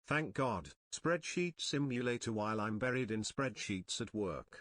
Thank God, spreadsheet simulator while I'm buried in spreadsheets at work.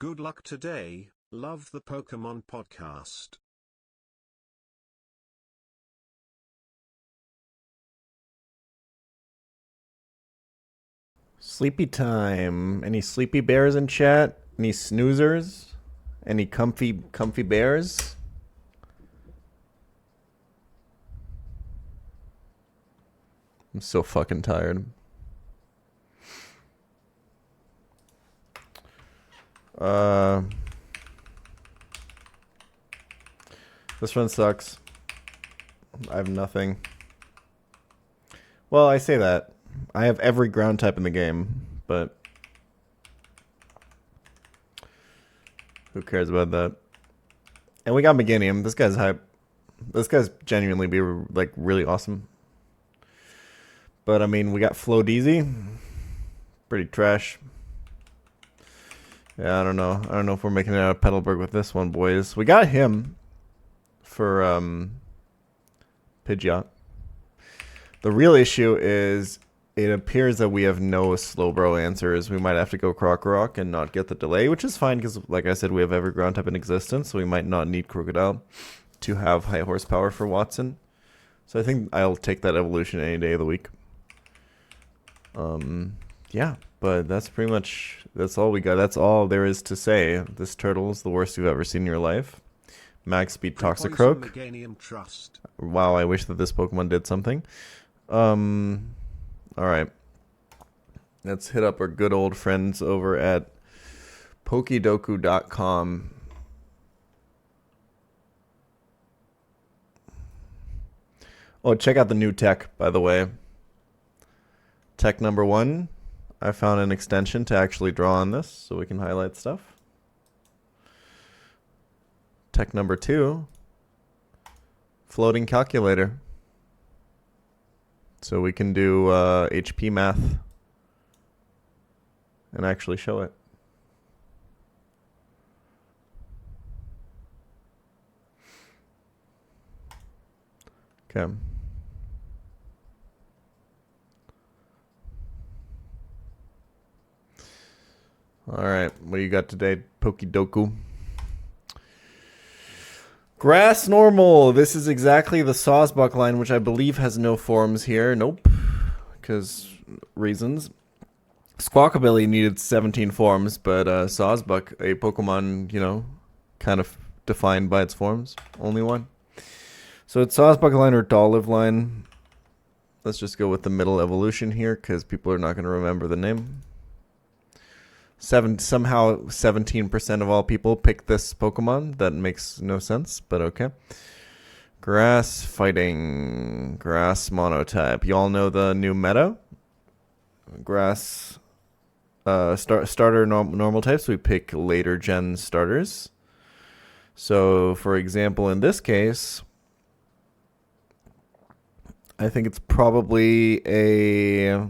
Good luck today, love the Pokemon podcast. Sleepy time. Any sleepy bears in chat? Any snoozers? Any comfy bears? I'm so fucking tired. This one sucks. I have nothing. Well, I say that. I have every ground type in the game, but who cares about that? And we got Meganium. This guy's hype. This guy's genuinely be like really awesome. But I mean, we got Flo DZ. Pretty trash. Yeah, I don't know. I don't know if we're making it out of Petalburg with this one, boys. We got him for Pidgeot. The real issue is it appears that we have no Slowbro answers. We might have to go Krokorok and not get the delay, which is fine because, like I said, we have every ground type in existence, so we might not need Crocodile to have high horsepower for Watson. So I think I'll take that evolution any day of the week. Yeah, but that's pretty much, that's all we got. That's all there is to say. This turtle is the worst you've ever seen in your life. Max speed Toxicroak. Wow, I wish that this Pokemon did something. Alright. Let's hit up our good old friends over at Pokedoku.com. Oh, check out the new tech, by the way. Tech number 1. I found an extension to actually draw on this, so we can highlight stuff. Tech number 2. Floating calculator. So we can do HP math and actually show it. Okay. All right, what do you got today, Pokedoku? Grass normal. This is exactly the Sawsbuck line, which I believe has no forms here. Nope, because reasons. Squawkabilly needed 17 forms, but Sawsbuck, a Pokemon, you know, kind of defined by its forms, only one. So it's Sawsbuck line or Dolliv line. Let's just go with the middle evolution here because people are not going to remember the name. Somehow 17% of all people pick this Pokemon. That makes no sense, but okay. Grass fighting. Grass monotype. Y'all know the new meta? Grass starter normal types. We pick later gen starters. So, for example, in this case, I think it's probably a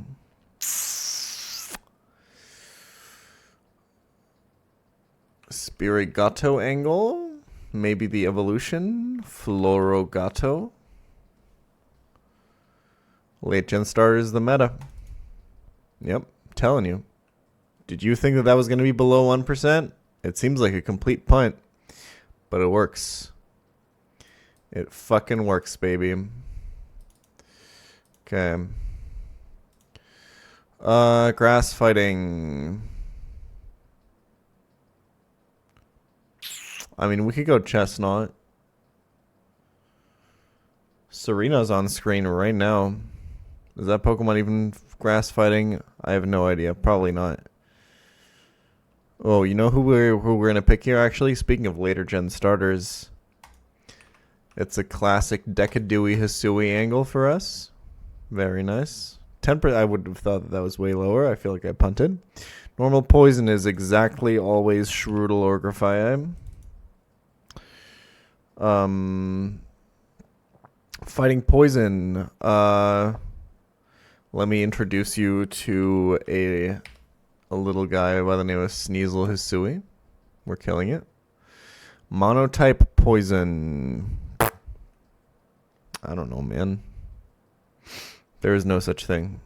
Spirigato angle. Maybe the evolution. Florogato. Late gen starter is the meta. Yep, telling you. Did you think that that was going to be below 1%? It seems like a complete punt. But it works. It fucking works, baby. Okay. Grass fighting. I mean, we could go Chestnut. Serena's on screen right now. Is that Pokemon even grass fighting? I have no idea. Probably not. Oh, you know who we're gonna pick here? Actually, speaking of later gen starters, it's a classic Decadui Hisui angle for us. Very nice. 10%. I would have thought that was way lower. I feel like I punted. Normal poison is exactly always Shroodle or Grafaiai. Fighting poison. Let me introduce you to a little guy by the name of Sneasel Hisui. We're killing it. Monotype poison. I don't know, man. There is no such thing.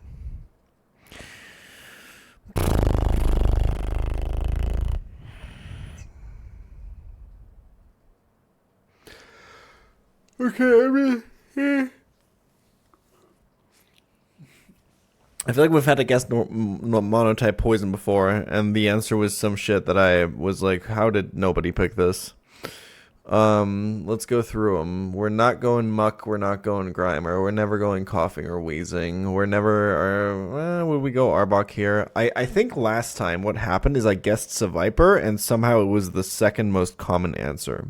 Okay, I feel like we've had to guess monotype poison before, and the answer was some shit that I was like, how did nobody pick this? Let's go through them. We're not going Muck. We're not going Grimer. We're never going Coughing or Wheezing. We're never... would we go Arbok here? I think last time what happened is I guessed Seviper, and somehow it was the second most common answer.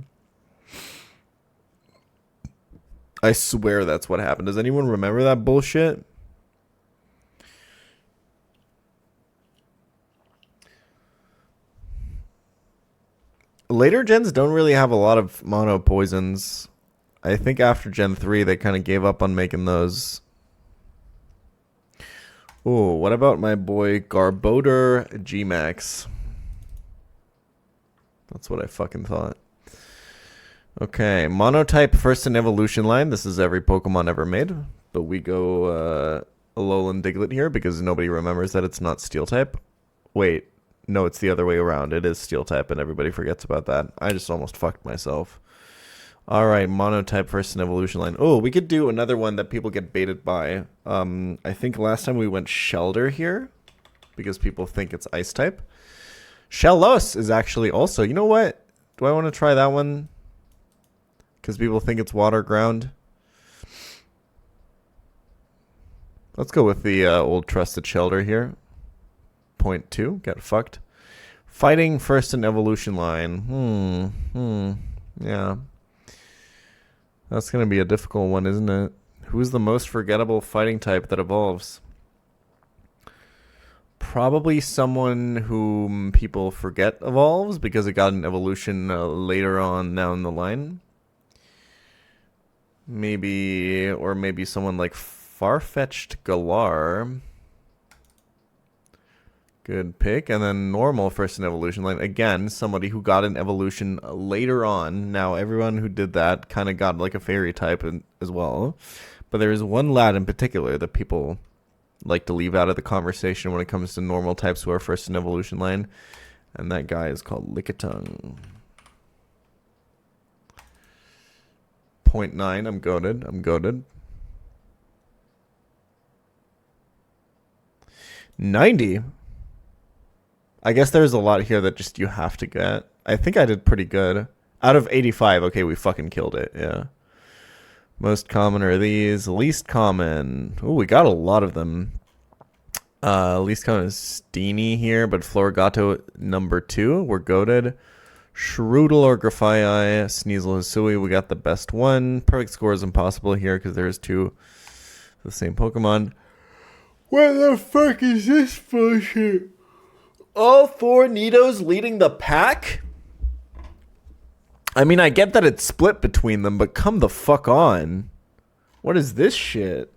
I swear that's what happened. Does anyone remember that bullshit? Later gens don't really have a lot of mono poisons. I think after Gen 3, they kind of gave up on making those. Ooh, what about my boy Garbodor Gmax? That's what I fucking thought. Okay, monotype first in evolution line. This is every Pokemon ever made. But we go Alolan Diglett here because nobody remembers that it's not Steel type. Wait. No, it's the other way around. It is Steel type, and everybody forgets about that. I just almost fucked myself. All right, monotype first in evolution line. Oh, we could do another one that people get baited by. I think last time we went Shelder here because people think it's Ice type. Shellos is actually also... You know what? Do I want to try that one? Because people think it's water ground. Let's go with the old trusted Shelder here. 0.2. Get fucked. Fighting first in evolution line. Yeah. That's going to be a difficult one, isn't it? Who's the most forgettable fighting type that evolves? Probably someone whom people forget evolves because it got an evolution later on down the line. Maybe, or maybe someone like Farfetch'd Galar. Good pick. And then normal first in evolution line. Again, somebody who got an evolution later on. Now, everyone who did that kind of got like a fairy type as well. But there is one lad in particular that people like to leave out of the conversation when it comes to normal types who are first in evolution line. And that guy is called Lickitung. 0.9. I'm goated. I'm goated. 90. I guess there's a lot here that just you have to get. I think I did pretty good. Out of 85, okay, we fucking killed it, yeah. Most common are these. Least common. Oh, we got a lot of them. Least common is Steenie here, but Florigato number 2. We're goated. Shroodle or Grafii, Sneasel, Hisui. We got the best one. Perfect score is impossible here because there's 2 of the same Pokemon. What the fuck is this bullshit? All 4 Nidos leading the pack? I mean, I get that it's split between them, but come the fuck on. What is this shit?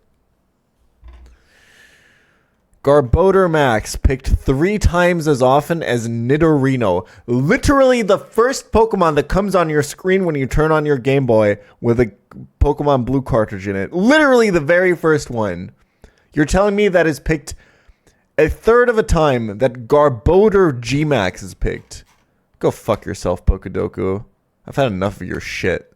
Garbodor Max picked 3 times as often as Nidorino. Literally the first Pokemon that comes on your screen when you turn on your Game Boy with a Pokemon Blue cartridge in it. Literally the very first one. You're telling me that is picked a third of a time that Garbodor G-Max is picked. Go fuck yourself, Pokedoku. I've had enough of your shit.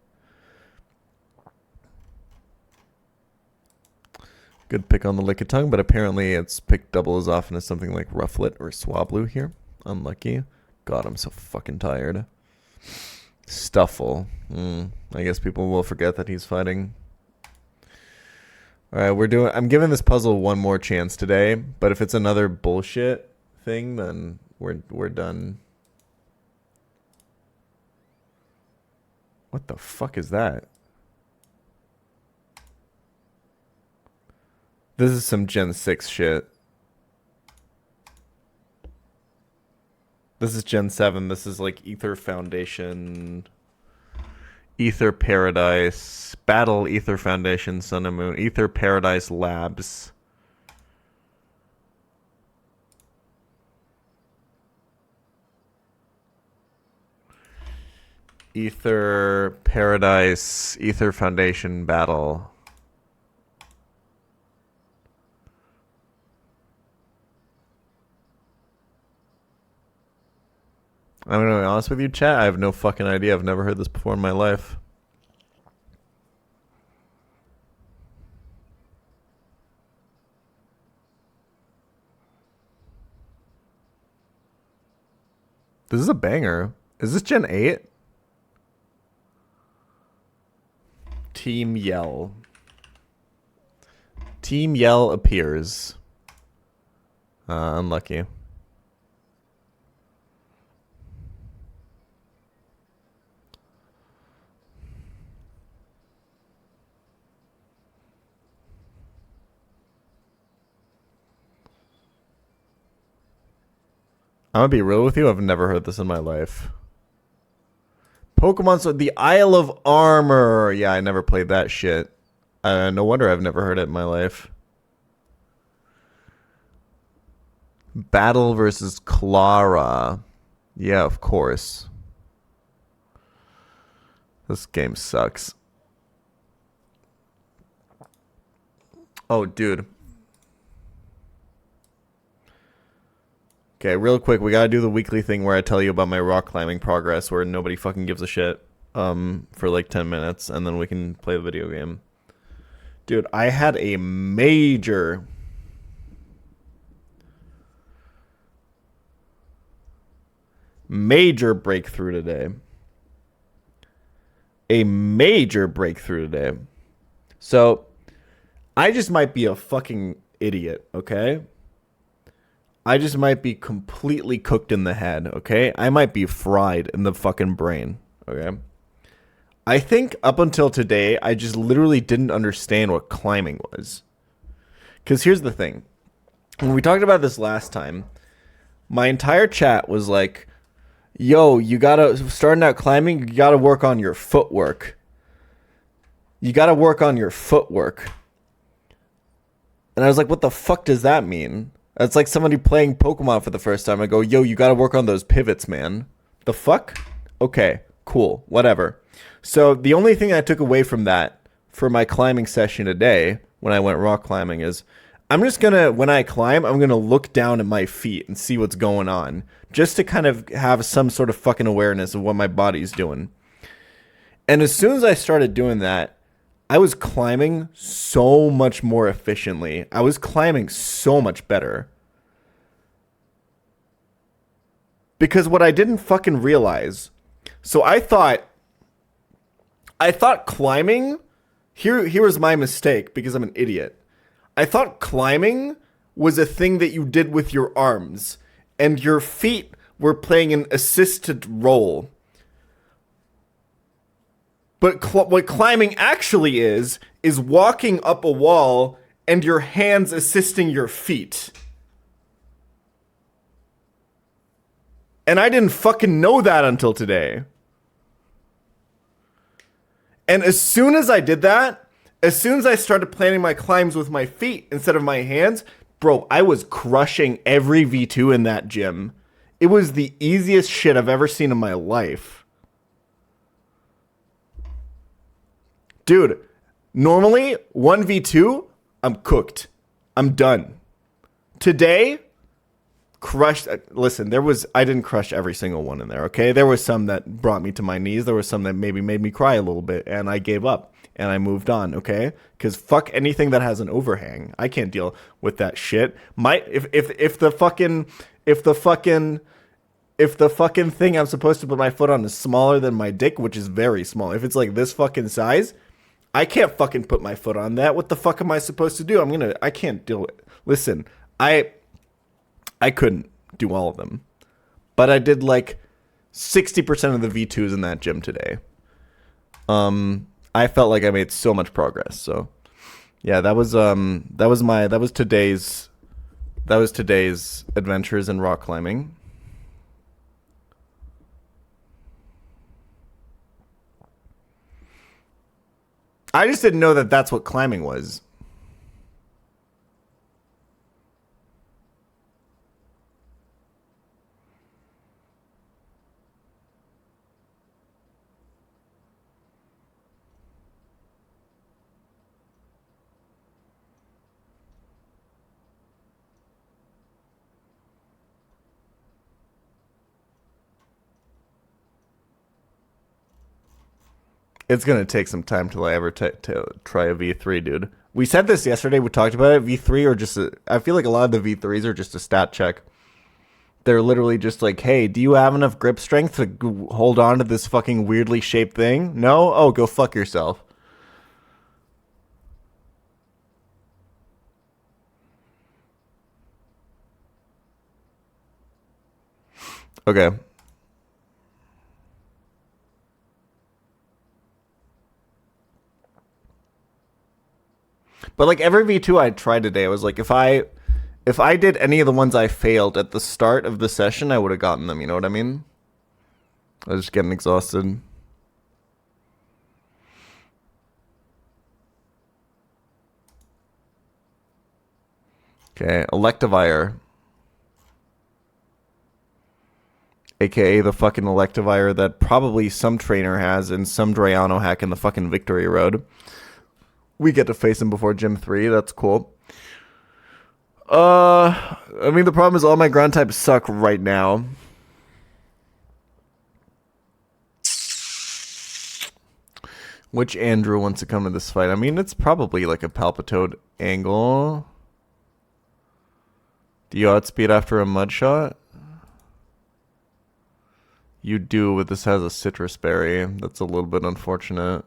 Good pick on the Lickitung, but apparently it's picked double as often as something like Rufflet or Swablu here. Unlucky. God, I'm so fucking tired. Stuffle. I guess people will forget that he's fighting. Alright, I'm giving this puzzle one more chance today, but if it's another bullshit thing, then we're done. What the fuck is that? This is some Gen 6 shit. This is Gen 7. This is like Ether Foundation, Ether Paradise, Battle Ether Foundation, Sun and Moon, Ether Paradise Labs. Ether Paradise, Ether Foundation Battle. I'm gonna be honest with you, chat. I have no fucking idea. I've never heard this before in my life. This is a banger. Is this Gen 8? Team Yell. Team Yell appears. Unlucky. I'm gonna be real with you, I've never heard this in my life. Pokemon, so the Isle of Armor. Yeah, I never played that shit. No wonder I've never heard it in my life. Battle versus Clara. Yeah, of course. This game sucks. Oh, dude. Okay, real quick, we gotta do the weekly thing where I tell you about my rock climbing progress where nobody fucking gives a shit for like 10 minutes, and then we can play the video game. Dude, I had a major breakthrough today. A major breakthrough today. So, I just might be a fucking idiot, okay? I just might be completely cooked in the head, okay? I might be fried in the fucking brain, okay? I think up until today, I just literally didn't understand what climbing was. Because here's the thing. When we talked about this last time, my entire chat was like, yo, you gotta, starting out climbing, you gotta work on your footwork. You gotta work on your footwork. And I was like, what the fuck does that mean? That's like somebody playing Pokemon for the first time. I go, yo, you gotta work on those pivots, man. The fuck? Okay, cool, whatever. So the only thing I took away from that for my climbing session today, when I went rock climbing, is I'm just gonna, when I climb, I'm gonna look down at my feet and see what's going on. Just to kind of have some sort of fucking awareness of what my body's doing. And as soon as I started doing that, I was climbing so much more efficiently. I was climbing so much better. Because what I didn't fucking realize, so I thought climbing, here was my mistake because I'm an idiot. I thought climbing was a thing that you did with your arms and your feet were playing an assisted role. But what climbing actually is walking up a wall and your hands assisting your feet. And I didn't fucking know that until today. And as soon as I did that, as soon as I started planning my climbs with my feet instead of my hands, bro, I was crushing every V2 in that gym. It was the easiest shit I've ever seen in my life. Dude, normally 1v2, I'm cooked. I'm done. Today, crushed. Listen, I didn't crush every single one in there, okay? There was some that brought me to my knees. There was some that maybe made me cry a little bit, and I gave up, and I moved on, okay? Because fuck anything that has an overhang. I can't deal with that shit. If the fucking thing I'm supposed to put my foot on is smaller than my dick, which is very small, if it's like this fucking size, I can't fucking put my foot on that. What the fuck am I supposed to do? I can't deal with it. Listen, I couldn't do all of them, but I did like 60% of the V2s in that gym today. I felt like I made so much progress. So yeah, that was today's adventures in rock climbing. I just didn't know that that's what climbing was. It's going to take some time till I ever try a V3, dude. We said this yesterday. We talked about it. V3 or just I feel like a lot of the V3s are just a stat check. They're literally just like, hey, do you have enough grip strength to hold on to this fucking weirdly shaped thing? No? Oh, go fuck yourself. Okay. But like every V2 I tried today, I was like, if I did any of the ones I failed at the start of the session, I would have gotten them. You know what I mean? I was just getting exhausted. Okay, Electivire. AKA the fucking Electivire that probably some trainer has and some Drayano hack in the fucking Victory Road. We get to face him before Gym 3. That's cool. I mean, the problem is all my ground types suck right now. Which Andrew wants to come to this fight? I mean, it's probably like a Palpitoad angle. Do you outspeed after a mud shot? You do, but this has a citrus berry. That's a little bit unfortunate.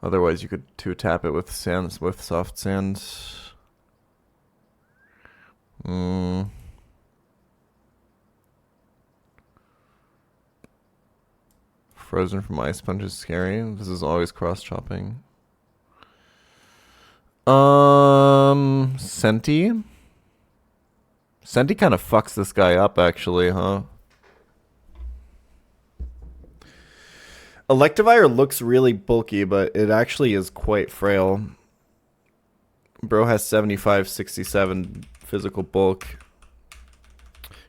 Otherwise, you could 2-tap it with sands, with soft sands. Frozen from Ice Punch is scary. This is always cross-chopping. Senti? Senti kind of fucks this guy up, actually, huh? Electivire looks really bulky, but it actually is quite frail. Bro has 75, 67 physical bulk.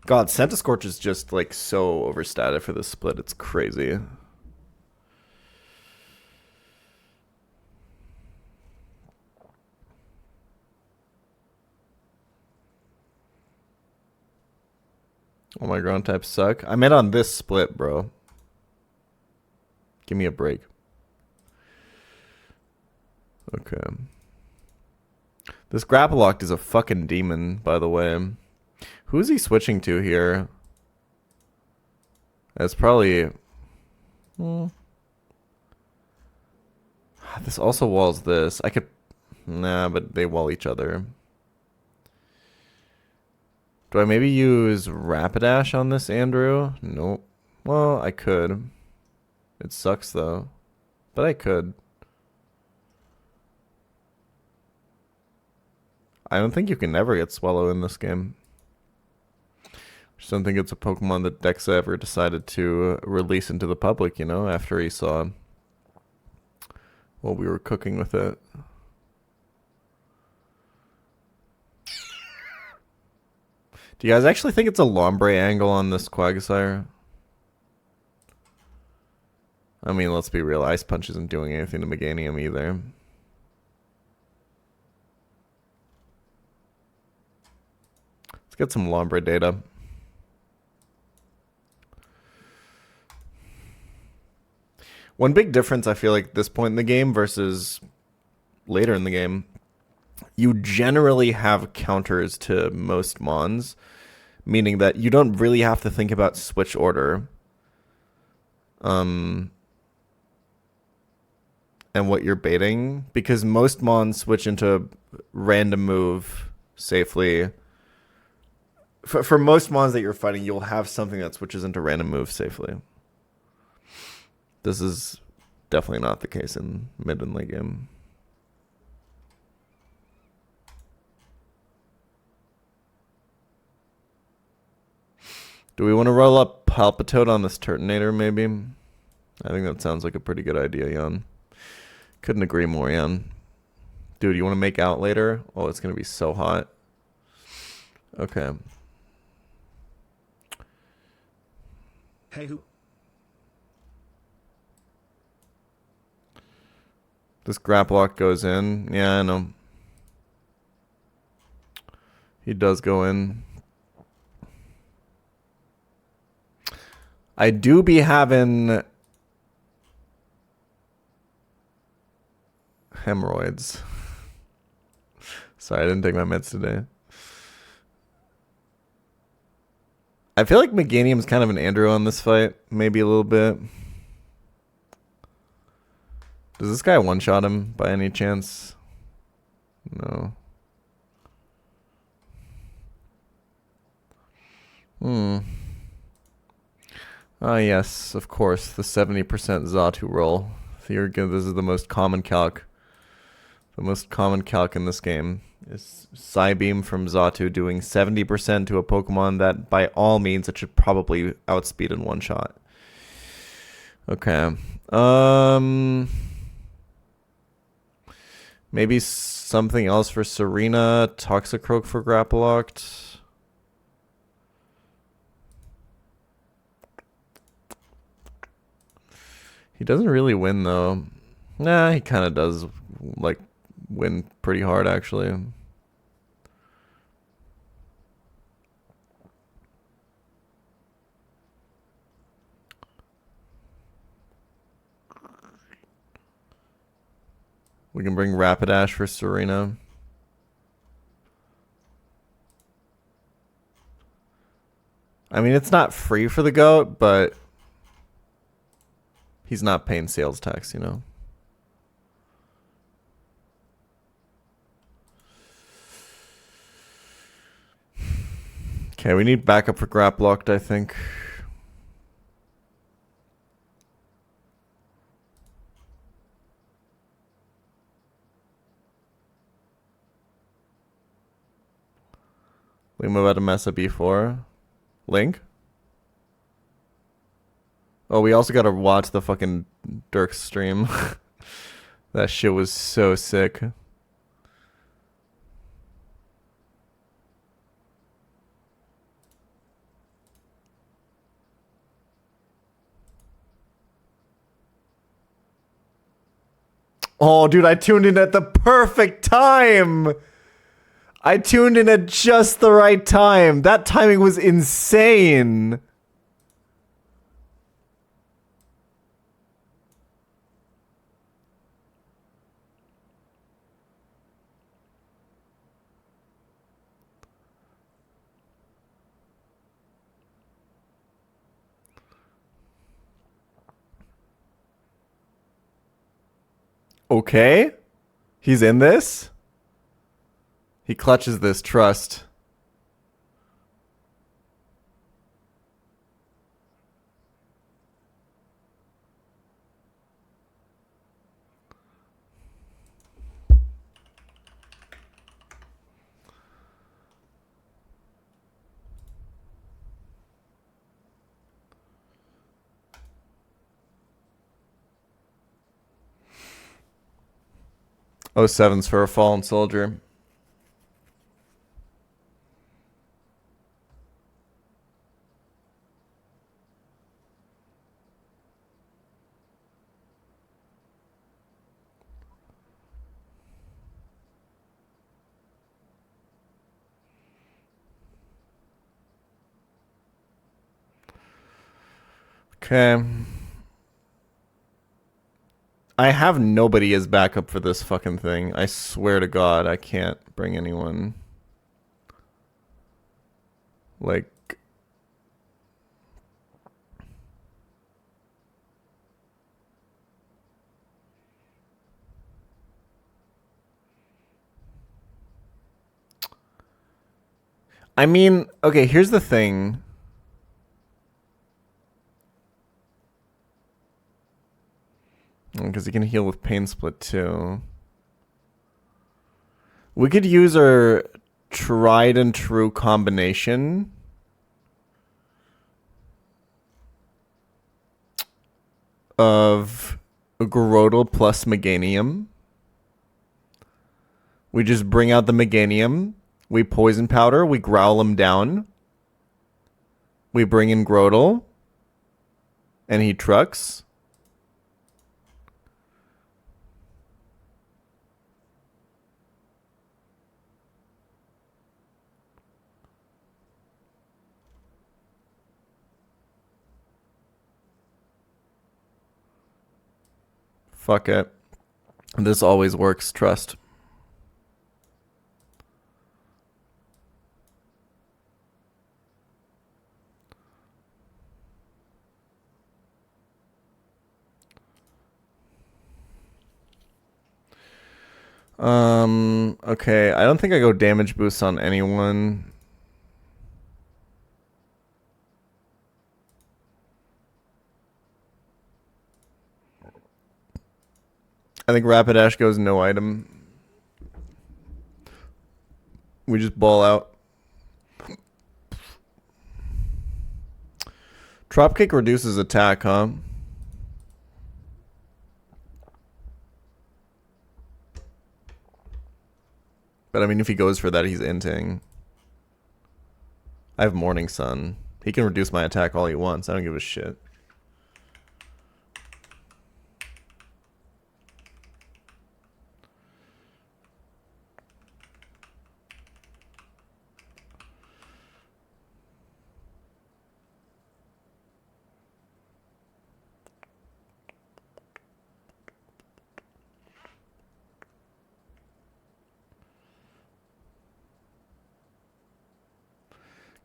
God, Centiscorch is just like so overstated for this split. It's crazy. All my ground types suck. I meant on this split, bro. Give me a break. Okay. This Grapploct is a fucking demon, by the way. Who's he switching to here? That's probably... This also walls this. I could... Nah, but they wall each other. Do I maybe use Rapidash on this Andrew? Nope. Well, I could. It sucks though. But I could. I don't think you can never get Swallow in this game. I just don't think it's a Pokemon that Dexa ever decided to release into the public, you know, after he saw what we were cooking with it. Do you guys actually think it's a Lombre angle on this Quagsire? I mean, let's be real. Ice Punch isn't doing anything to Meganium either. Let's get some Lombre data. One big difference I feel like at this point in the game versus later in the game, you generally have counters to most Mons, meaning that you don't really have to think about switch order. And what you're baiting, because most Mons switch into random move safely. For most Mons that you're fighting, you'll have something that switches into random move safely. This is definitely not the case in mid and late game. Do we want to roll up Palpitoad on this Turtonator, maybe? I think that sounds like a pretty good idea, Jan. Couldn't agree more, Jan. Dude, you want to make out later? Oh, it's going to be so hot. Okay. Hey, who? This Graplock goes in. Yeah, I know. He does go in. I do be having hemorrhoids. Sorry, I didn't take my meds today. I feel like Meganium's kind of an Andrew on this fight. Maybe a little bit. Does this guy one-shot him by any chance? No. Ah, yes, of course. The 70% Xatu roll. This is the most common calc. The most common calc in this game is Psybeam from Xatu doing 70% to a Pokemon that, by all means, it should probably outspeed in one shot. Okay. Maybe something else for Serena. Toxicroak for Grapplocked. He doesn't really win, though. Nah, he kind of does, like, win pretty hard, actually. We can bring Rapidash for Serena. I mean, it's not free for the GOAT, but he's not paying sales tax, you know? Okay, we need backup for Graplocked, I think. We move out of Mesa B4. Link? Oh, we also gotta watch the fucking Dirk stream. That shit was so sick. Oh, dude, I tuned in at the perfect time! I tuned in at just the right time. That timing was insane. Okay. He's in this. He clutches this trust. Oh, seven's for a fallen soldier. Okay. I have nobody as backup for this fucking thing. I swear to God, I can't bring anyone. Like, I mean, okay, here's the thing. Because he can heal with Pain Split too. We could use our tried and true combination of Grotle plus Meganium. We just bring out the Meganium. We Poison Powder. We growl him down. We bring in Grotle. And he trucks. Fuck it. This always works, trust. Okay, I don't think I go damage boost on anyone. I think Rapidash goes no item. We just ball out. Dropkick reduces attack, huh? But I mean, if he goes for that, he's inting. I have Morning Sun. He can reduce my attack all he wants. I don't give a shit.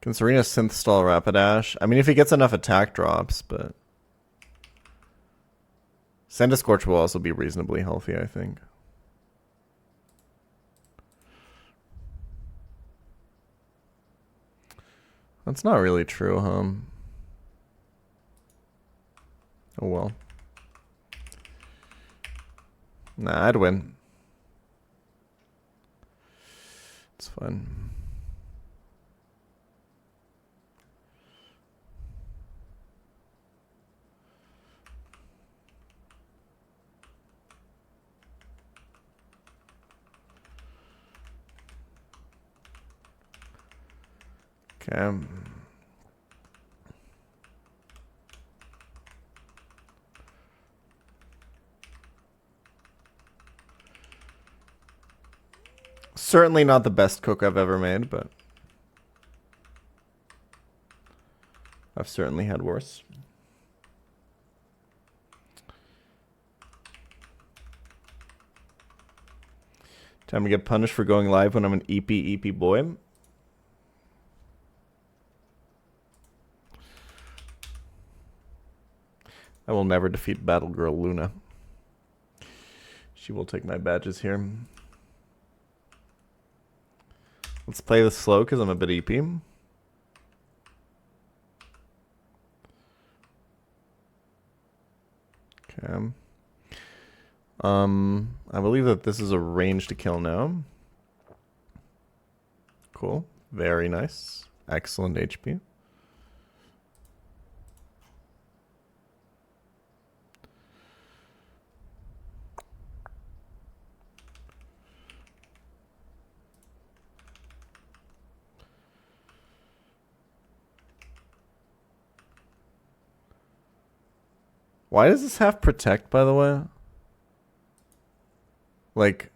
Can Serena synth stall Rapidash? I mean, if he gets enough attack drops, but... Sanduscorch will also be reasonably healthy, I think. That's not really true, huh? Oh well. Nah, I'd win. It's fine. Okay. Certainly not the best cook I've ever made, but I've certainly had worse. Time to get punished for going live when I'm an EP boy. I will never defeat Battle Girl Luna. She will take my badges here. Let's play this slow because I'm a bit EP. Okay. I believe that this is a range to kill now. Cool. Very nice. Excellent HP. Why does this have protect, by the way? Like,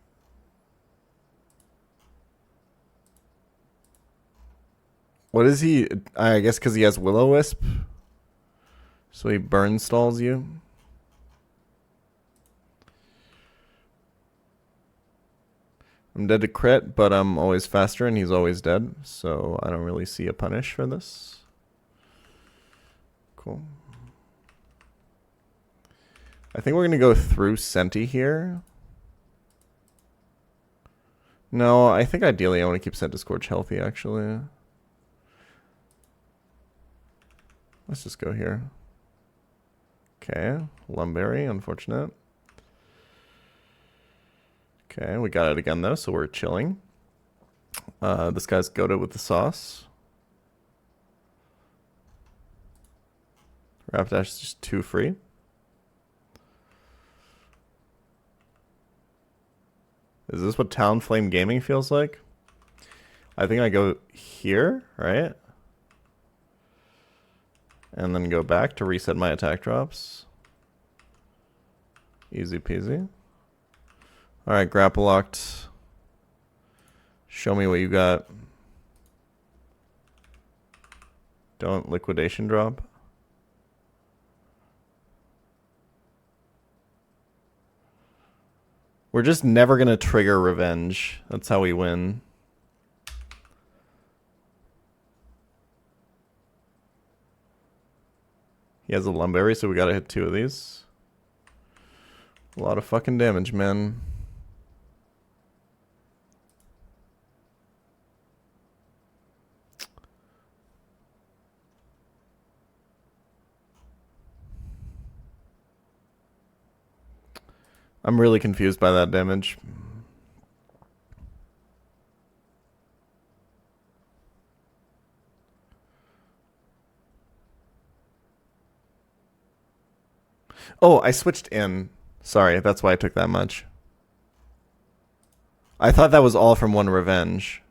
what is he? I guess because he has Will-O-Wisp. So he burn stalls you. I'm dead to crit, but I'm always faster and he's always dead. So I don't really see a punish for this. Cool. I think we're going to go through Senti here. No, I think ideally I want to keep Centiscorch healthy, actually. Let's just go here. Okay, Lumberry, unfortunate. Okay, we got it again, though, so we're chilling. This guy's goated with the sauce. Rapidash is just 2 free. Is this what Talonflame Gaming feels like? I think I go here, right? And then go back to reset my attack drops. Easy peasy. Alright, grapple locked. Show me what you got. Don't liquidation drop. We're just never going to trigger revenge. That's how we win. He has a Lumberry, so we got to hit 2 of these. A lot of fucking damage, man. I'm really confused by that damage. Oh, I switched in. Sorry, that's why I took that much. I thought that was all from one revenge.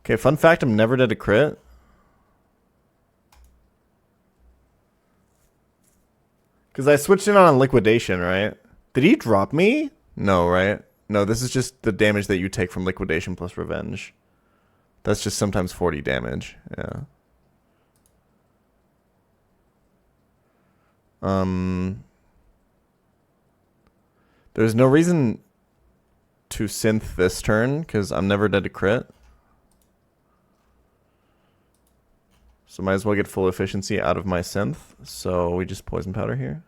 Okay, fun fact, I'm never dead to crit. Because I switched in on liquidation, right? Did he drop me? No, right? No, this is just the damage that you take from liquidation plus revenge. That's just sometimes 40 damage. Yeah. There's no reason to synth this turn because I'm never dead to crit. So might as well get full efficiency out of my synth. So we just poison powder here.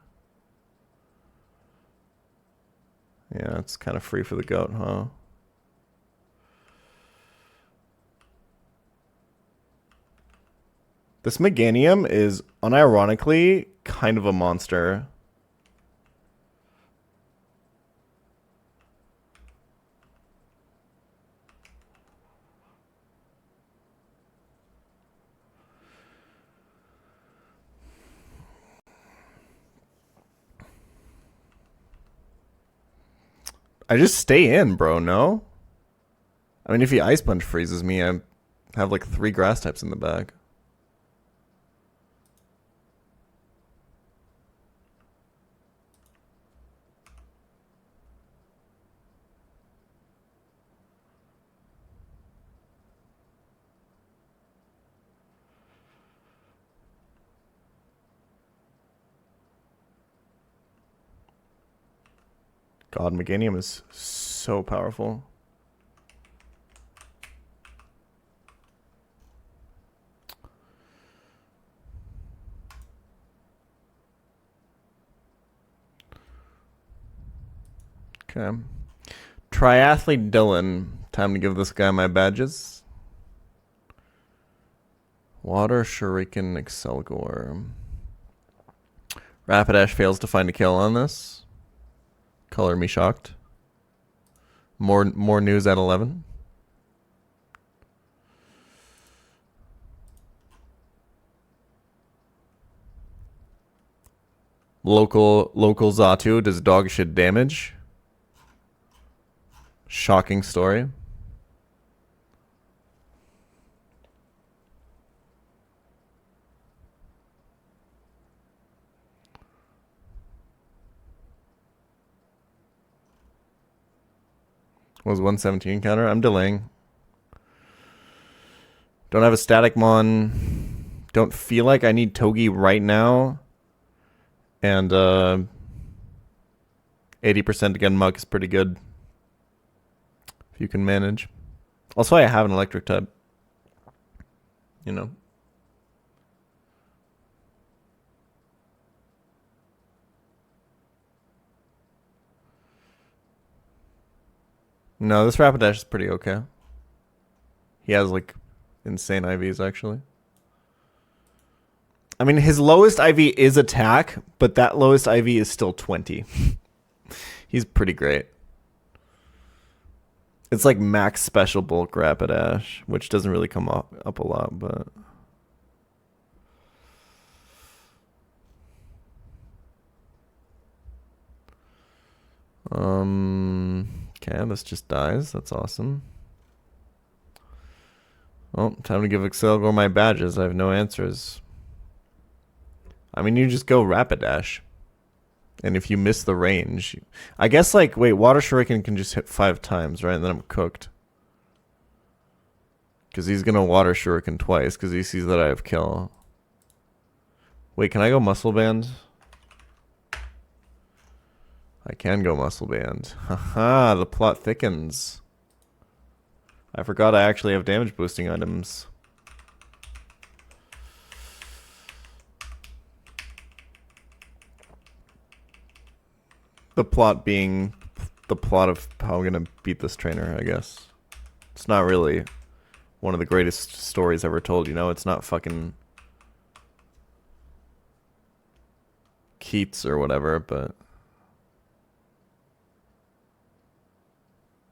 Yeah, it's kind of free for the goat, huh? This Meganium is unironically kind of a monster. I just stay in, bro, no? I mean, if he Ice Punch freezes me, I have like 3 grass types in the bag. God, Meganium is so powerful. Okay. Triathlete Dylan. Time to give this guy my badges. Water Shuriken Excelgor. Rapidash fails to find a kill on this. Color me shocked. More news at 11. Local Zatu does dog shit damage. Shocking story. Was 117 counter? I'm delaying. Don't have a static mon. Don't feel like I need Togi right now. And 80% again Muck is pretty good. If you can manage. Also, I have an electric type. You know. No, this Rapidash is pretty okay. He has like insane IVs actually. I mean, his lowest IV is attack, but that lowest IV is still 20. He's pretty great. It's like max special bulk Rapidash, which doesn't really come up a lot, but... Okay, this just dies. That's awesome. Oh, time to give Excelgor my badges. I have no answers. I mean, you just go Rapidash. And if you miss the range... I guess, like, wait, Water Shuriken can just hit 5 times, right? And then I'm cooked. Because he's going to Water Shuriken twice, because he sees that I have kill. Wait, can I go Muscle Band? I can go Muscle Band. Haha, the plot thickens. I forgot I actually have damage boosting items. The plot being the plot of how I'm going to beat this trainer, I guess. It's not really one of the greatest stories ever told, you know? It's not fucking Keats or whatever, but...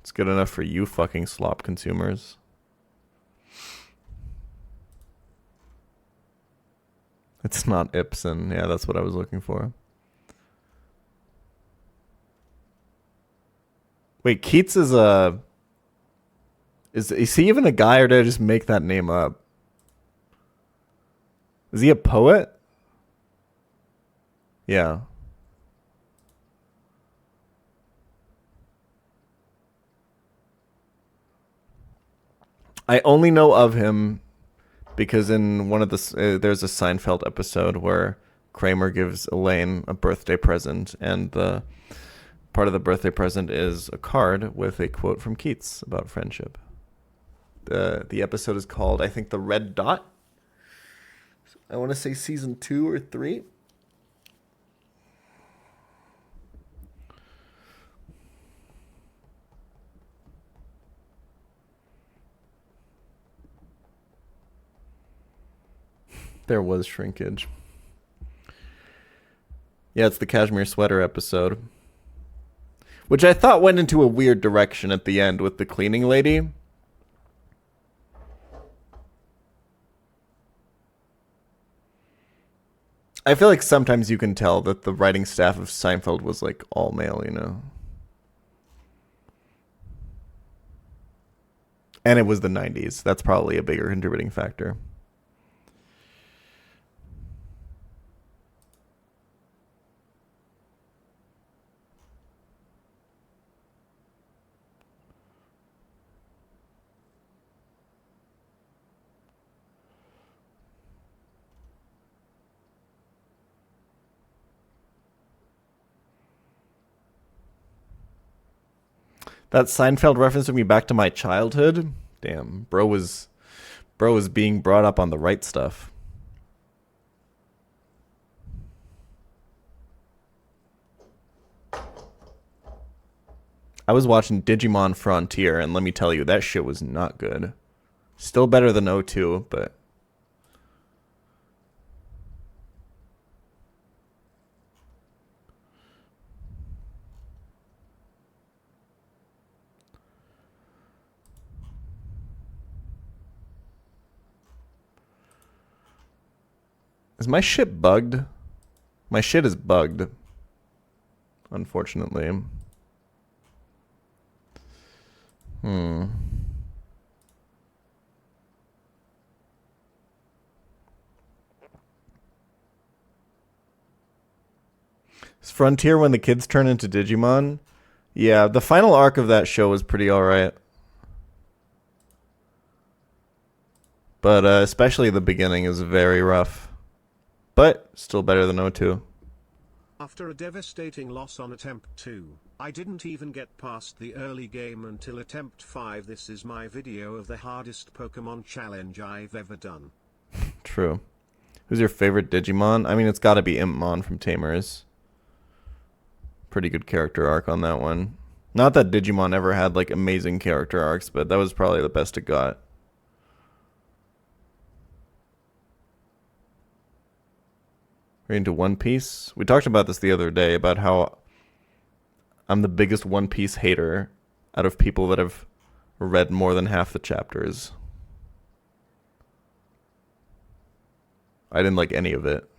it's good enough for you fucking slop consumers. It's not Ibsen. Yeah, that's what I was looking for. Wait, Keats is a... Is he even a guy, or did I just make that name up? Is he a poet? Yeah. I only know of him because in one of the there's a Seinfeld episode where Kramer gives Elaine a birthday present, and the part of the birthday present is a card with a quote from Keats about friendship. The episode is called, I think, The Red Dot. I want to say season 2 or 3. There was shrinkage. Yeah, it's the cashmere sweater episode. Which I thought went into a weird direction at the end with the cleaning lady. I feel like sometimes you can tell that the writing staff of Seinfeld was like all male, you know? And it was the 90s. That's probably a bigger contributing factor. That Seinfeld reference took me back to my childhood. Damn, bro was being brought up on the right stuff. I was watching Digimon Frontier, and let me tell you, that shit was not good. Still better than O2, but... Is my shit bugged? My shit is bugged. Unfortunately. Is Frontier when the kids turn into Digimon? Yeah, the final arc of that show was pretty alright. But especially the beginning is very rough. But still better than O2. After a devastating loss on attempt 2, I didn't even get past the early game until attempt 5. This is my video of the hardest Pokemon challenge I've ever done. True. Who's your favorite Digimon? I mean, it's gotta be Impmon from Tamers. Pretty good character arc on that one. Not that Digimon ever had, like, amazing character arcs, but that was probably the best it got. We're into One Piece. We talked about this the other day, about how I'm the biggest One Piece hater out of people that have read more than half the chapters. I didn't like any of it.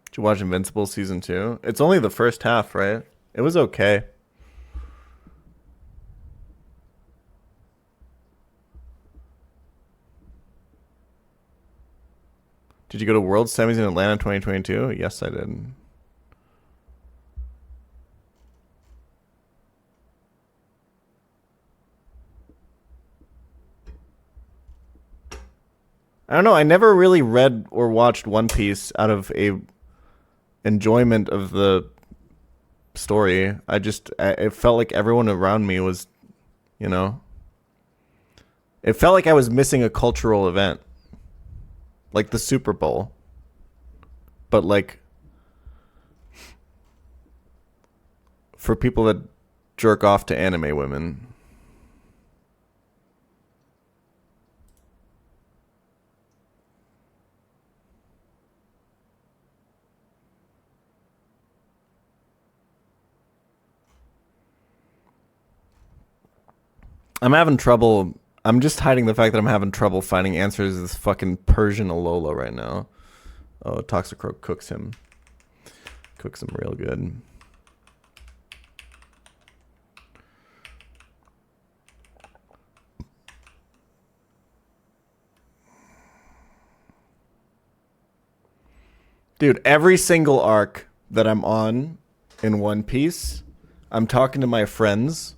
Did you watch Invincible Season 2? It's only the first half, right? It was okay. Did you go to World Semis in Atlanta 2022? Yes, I did. I don't know. I never really read or watched One Piece out of a enjoyment of the story. It felt like everyone around me was, you know, it felt like I was missing a cultural event, like the Super Bowl, but like for people that jerk off to anime women. I'm having trouble. I'm just hiding the fact that I'm having trouble finding answers to this fucking Persian Alola right now. Oh, Toxicroak cooks him. Cooks him real good. Dude, every single arc that I'm on in One Piece, I'm talking to my friends,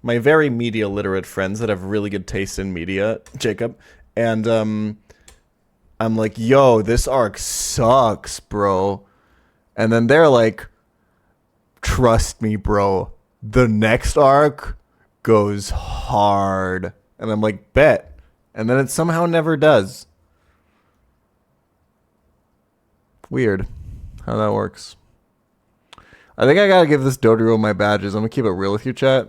my very media literate friends that have really good taste in media, Jacob, and I'm like, yo, this arc sucks, bro. And then they're like, trust me, bro, the next arc goes hard. And I'm like, bet. And then it somehow never does. Weird how that works. I think I gotta give this Dodrio my badges. I'm gonna keep it real with you, chat.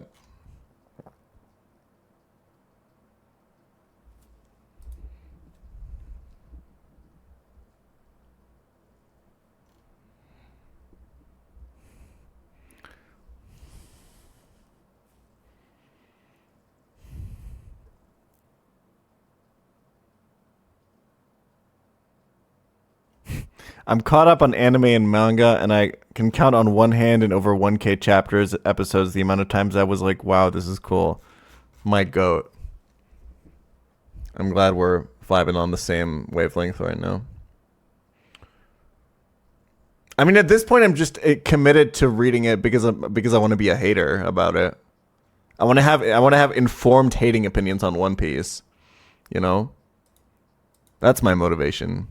I'm caught up on anime and manga, and I can count on one hand in over 1K chapters, episodes, the amount of times I was like, wow, this is cool. My goat. I'm glad we're vibing on the same wavelength right now. I mean, at this point, I'm just committed to reading it because I want to be a hater about it. I want to have informed hating opinions on One Piece. You know? That's my motivation.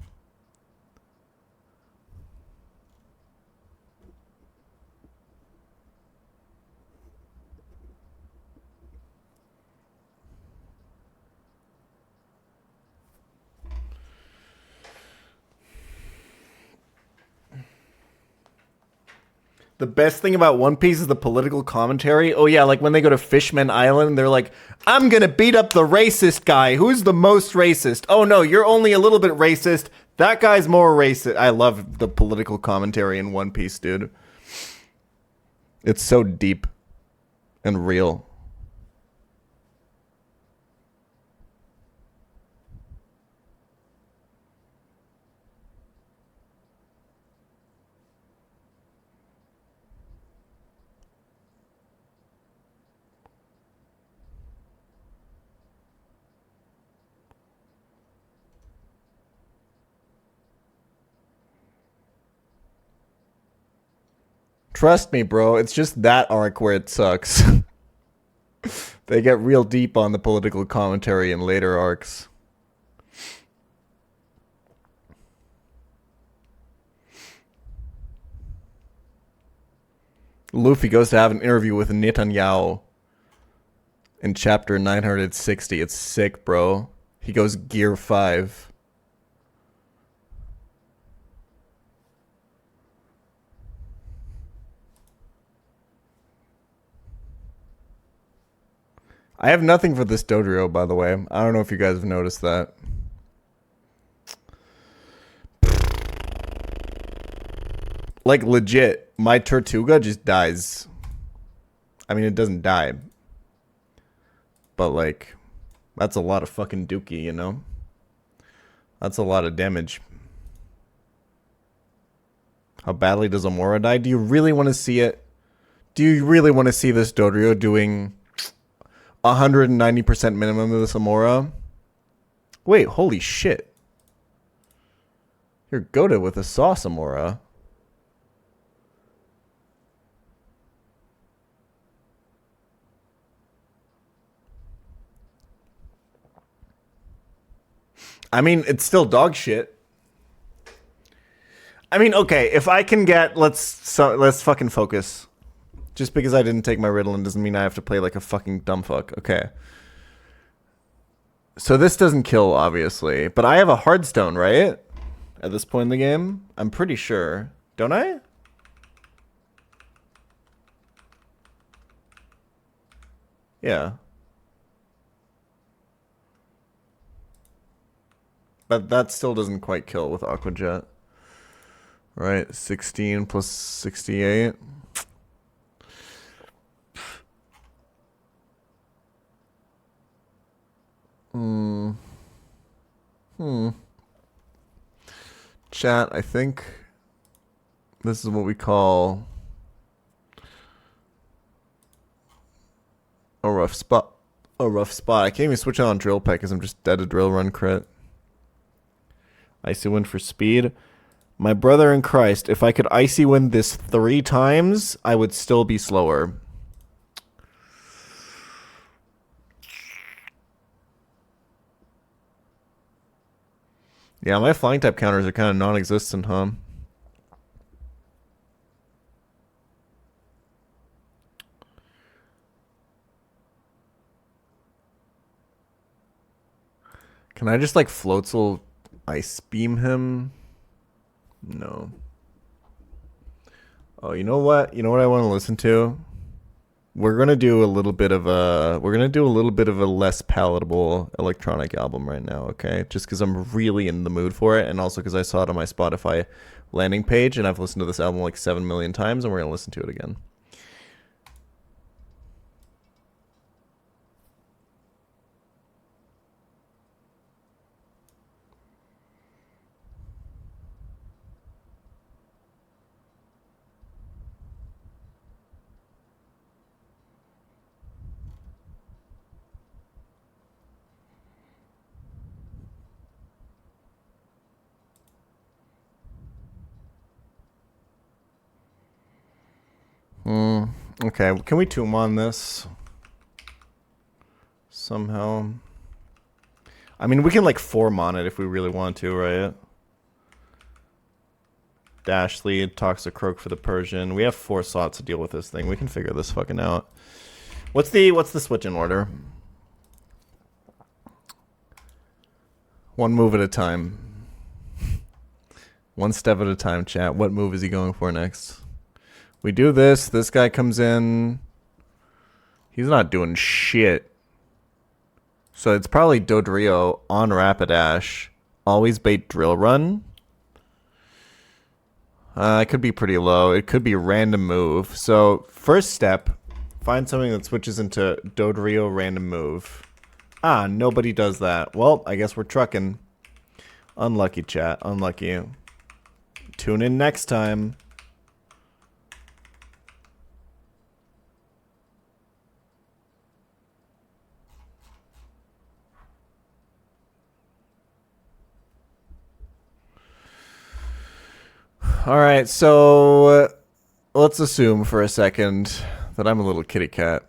The best thing about One Piece is the political commentary. Oh yeah, like when they go to Fishman Island, they're like, I'm gonna beat up the racist guy. Who's the most racist? Oh no, you're only a little bit racist. That guy's more racist. I love the political commentary in One Piece, dude. It's so deep and real. Trust me, bro. It's just that arc where it sucks. They get real deep on the political commentary in later arcs. Luffy goes to have an interview with Netanyahu in chapter 960. It's sick, bro. He goes Gear 5. I have nothing for this Dodrio, by the way. I don't know if you guys have noticed that. Like, legit, my Tortuga just dies. I mean, it doesn't die. But, like, that's a lot of fucking dookie, you know? That's a lot of damage. How badly does Amora die? Do you really want to see it? Do you really want to see this Dodrio doing 190% minimum of this Amora? Wait, holy shit. You're goated with a sauce, Amora. I mean, it's still dog shit. I mean, okay, if I can get, let's fucking focus. Just because I didn't take my Ritalin doesn't mean I have to play like a fucking dumb fuck. Okay. So this doesn't kill, obviously. But I have a Hardstone, right? At this point in the game? I'm pretty sure. Don't I? Yeah. But that still doesn't quite kill with Aquajet. Right, 16 plus 68. Chat, I think this is what we call a rough spot. A rough spot. I can't even switch on drill peck because I'm just dead to drill run crit. Icy wind for speed. My brother in Christ, if I could icy wind this 3 times, I would still be slower. Yeah, my flying type counters are kind of non-existent, huh? Can I just like Floatzel ice beam him? No. Oh, you know what? You know what I want to listen to? We're gonna do a little bit of a less palatable electronic album right now, okay? Just because I'm really in the mood for it, and also because I saw it on my Spotify landing page, and I've listened to this album like 7 million times, and we're gonna listen to it again. Okay, can we tomb on this? Somehow. I mean, we can like 4-mon it if we really want to, right? Dash lead, Toxicroak for the Persian. We have 4 slots to deal with this thing. We can figure this fucking out. What's the switch in order? 1 move at a time. 1 step at a time, chat. What move is he going for next? We do this. This guy comes in. He's not doing shit. So it's probably Dodrio on Rapidash. Always bait drill run. It could be pretty low. It could be random move. So first step, find something that switches into Dodrio random move. Ah, nobody does that. Well, I guess we're trucking. Unlucky, chat. Unlucky. Tune in next time. All right, so let's assume for a second that I'm a little kitty cat.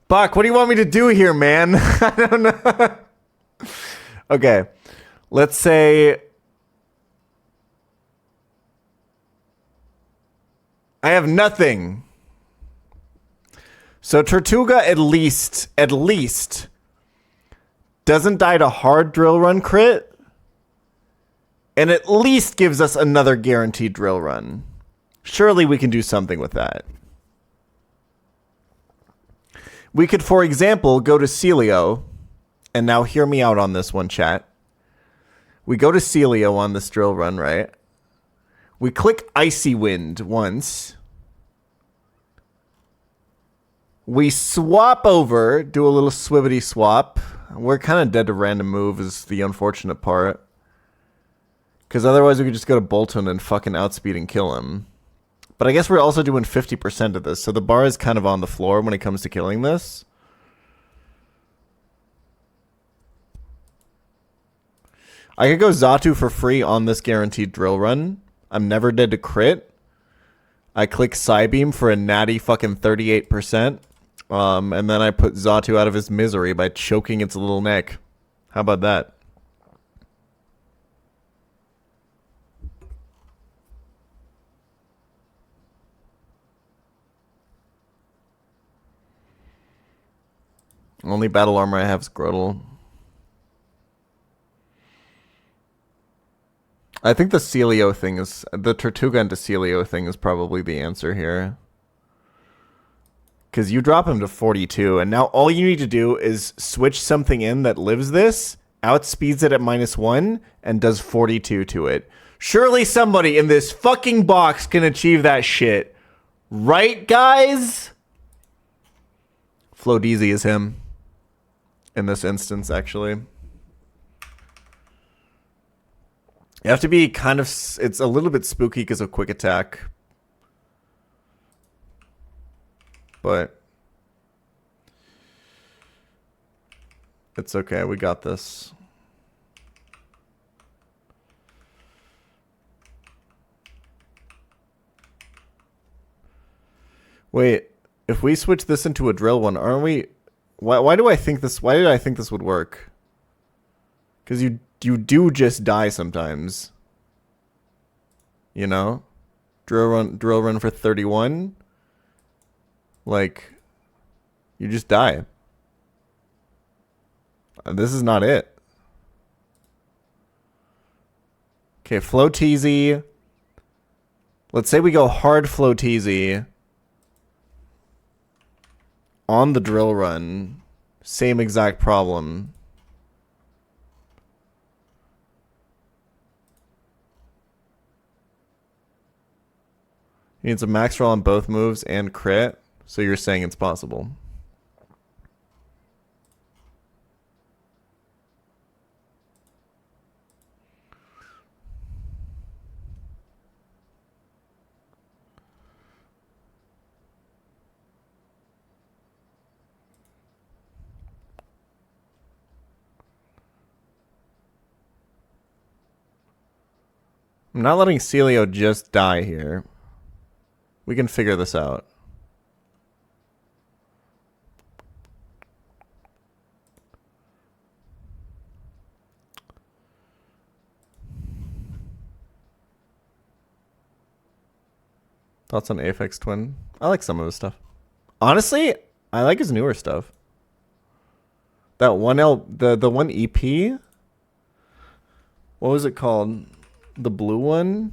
Buck, what do you want me to do here, man? I don't know. Okay, let's say I have nothing. So Tortuga at least doesn't die to hard drill run crit, and at least gives us another guaranteed drill run. Surely we can do something with that. We could, for example, go to Celio, and now hear me out on this one, chat. We go to Celio on this drill run, right? We click Icy Wind once. We swap over, do a little swibbity swap. We're kind of dead to random move is the unfortunate part. Because otherwise we could just go to Bolton and fucking outspeed and kill him. But I guess we're also doing 50% of this, so the bar is kind of on the floor when it comes to killing this. I could go Xatu for free on this guaranteed drill run. I'm never dead to crit. I click Psybeam for a natty fucking 38%. And then I put Xatu out of his misery by choking its little neck. How about that? Only battle armor I have is Grotle. I think the Celio thing is... The Tortuga into Celio thing is probably the answer here. Because you drop him to 42, and now all you need to do is switch something in that lives this, outspeeds it at -1, and does 42 to it. Surely somebody in this fucking box can achieve that shit. Right, guys? Flowdeezy is him. In this instance, actually. You have to be kind of... It's a little bit spooky because of quick attack. But... It's okay, we got this. Wait, if we switch this into a drill one, aren't we... Why do I think this... Why did I think this would work? Because you do just die sometimes. You know? Drill run for 31. Like, you just die. This is not it. Okay, Flowdeezy. Let's say we go hard Flowdeezy. On the drill run, same exact problem. He needs a max roll on both moves and crit, so you're saying it's possible. I'm not letting Celio just die here. We can figure this out. Thoughts on Aphex Twin? I like some of his stuff. Honestly, I like his newer stuff. That one the one EP. What was it called? The blue one?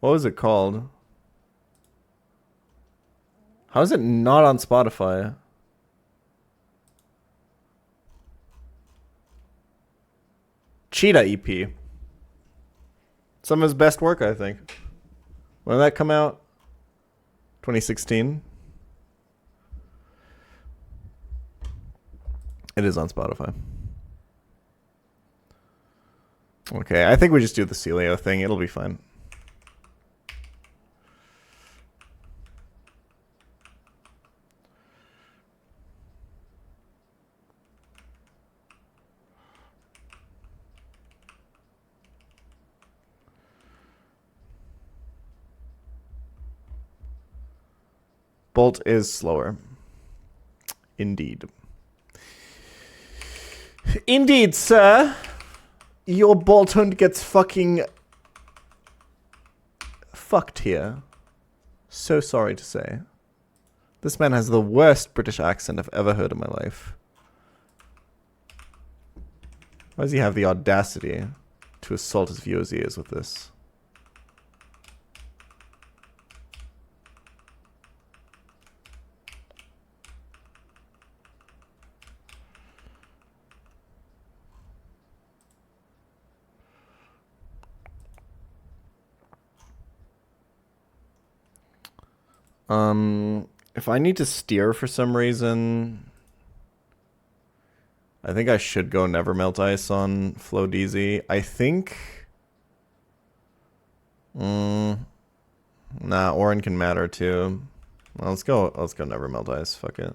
What was it called? How is it not on Spotify? Cheetah EP. Some of his best work, I think. When did that come out? 2016. It is on Spotify. Okay, I think we just do the Celio thing. It'll be fine. Bolt is slower. Indeed. Indeed, sir. Your bolt hunt gets fucking fucked here. So sorry to say. This man has the worst British accent I've ever heard in my life. Why does he have the audacity to assault his viewers' ears with this? If I need to steer for some reason, I think I should go Never Melt Ice on Flow DZ. I think... nah, Orin can matter too. Well, let's go Never Melt Ice. Fuck it.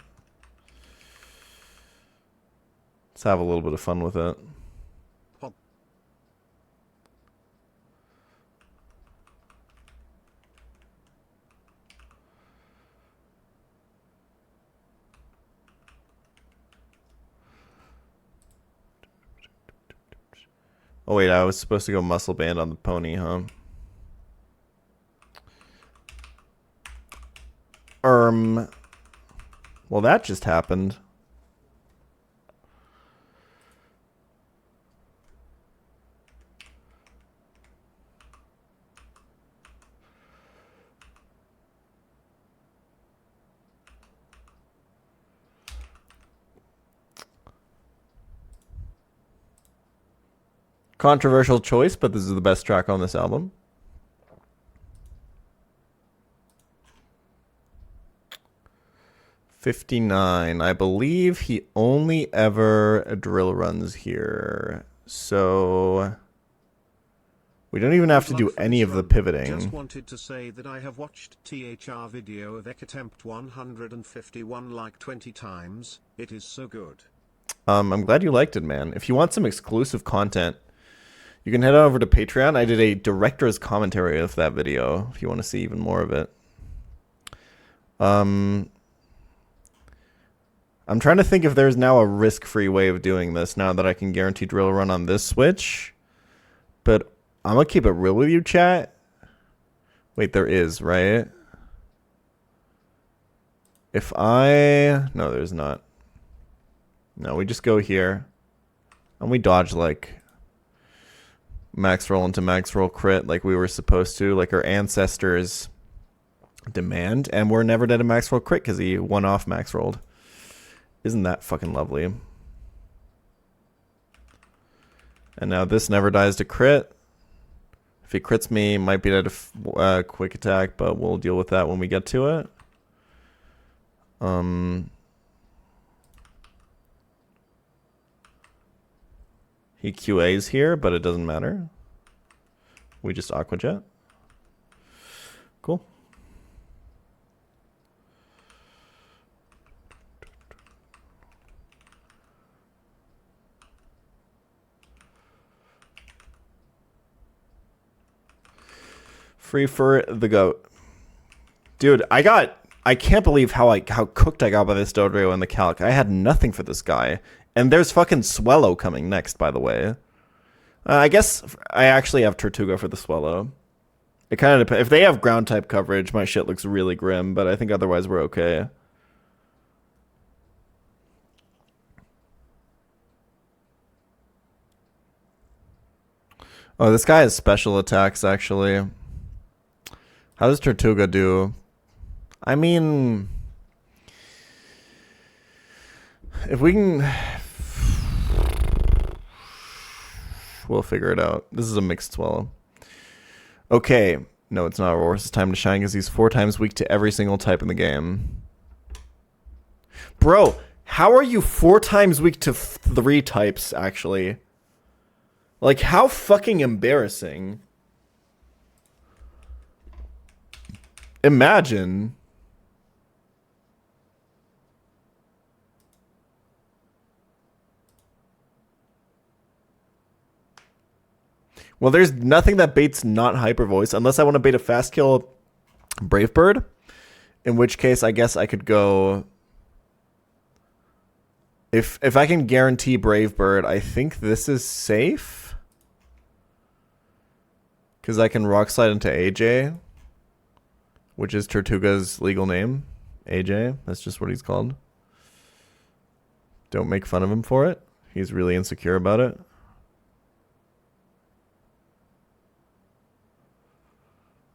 Let's have a little bit of fun with it. Oh wait, I was supposed to go Muscle Band on the pony, huh? Well, that just happened. Controversial choice, but this is the best track on this album. $59. I believe he only ever drill runs here. So we don't even have to do any of the pivoting. Just wanted to say that I have watched pChal video of attempt 151 like 20 times. It is so good. I'm glad you liked it, man. If you want some exclusive content, you can head over to Patreon. I did a director's commentary of that video if you want to see even more of it. I'm trying to think if there's now a risk-free way of doing this now that I can guarantee drill run on this switch. But I'm going to keep it real with you, chat. Wait, there is, right? If I... No, there's not. No, we just go here. And we dodge, like, max roll into max roll crit like we were supposed to. Like our ancestors demand. And we're never dead at max roll crit because he one-off max rolled. Isn't that fucking lovely? And now this never dies to crit. If he crits me, might be dead to quick attack, but we'll deal with that when we get to it. He QAs here, but it doesn't matter. We just Aqua Jet. Cool. Free for the goat. Dude, I can't believe how cooked I got by this Dodrio in the calc. I had nothing for this guy. And there's fucking Swellow coming next, by the way. I guess I actually have Tortuga for the Swellow. It kind of depends. If they have ground type coverage, my shit looks really grim, but I think otherwise we're okay. Oh, this guy has special attacks, actually. How does Tortuga do? I mean, if we can... We'll figure it out. This is a mixed Swellow. Okay. No, it's not Aurora's time to shine because he's 4 times weak to every single type in the game. Bro, how are you 4 times weak to 3 types, actually? Like, how fucking embarrassing. Imagine. Well, there's nothing that baits not Hyper Voice, unless I want to bait a fast kill Brave Bird, in which case I guess I could go... If I can guarantee Brave Bird, I think this is safe. Because I can Rock Slide into AJ, which is Tortuga's legal name. AJ, that's just what he's called. Don't make fun of him for it. He's really insecure about it.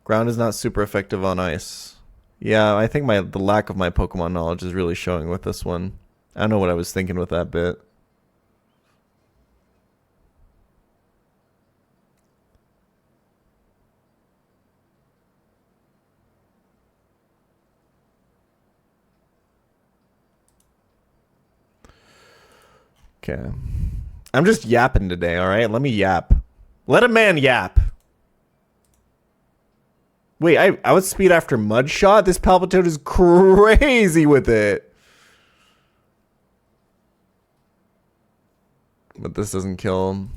Ground is not super effective on ice. Yeah, I think the lack of my Pokemon knowledge is really showing with this one. I don't know what I was thinking with that bit. Okay. I'm just yapping today, alright? Let me yap. Let a man yap. Wait, I was speed after Mud Shot? This Palpitoad is crazy with it. But this doesn't kill him.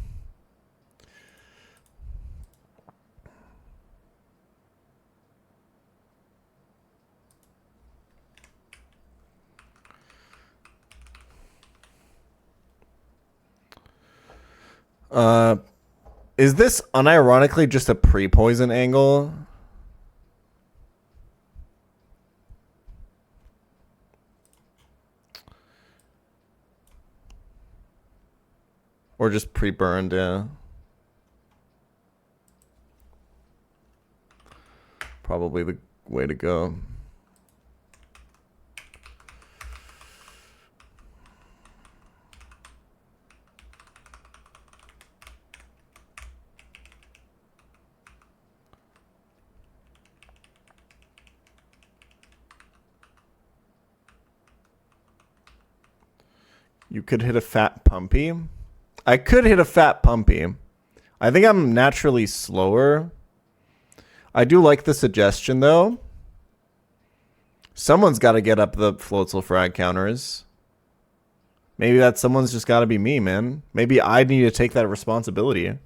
Is this unironically just a pre-poison angle? Or just pre-burned, yeah. Probably the way to go. You could hit a fat pumpy. I could hit a fat pumpy. I think I'm naturally slower. I do like the suggestion, though. Someone's got to get up the Floatzel frag counters. Maybe that someone's just got to be me, man. Maybe I need to take that responsibility.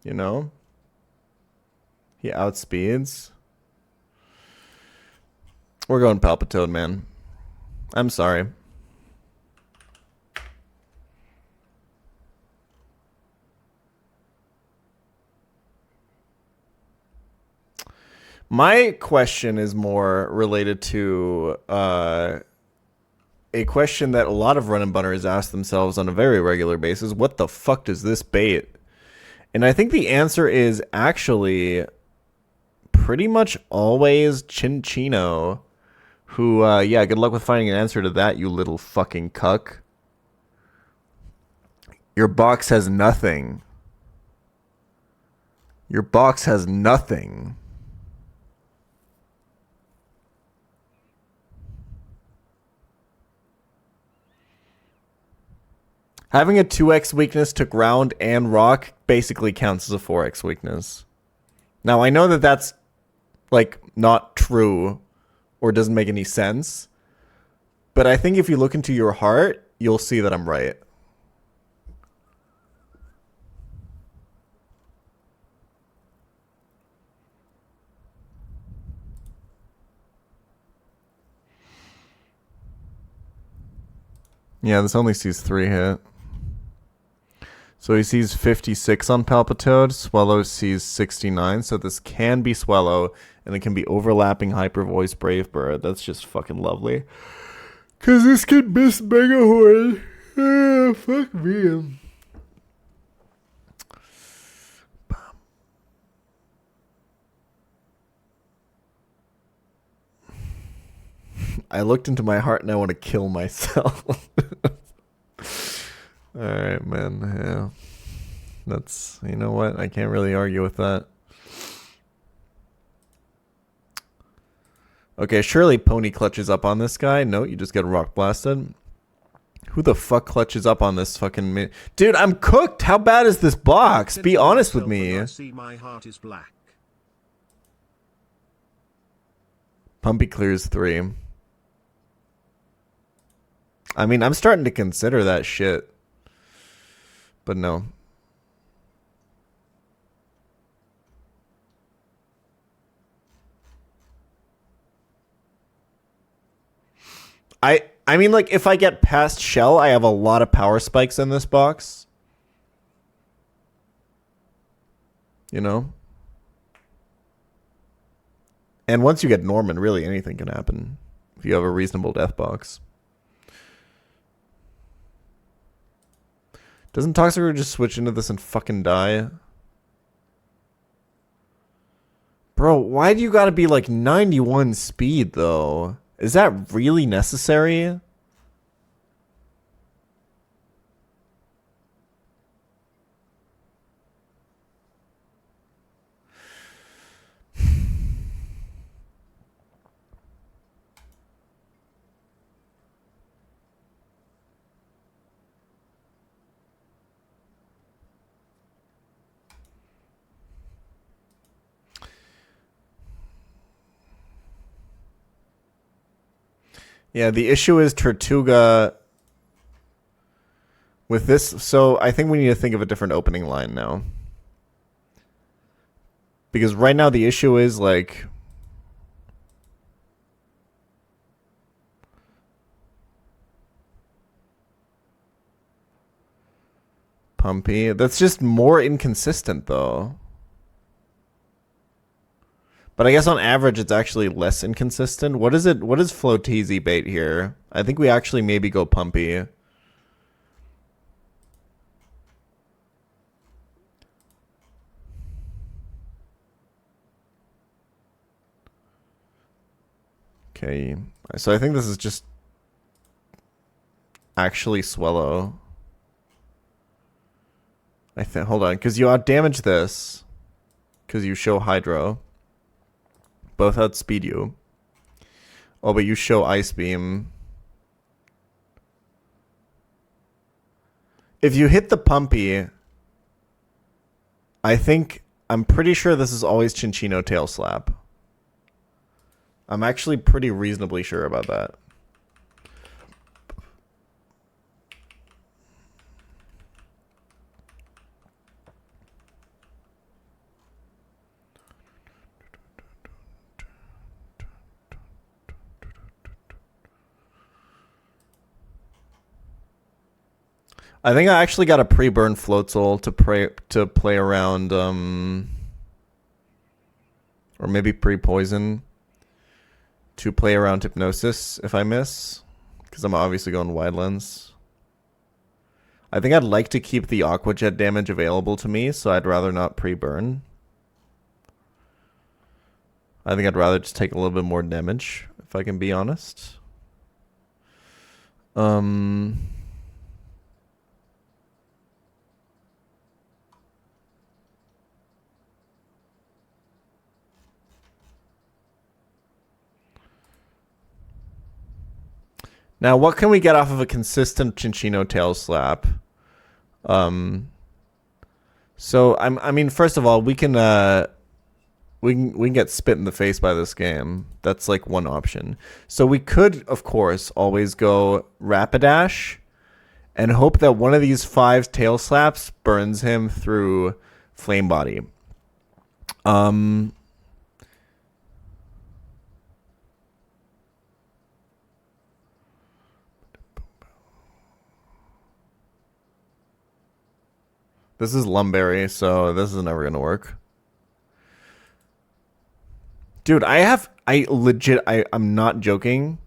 You know? He outspeeds. We're going Palpitoad, man. I'm sorry. My question is more related to a question that a lot of run and bunners ask themselves on a very regular basis. What the fuck does this bait? And I think the answer is actually pretty much always Chinchino, who, yeah, good luck with finding an answer to that, you little fucking cuck. Your box has nothing. Your box has nothing. Having a 2x weakness to ground and rock basically counts as a 4x weakness. Now, I know that that's, like, not true, or doesn't make any sense. But I think if you look into your heart, you'll see that I'm right. Yeah, this only sees 3 hit. So he sees 56 on Palpitoad. Swellow sees 69. So this can be Swellow, and it can be overlapping Hyper Voice Brave Bird. That's just fucking lovely. Because this could miss Mega Horn. Fuck me. I looked into my heart and I want to kill myself. Alright, man. Yeah. That's, you know what? I can't really argue with that. Okay, surely Pony clutches up on this guy. No, you just get rock blasted. Who the fuck clutches up on this fucking... Dude, I'm cooked! How bad is this box? Be honest with me. I see my heart is black. Pumpy clears 3. I mean, I'm starting to consider that shit. But no. I mean, like, if I get past Shell, I have a lot of power spikes in this box. You know? And once you get Norman, really anything can happen. If you have a reasonable death box. Doesn't Toxic just switch into this and fucking die? Bro, why do you gotta be like 91 speed, though? Is that really necessary? Yeah, the issue is Tortuga with this. So I think we need to think of a different opening line now. Because right now the issue is like... Pumpy. That's just more inconsistent though. But I guess on average, it's actually less inconsistent. What is it? What is Floateasy bait here? I think we actually maybe go Pumpy. Okay. So I think this is just actually Swellow. I think. Hold on. Because you outdamage this. Because you show Hydro. Both outspeed you. Oh, but you show Ice Beam. If you hit the Pumpy, I'm pretty sure this is always Chinchino Tail Slap. I'm actually pretty reasonably sure about that. I think I actually got a pre-burn Floatzel to play around, or maybe pre-poison to play around Hypnosis if I miss, because I'm obviously going Wide Lens. I think I'd like to keep the Aqua Jet damage available to me, so I'd rather not pre-burn. I think I'd rather just take a little bit more damage, if I can be honest. Now, what can we get off of a consistent Chinchino Tail Slap? So, I mean, first of all, we can we can get spit in the face by this game. That's like one option. So we could, of course, always go Rapidash and hope that one of these 5 tail slaps burns him through Flame Body. This is Lumberry, so this is never gonna work. Dude, I'm not joking.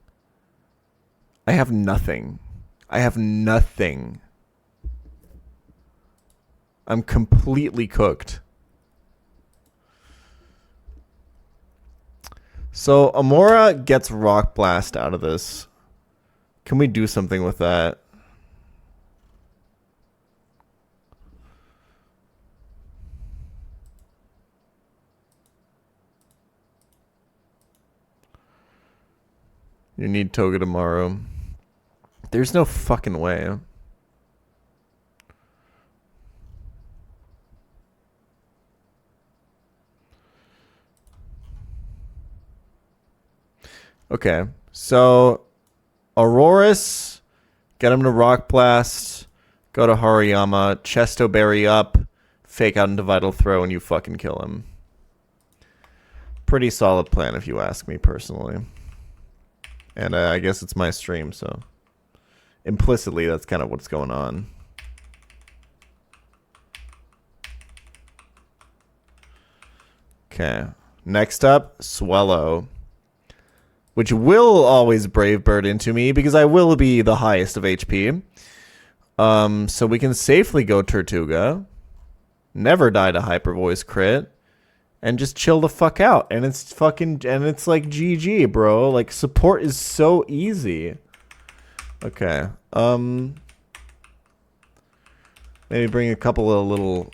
I have nothing. I'm completely cooked. So Amora gets Rock Blast out of this. Can we do something with that? You need Toga tomorrow. There's no fucking way. Okay, so Aurorus, get him to Rock Blast, go to Hariyama, Chesto Berry up, fake out into Vital Throw, and you fucking kill him. Pretty solid plan if you ask me personally. And I guess it's my stream, so implicitly that's kind of what's going on. Okay, next up, Swellow. Which will always Brave Bird into me because I will be the highest of HP. So we can safely go Tortuga, never die to Hyper Voice crit, and just chill the fuck out. And it's like GG, bro. Like support is so easy. Okay. Maybe bring a couple of little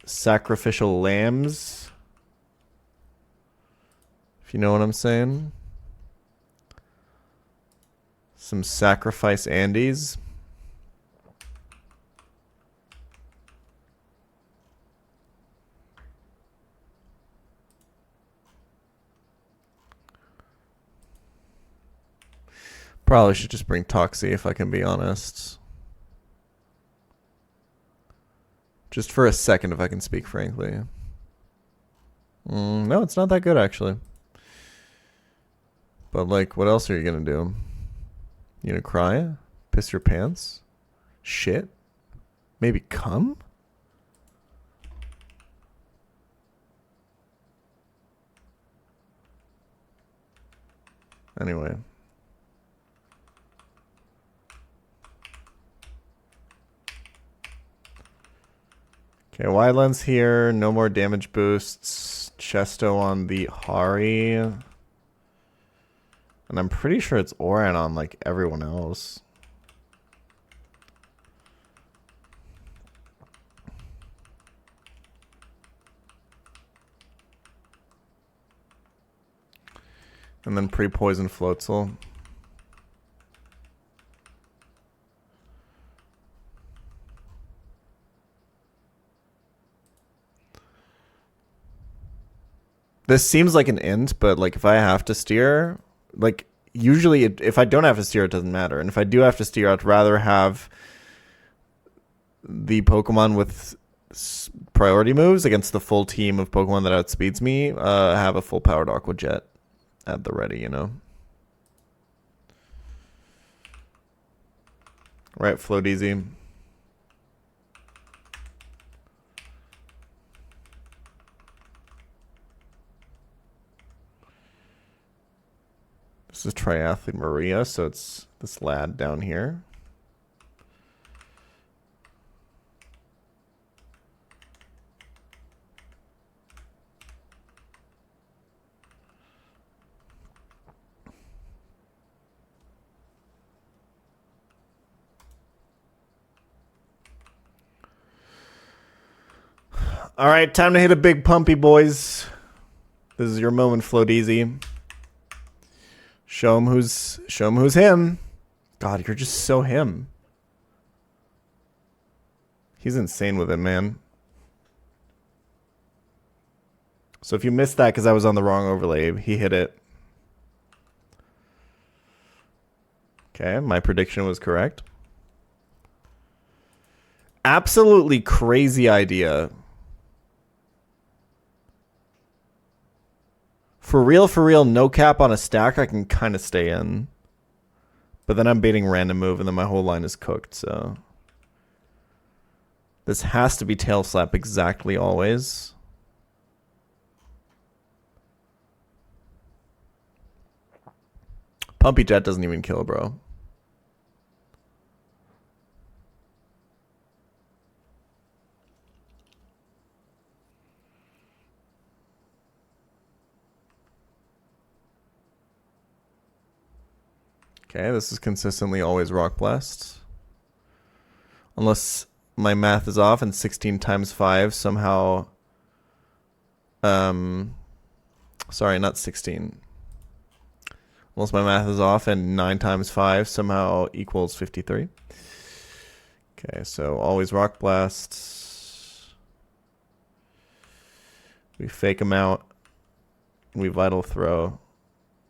sacrificial lambs. If you know what I'm saying. Some sacrifice Andes. Probably should just bring Toxie if I can be honest. Just for a second if I can speak frankly. No, it's not that good actually. But like, what else are you gonna do? You gonna cry? Piss your pants? Shit? Maybe come? Anyway. Okay, wide lens here. No more damage boosts. Chesto on the Hari. And I'm pretty sure it's Oran on like everyone else. And then pre-poison Floatzel. This seems like an int, but like if I have to steer, like usually if I don't have to steer, it doesn't matter. And if I do have to steer, I'd rather have the Pokemon with priority moves against the full team of Pokemon that outspeeds me, have a full powered Aqua Jet at the ready, you know? Right, float easy. This is Triathlete Maria, so it's this lad down here. All right, time to hit a big pumpy, boys. This is your moment, float easy. Show him who's him. God, you're just so him. He's insane with it, man. So if you missed that because I was on the wrong overlay, he hit it. Okay, my prediction was correct. Absolutely crazy idea. For real, no cap on a stack, I can kind of stay in. But then I'm baiting random move, and then my whole line is cooked, so... This has to be tail slap exactly always. Pumpy Jet doesn't even kill, bro. Okay, this is consistently always Rock Blast. Unless my math is off and 16 times 5 somehow... Sorry, not 16. Unless my math is off and 9 times 5 somehow equals 53. Okay, so always Rock Blast. We fake them out. We Vital Throw.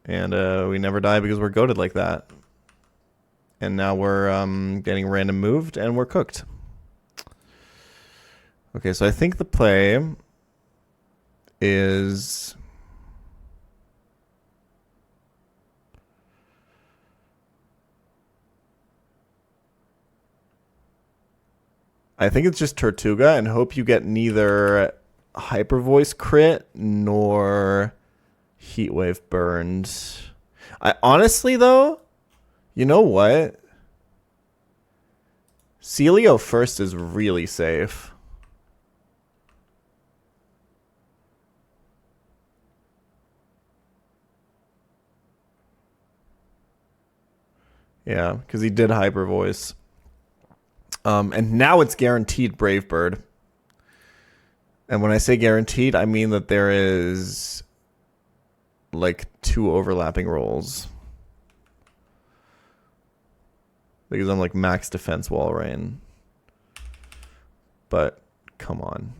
And we never die because we're goated like that. And now we're getting random moved and we're cooked. Okay, so I think the play is... I think it's just Tortuga and hope you get neither Hyper Voice crit nor Heatwave burned. I honestly though, you know what? Celio first is really safe. Yeah, because he did Hyper Voice. And now it's guaranteed Brave Bird. And when I say guaranteed, I mean that there is like 2 overlapping rolls. Because I'm like max defense wall rain. But come on.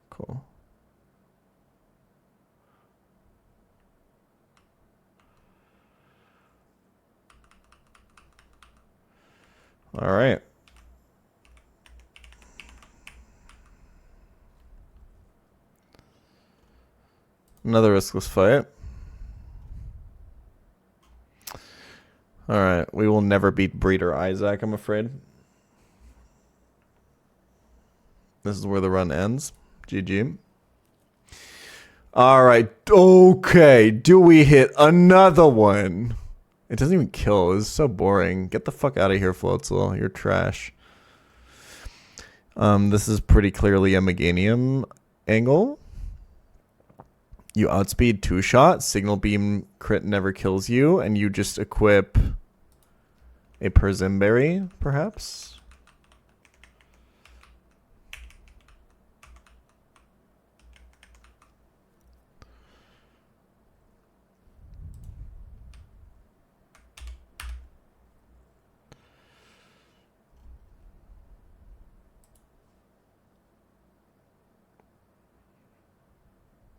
Cool. All right. Another riskless fight. All right. We will never beat Breeder Isaac, I'm afraid. This is where the run ends. GG. All right. Okay. Do we hit another one? It doesn't even kill. This is so boring. Get the fuck out of here, Floatzel. You're trash. This is pretty clearly a Meganium angle. You outspeed 2-shot. Signal Beam crit never kills you. And you just equip a Persimberry, perhaps?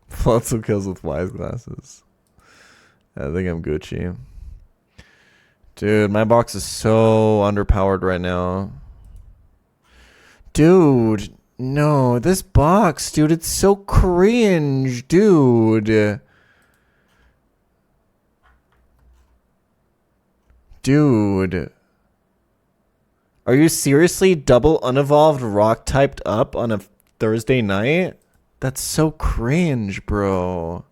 Floatzel kills with wise glasses. I think I'm Gucci. Dude, my box is so underpowered right now. Dude, no, this box, dude, it's so cringe, dude. Dude. Are you seriously double unevolved rock typed up on a Thursday night? That's so cringe, bro.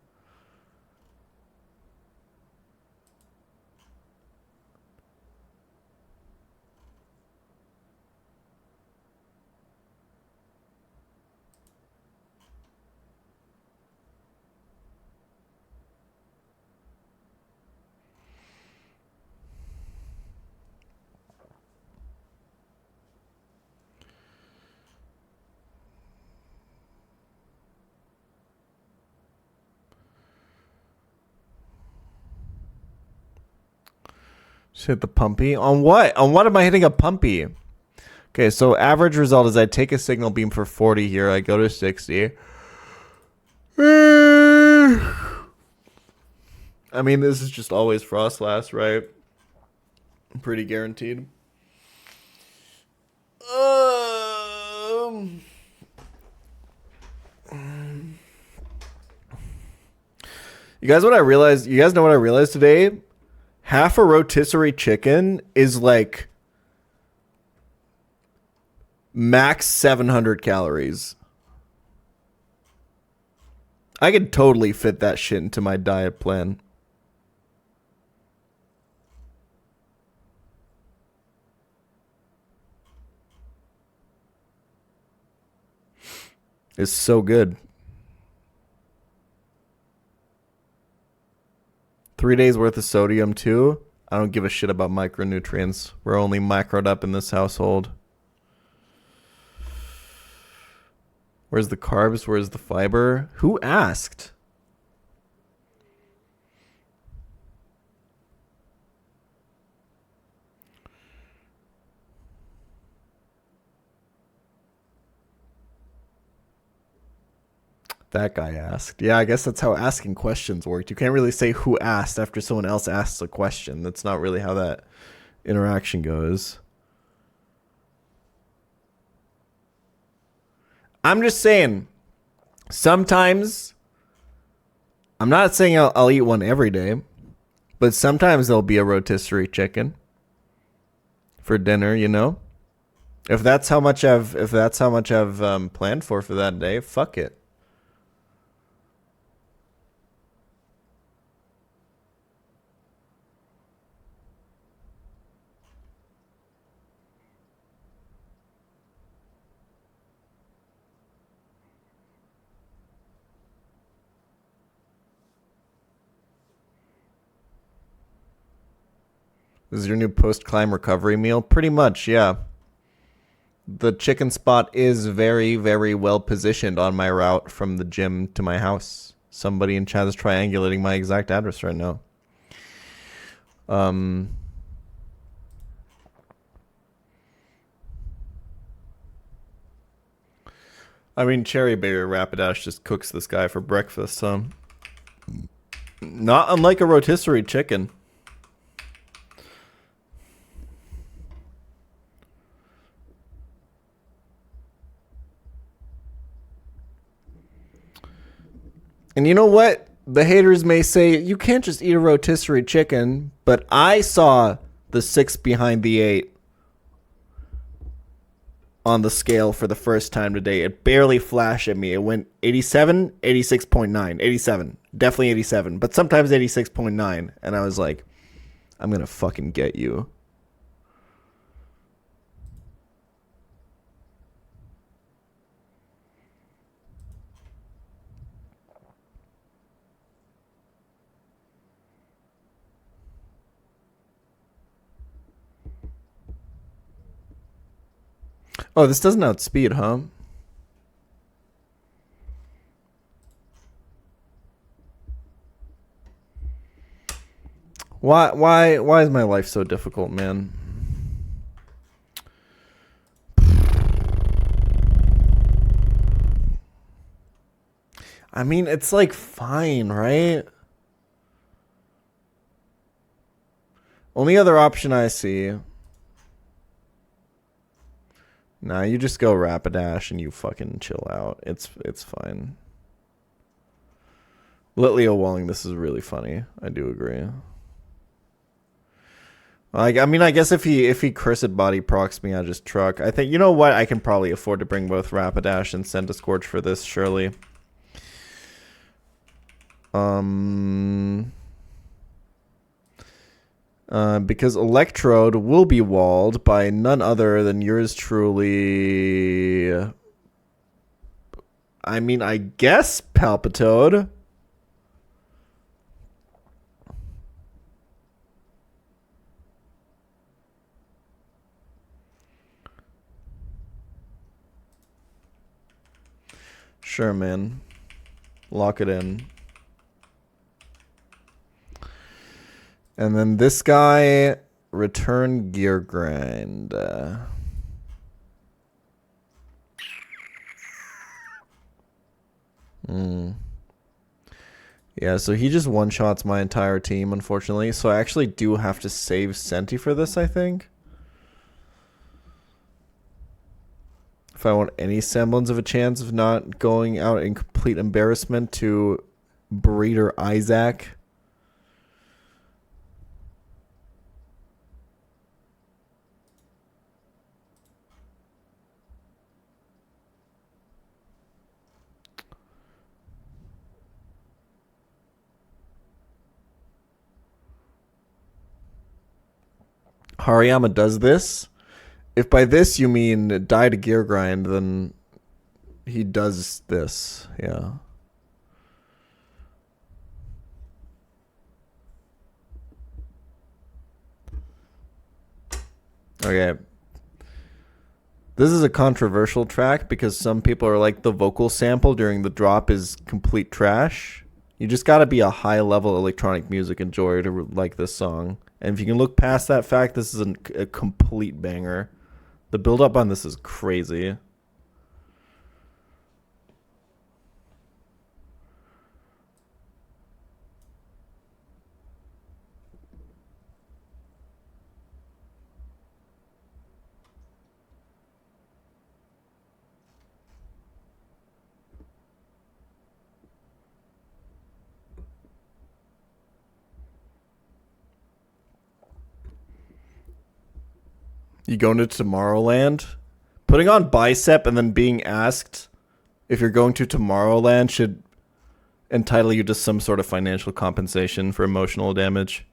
Just hit the pumpy. On what? On what am I hitting a pumpy? Okay, so average result is I take a signal beam for 40 here. I go to 60. I mean, this is just always frost last, right? Pretty guaranteed. You guys, what I realized? You guys know what I realized today? Half a rotisserie chicken is like max 700 calories. I could totally fit that shit into my diet plan. It's so good. 3 days worth of sodium too. I don't give a shit about micronutrients. We're only macroed up in this household. Where's the carbs? Where's the fiber? Who asked? That guy asked. Yeah, I guess that's how asking questions worked. You can't really say who asked after someone else asks a question. That's not really how that interaction goes. I'm just saying, sometimes, I'm not saying I'll eat one every day, but sometimes there'll be a rotisserie chicken for dinner, you know? If that's how much I've planned for that day, fuck it. This is your new post-climb recovery meal? Pretty much, yeah. The chicken spot is very, very well positioned on my route from the gym to my house. Somebody in chat is triangulating my exact address right now. I mean, Cherry Berry Rapidash just cooks this guy for breakfast, so... Not unlike a rotisserie chicken. And you know what? The haters may say, you can't just eat a rotisserie chicken, but I saw the 6 behind the 8 on the scale for the first time today. It barely flashed at me. It went 87, 86.9, 87. Definitely 87, but sometimes 86.9. And I was like, I'm going to fucking get you. Oh, this doesn't outspeed, huh? Why is my life so difficult, man? I mean, it's like fine, right? Only other option I see. Nah, you just go Rapidash and you fucking chill out. It's fine. Litleo Walling, this is really funny. I do agree. Like, I mean, I guess if he cursed body procs me, I just truck. I think, you know what? I can probably afford to bring both Rapidash and Send a Scorch for this, surely. Because Electrode will be walled by none other than yours truly. I mean, I guess Palpitoad. Sure, man. Lock it in. And then this guy, return gear grind. Yeah, so he just one-shots my entire team, unfortunately. So I actually do have to save Senti for this, I think. If I want any semblance of a chance of not going out in complete embarrassment to Breeder Isaac. Hariyama does this. If by this you mean die to gear grind, then he does this. Yeah. Okay. This is a controversial track because some people are like the vocal sample during the drop is complete trash. You just got to be a high-level electronic music enjoyer to like this song. And if you can look past that fact, this is a complete banger. The build-up on this is crazy. You going to Tomorrowland? Putting on Bicep and then being asked if you're going to Tomorrowland should entitle you to some sort of financial compensation for emotional damage.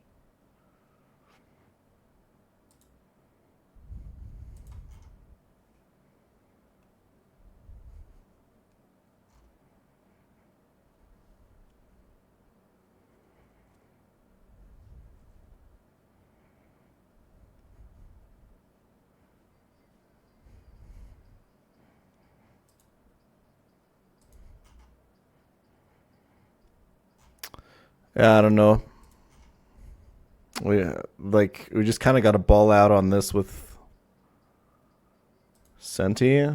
Yeah, I don't know. We just kind of got to ball out on this with Senti.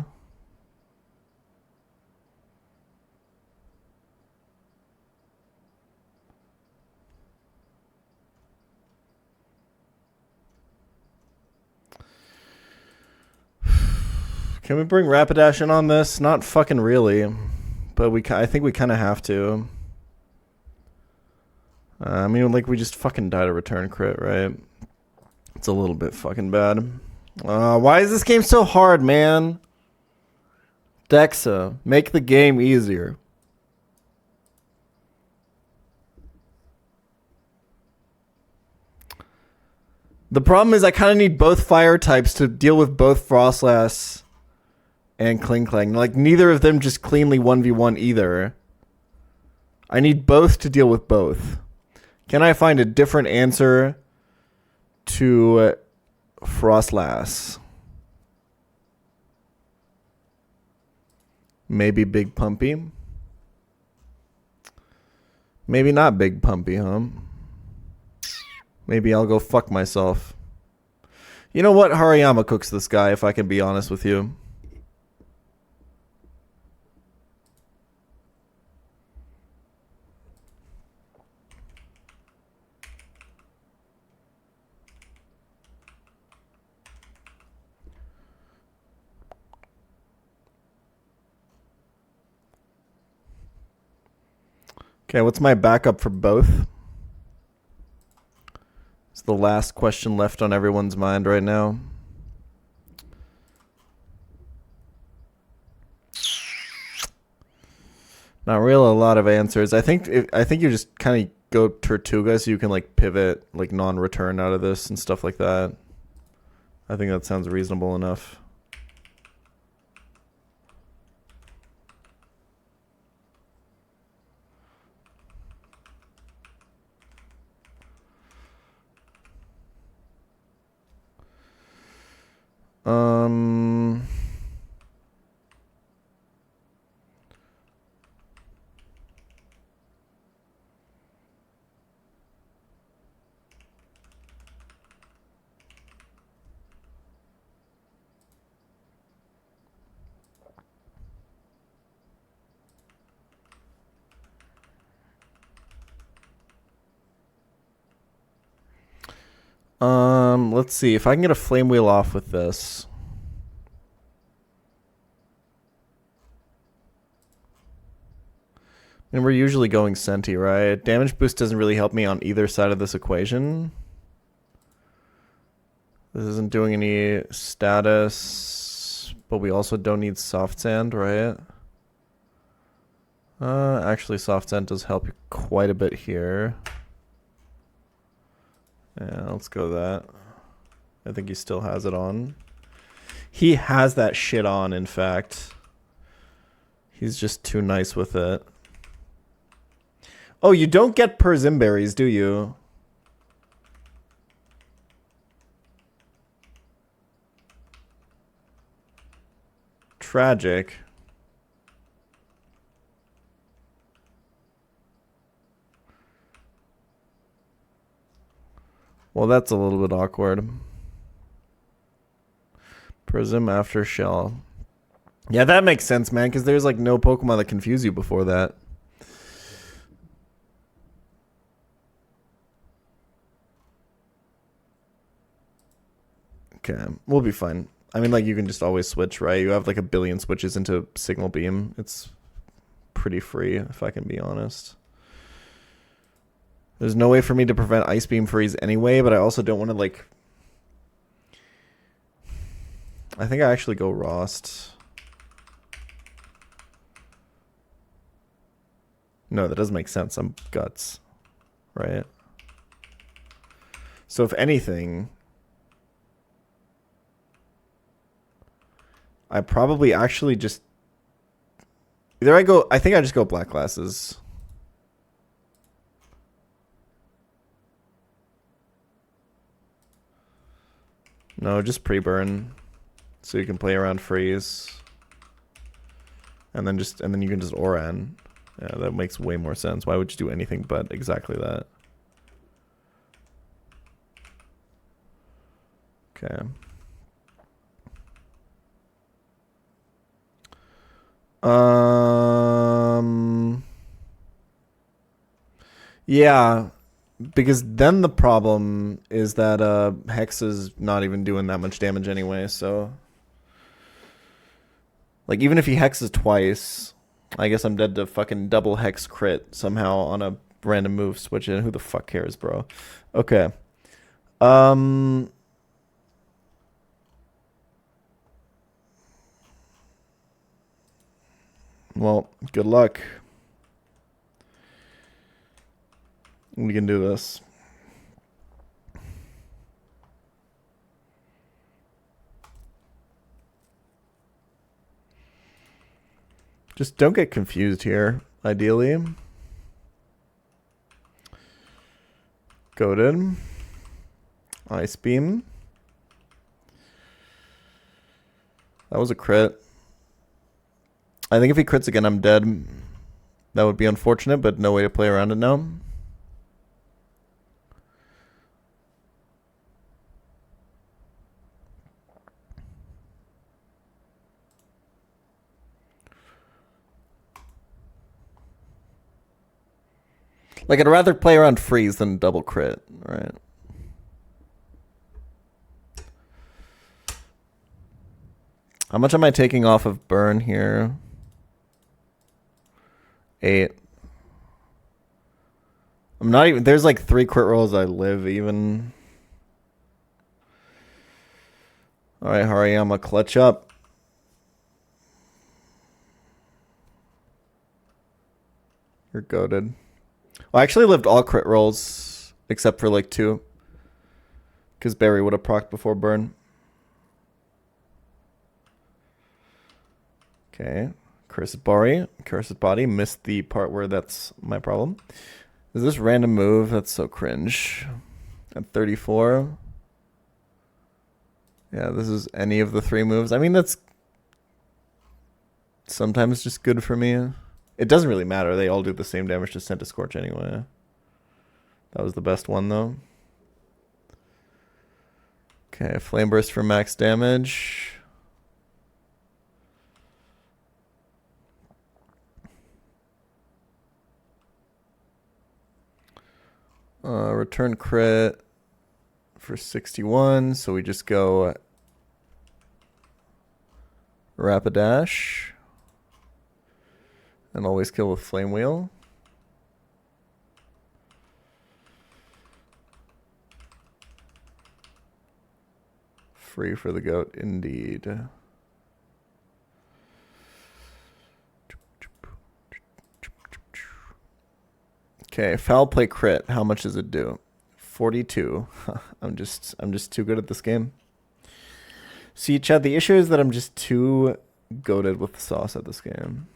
Can we bring Rapidash in on this? Not fucking really, but I think we kind of have to. I mean, like, we just fucking died a return crit, right? It's a little bit fucking bad. Why is this game so hard, man? Dexa, make the game easier. The problem is I kind of need both fire types to deal with both Frostlass and Klinklang. Like, neither of them just cleanly 1v1 either. I need both to deal with both. Can I find a different answer to Frostlass? Maybe Big Pumpy. Maybe not Big Pumpy, huh? Maybe I'll go fuck myself. You know what? Hariyama cooks this guy, if I can be honest with you. Okay, what's my backup for both? It's the last question left on everyone's mind right now. Not really a lot of answers. I think you just kind of go Tortuga so you can like pivot like non-return out of this and stuff like that. I think that sounds reasonable enough. Let's see if I can get a flame wheel off with this. And we're usually going Senti, right? Damage boost doesn't really help me on either side of this equation. This isn't doing any status, but we also don't need soft sand, right? Actually, soft sand does help you quite a bit here. Yeah, let's go that. I think he still has it on. He has that shit on, in fact. He's just too nice with it. Oh, you don't get Perzimberries, do you? Tragic. Well, that's a little bit awkward. Prism after shell. Yeah, that makes sense, man, because there's like no Pokemon that confuse you before that. Okay, we'll be fine. I mean, like, you can just always switch, right? You have like a billion switches into Signal Beam. It's pretty free, if I can be honest. There's no way for me to prevent Ice Beam freeze anyway, but I also don't want to, like... I think I actually go Rost. No, that doesn't make sense. I'm Guts, right? So if anything... I probably actually just... Either I go... I think I just go Black Glasses. No, just pre-burn. So you can play around freeze. And then you can just Oran. Yeah, that makes way more sense. Why would you do anything but exactly that? Okay. Yeah, because then the problem is that Hex is not even doing that much damage anyway, so like even if he hexes twice, I guess I'm dead to fucking double Hex crit somehow on a random move switch in. Who the fuck cares, bro? Okay. Well, good luck. We can do this. Just don't get confused here, ideally. Goaded. Ice Beam. That was a crit. I think if he crits again, I'm dead. That would be unfortunate, but no way to play around it now. Like, I'd rather play around freeze than double crit, right? How much am I taking off of burn here? 8. I'm not even... There's like 3 crit rolls I live even. Alright, Hariyama, clutch up. You're goated. Well, I actually lived all crit rolls except for like 2. Because Barry would have procced before burn. Okay. Cursed Body. Missed the part where that's my problem. Is this random move? That's so cringe. At 34. Yeah, this is any of the 3 moves. I mean, that's sometimes just good for me. It doesn't really matter. They all do the same damage to Scorch anyway. That was the best one, though. Okay, Flame Burst for max damage. Return crit for 61, so we just go Rapidash and always kill with Flame Wheel. Free for the goat, indeed. Okay, foul play crit. How much does it do? 42. I'm just too good at this game. See, Chad, the issue is that I'm just too goated with the sauce at this game.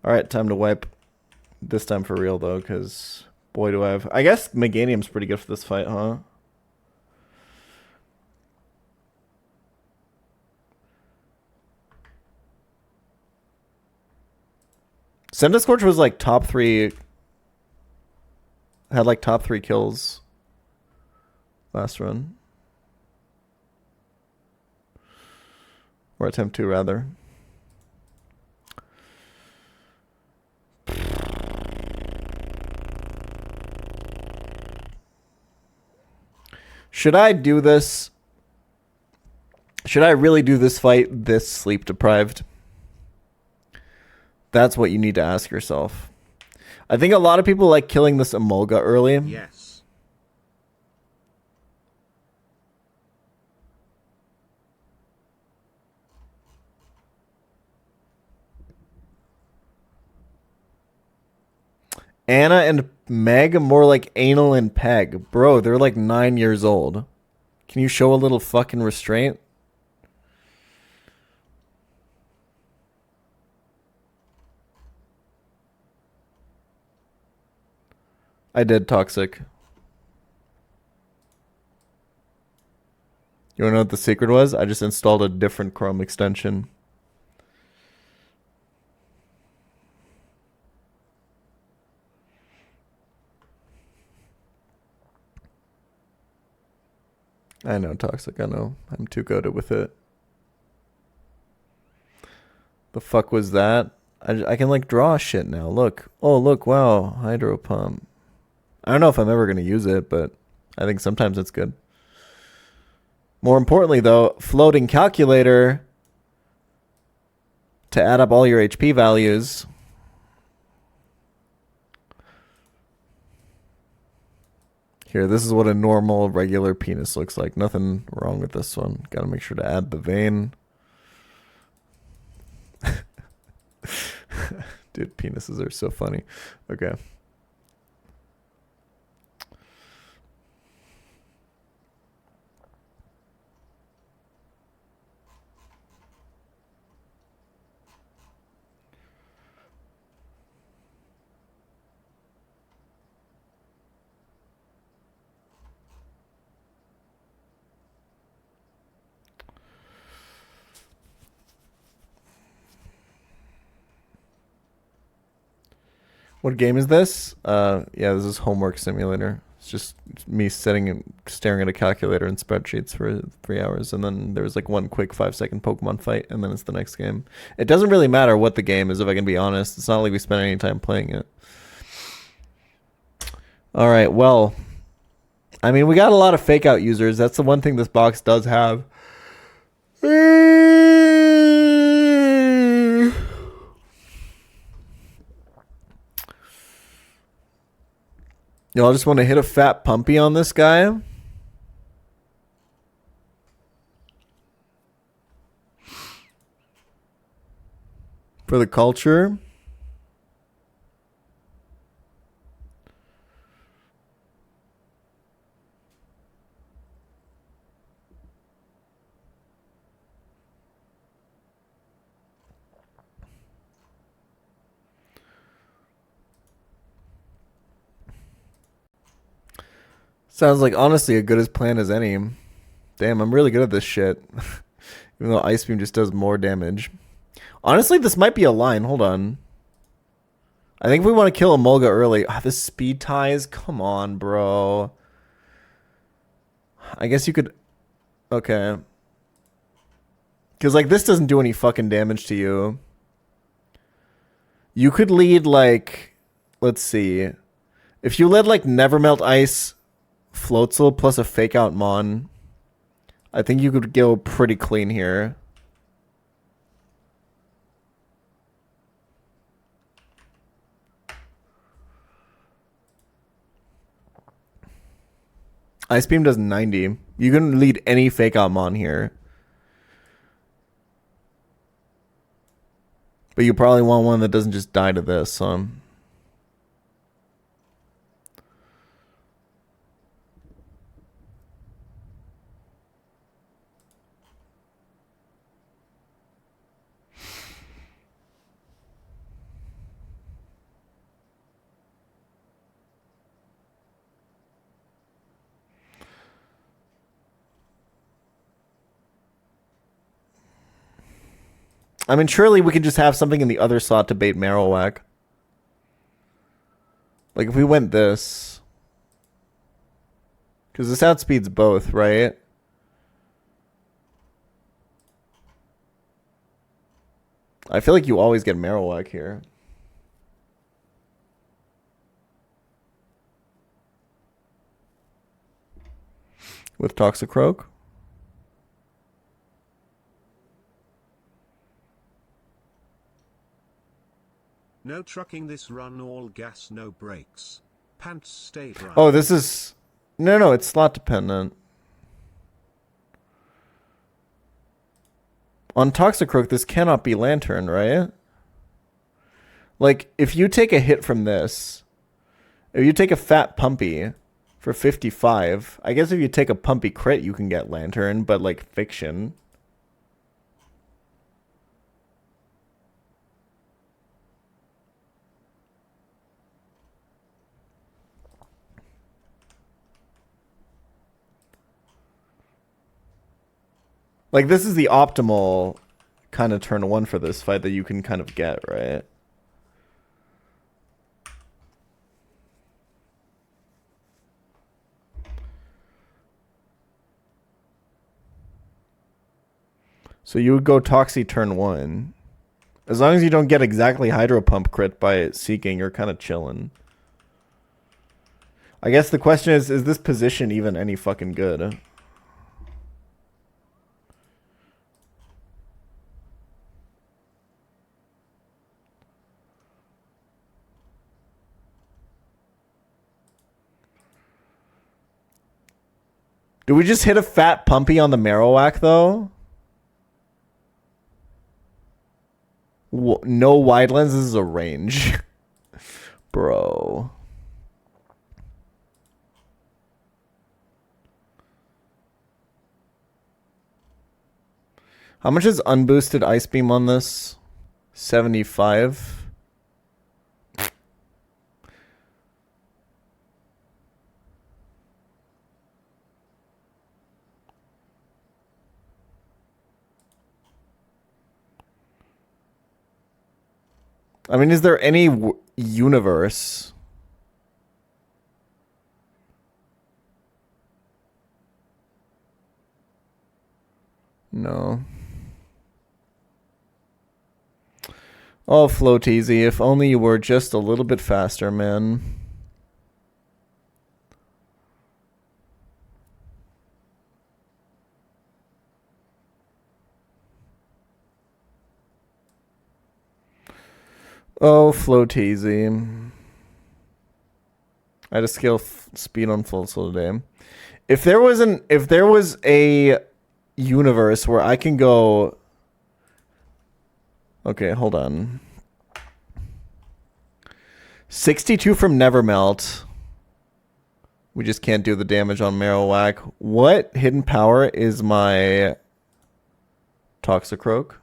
All right, time to wipe. This time for real though, because boy do I have. I guess Meganium's pretty good for this fight, huh? Sendascorch was like top 3. Had like top 3 kills last run. Or attempt to, rather. Should I do this? Should I really do this fight this sleep deprived? That's what you need to ask yourself. I think a lot of people like killing this Emolga early. Yes. Anna and Meg, more like Anal and Peg. Bro, they're like 9 years old. Can you show a little fucking restraint? I did, Toxic. You wanna know what the secret was? I just installed a different Chrome extension. I know, Toxic, I know. I'm too goated with it. The fuck was that? I can like draw shit now. Look. Oh, look, wow. Hydro Pump. I don't know if I'm ever going to use it, but I think sometimes it's good. More importantly, though, floating calculator to add up all your HP values. Here, this is what a normal, regular penis looks like. Nothing wrong with this one. Got to make sure to add the vein. Dude, penises are so funny. Okay. What game is this? Yeah, this is Homework Simulator. It's just me sitting and staring at a calculator and spreadsheets for 3 hours, and then there's like one quick 5-second Pokemon fight, and then it's the next game. It doesn't really matter what the game is, if I can be honest. It's not like we spend any time playing it. All right, well, I mean, we got a lot of fake out users. That's the one thing this box does have. Y'all just want to hit a fat pumpy on this guy? For the culture? Sounds like, honestly, a good as plan as any. Damn, I'm really good at this shit. Even though Ice Beam just does more damage. Honestly, this might be a line. Hold on. I think if we want to kill Emolga early... this speed ties? Come on, bro. I guess you could... Okay. Because, like, this doesn't do any fucking damage to you. You could lead, like... Let's see. If you led, like, Never Melt Ice... Floatzel plus a fake out Mon. I think you could go pretty clean here. Ice Beam does 90. You can lead any fake out Mon here. But you probably want one that doesn't just die to this, so... I mean, surely we could just have something in the other slot to bait Marowak. Like, if we went this... Because this outspeeds both, right? I feel like you always get Marowak here. With Toxicroak. No trucking this run, all gas, no brakes. Pants stay dry. Oh, this is... No, it's slot dependent. On Toxicroak, this cannot be Lantern, right? Like, if you take a hit from this, if you take a fat Pumpy for 55, I guess if you take a Pumpy crit, you can get Lantern, but like Fiction... Like, this is the optimal kind of turn one for this fight that you can kind of get, right? So you would go Toxie turn one. As long as you don't get exactly Hydro Pump crit by Seeking, you're kind of chilling. I guess the question is this position even any fucking good? Do we just hit a fat Pumpy on the Marowak, though? No wide lens, this is a range. Bro. How much is unboosted Ice Beam on this? 75. I mean, is there any universe? No. Oh, Float Easy, if only you were just a little bit faster, man. Oh, Float Easy. I had a skill speed on Floatzel today. If there was a universe where I can go... Okay, hold on. 62 from Nevermelt. We just can't do the damage on Marowak. What hidden power is my Toxicroak?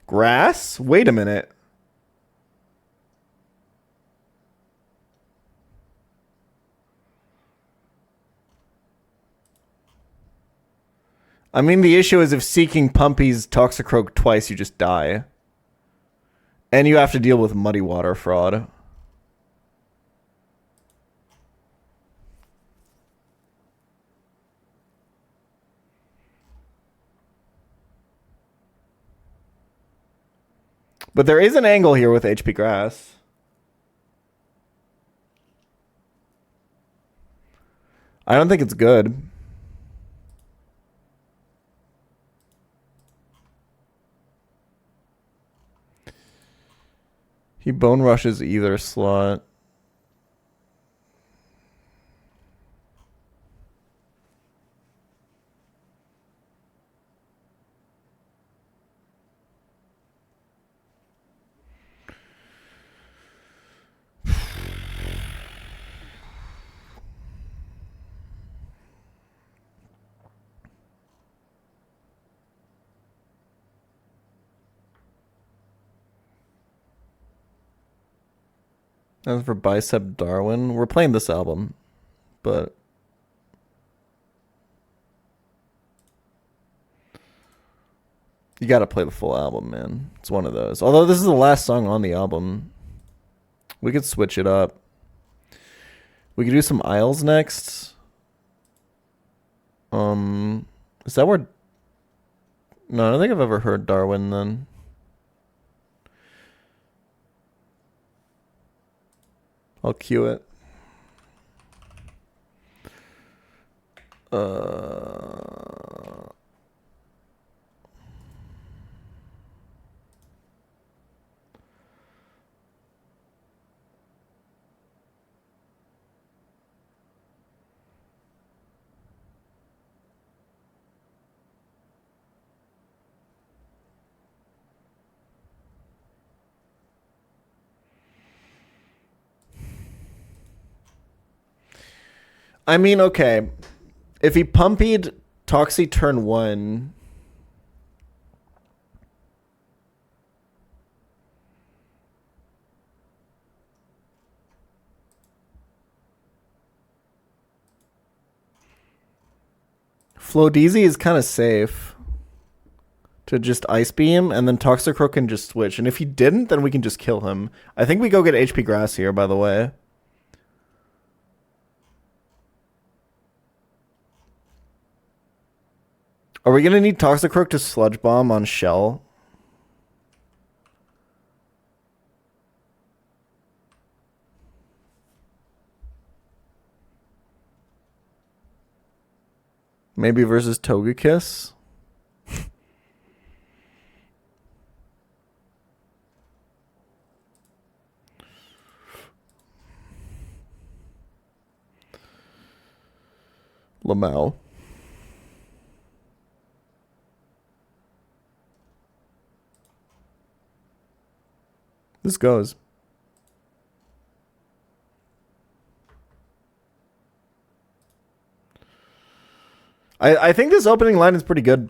Grass? Wait a minute. I mean, the issue is if Seeking Pumpy's Toxicroak twice, you just die. And you have to deal with Muddy Water fraud. But there is an angle here with HP Grass. I don't think it's good. He bone rushes either slot. As for Bicep Darwin, we're playing this album, but you got to play the full album, man. It's one of those. Although this is the last song on the album, we could switch it up. We could do some Isles next. Is that where? No, I don't think I've ever heard Darwin then. I'll cue it. I mean, okay. If he pumpied Toxie turn 1, Flodizi is kind of safe to just Ice Beam, and then Toxicroak can just switch. And if he didn't, then we can just kill him. I think we go get HP Grass here, by the way. Are we going to need Toxicroak to Sludge Bomb on Shell? Maybe versus Togekiss? Lamau. This goes. I think this opening line is pretty good.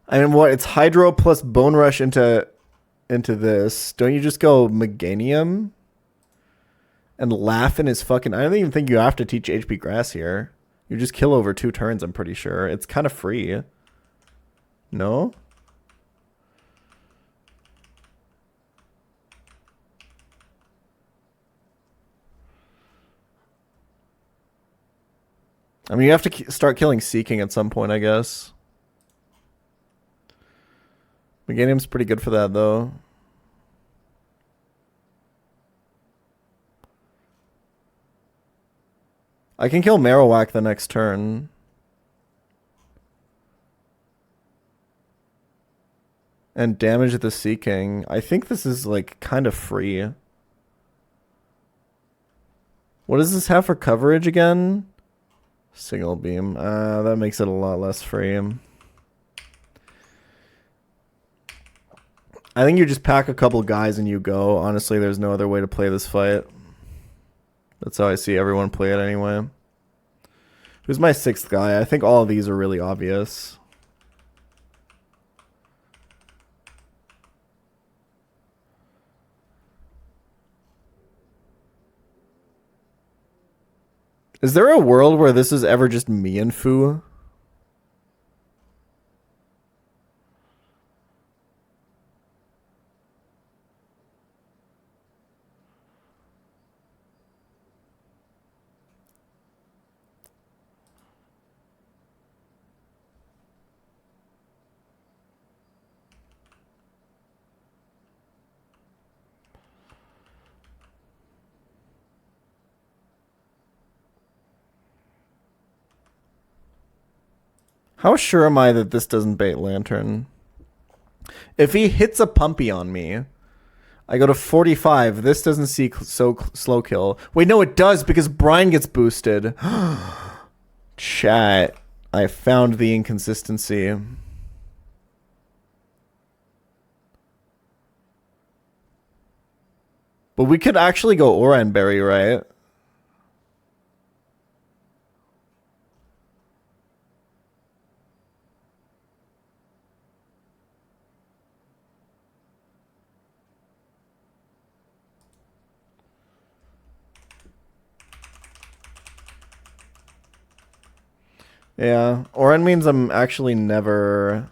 I mean, what? It's Hydro plus Bone Rush into this. Don't you just go Meganium and laugh in his fucking... I don't even think you have to teach HP Grass here. You just kill over 2 turns, I'm pretty sure. It's kind of free. No? I mean, you have to start killing Seeking at some point, I guess. Meganium's pretty good for that, though. I can kill Marowak the next turn. And damage the Seeking. I think this is, like, kind of free. What does this have for coverage again? Signal Beam. That makes it a lot less free. I think you just pack a couple guys and you go. Honestly, there's no other way to play this fight. That's how I see everyone play it anyway. Who's my 6th guy? I think all of these are really obvious. Is there a world where this is ever just me and Fu? How sure am I that this doesn't bait Lantern? If he hits a pumpy on me, I go to 45. This doesn't see slow kill. Wait, no, it does because Brian gets boosted. Chat. I found the inconsistency. But we could actually go Oranberry, right? Yeah, Oran means I'm actually never...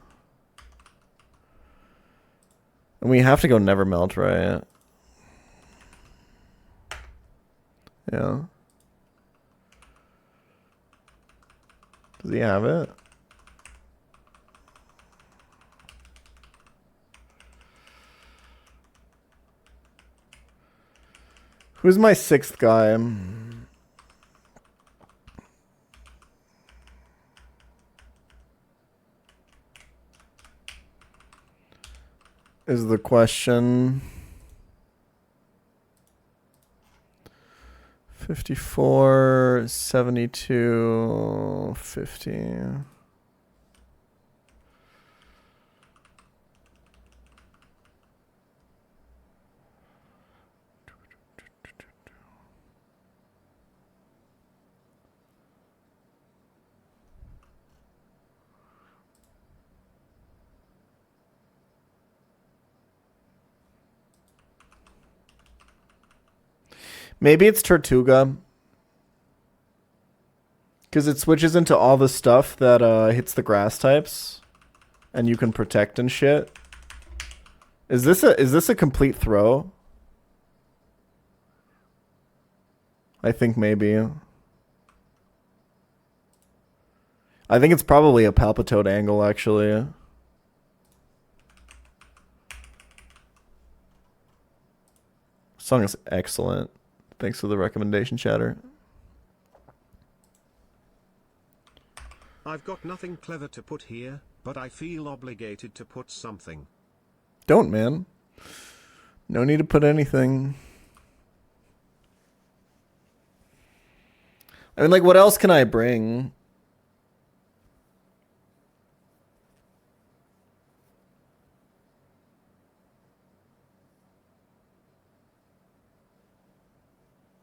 And we have to go never melt, right? Yeah. Does he have it? Who's my 6th guy? Is the question. 54, 72, 50. Maybe it's Tortuga. Because it switches into all the stuff that hits the grass types. And you can protect and shit. Is this a complete throw? I think maybe. I think it's probably a Palpitoad angle, actually. This song is excellent. Thanks for the recommendation, chatter. I've got nothing clever to put here, but I feel obligated to put something. Don't, man. No need to put anything. I mean, like, what else can I bring?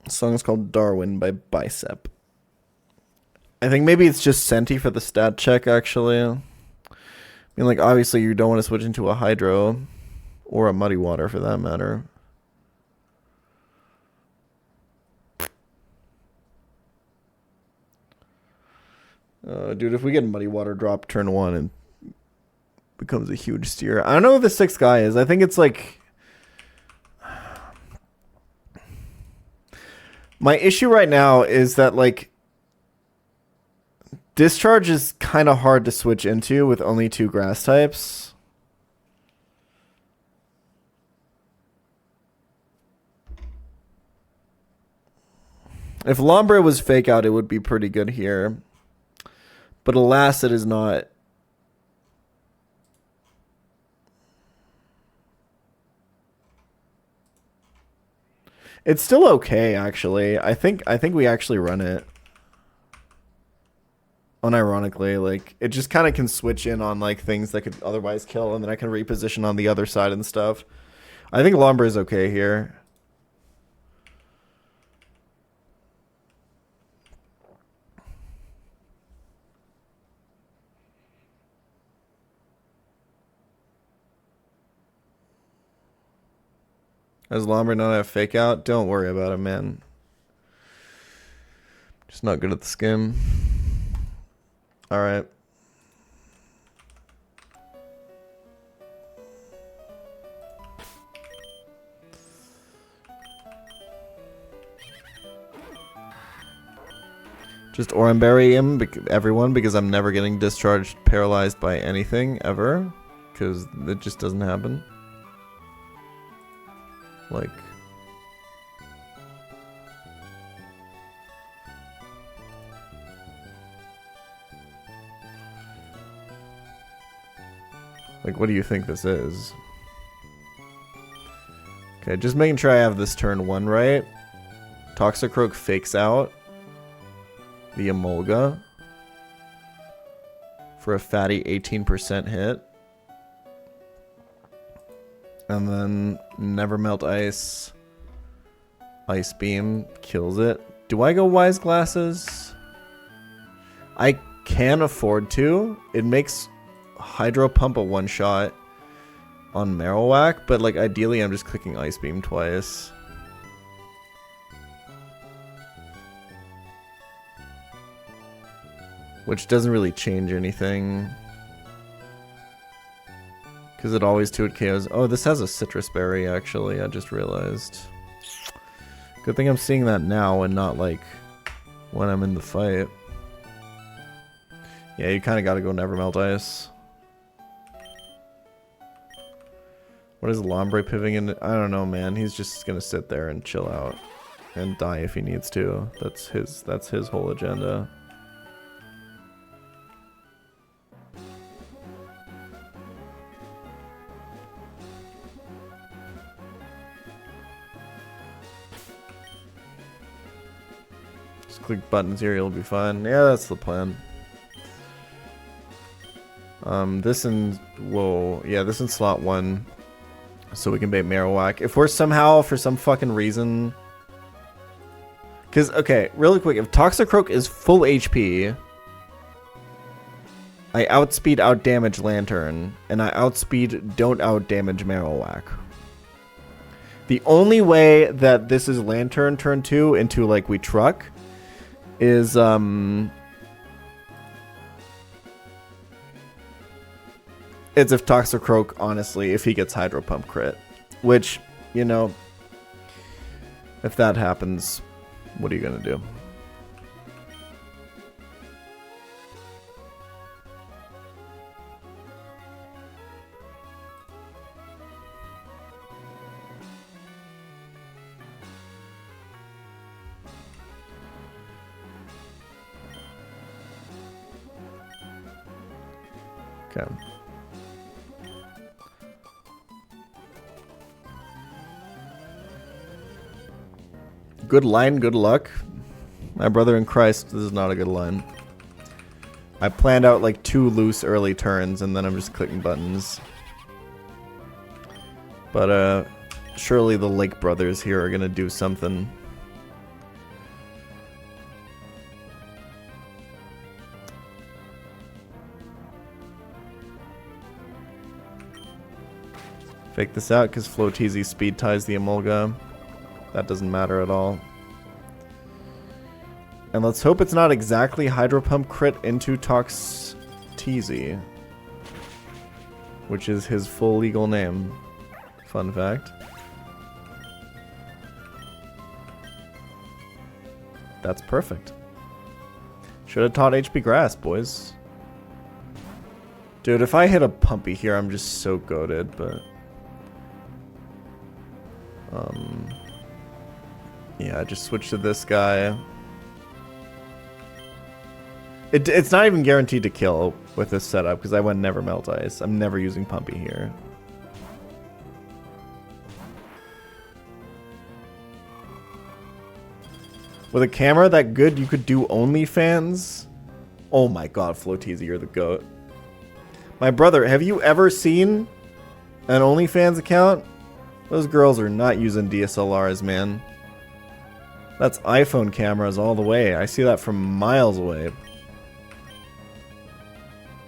The song is called Darwin by Bicep. I think maybe it's just Senti for the stat check, actually. I mean, like, obviously you don't want to switch into a Hydro or a Muddy Water for that matter. Dude, if we get Muddy Water drop turn 1 and becomes a huge steer. I don't know who the 6th guy is. I think it's like... My issue right now is that, like, Discharge is kind of hard to switch into with only 2 grass types. If Lombre was fake out, it would be pretty good here. But alas, it is not. It's still okay, actually. I think we actually run it. Unironically, like, it just kind of can switch in on, like, things that could otherwise kill, and then I can reposition on the other side and stuff. I think Lombre is okay here. Does Lombre not have fake out? Don't worry about it, man. Just not good at the skim. Alright. Just Oranberry him, everyone, because I'm never getting discharged, paralyzed by anything, ever. Because it just doesn't happen. Like... Like, what do you think this is? Okay, just making sure I have this turn 1 right. Toxicroak fakes out the Emolga for a fatty 18% hit. And then Nevermelt Ice. Ice Beam kills it. Do I go Wise Glasses? I can afford to. It makes Hydro Pump a one-shot on Marowak, but like ideally I'm just clicking Ice Beam twice. Which doesn't really change anything. Because it always 2-hit KOs. Oh, this has a Citrus Berry actually, I just realized. Good thing I'm seeing that now and not like when I'm in the fight. Yeah, you kind of got to go Nevermelt Ice. What is Lombre pivoting in? I don't know, man. He's just gonna sit there and chill out and die if he needs to. That's his whole agenda. Just click buttons here, you'll be fine. Yeah, that's the plan. This in this in slot 1. So we can bait Marowak. If we're somehow, for some fucking reason... Because, okay, really quick. If Toxicroak is full HP, I outspeed, outdamage Lantern, and I outspeed, don't outdamage Marowak. The only way that this is Lantern turn 2 into, like, we truck is, it's if Toxicroak, honestly, if he gets Hydro Pump crit. Which, you know, if that happens, what are you going to do? Okay. Good line, good luck. My brother in Christ, this is not a good line. I planned out like 2 loose early turns and then I'm just clicking buttons. But surely the Lake brothers here are gonna do something. Fake this out because Floateezy speed ties the Emolga. That doesn't matter at all. And let's hope it's not exactly Hydro Pump crit into Toxteezy, which is his full legal name. Fun fact. That's perfect. Should have taught HP Grass, boys. Dude, if I hit a Pumpy here, I'm just so goated, but... yeah, just switch to this guy. It's not even guaranteed to kill with this setup because I went Nevermelt Ice. I'm never using Pumpy here. With a camera that good, you could do OnlyFans? Oh my god, Floateezy, you're the GOAT. My brother, have you ever seen an OnlyFans account? Those girls are not using DSLRs, man. That's iPhone cameras all the way. I see that from miles away.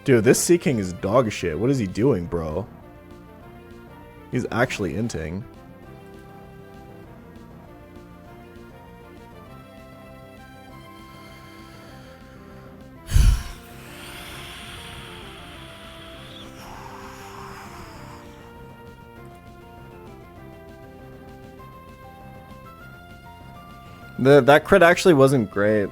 Dude, this Sea King is dog shit. What is he doing, bro? He's actually inting. That crit actually wasn't great.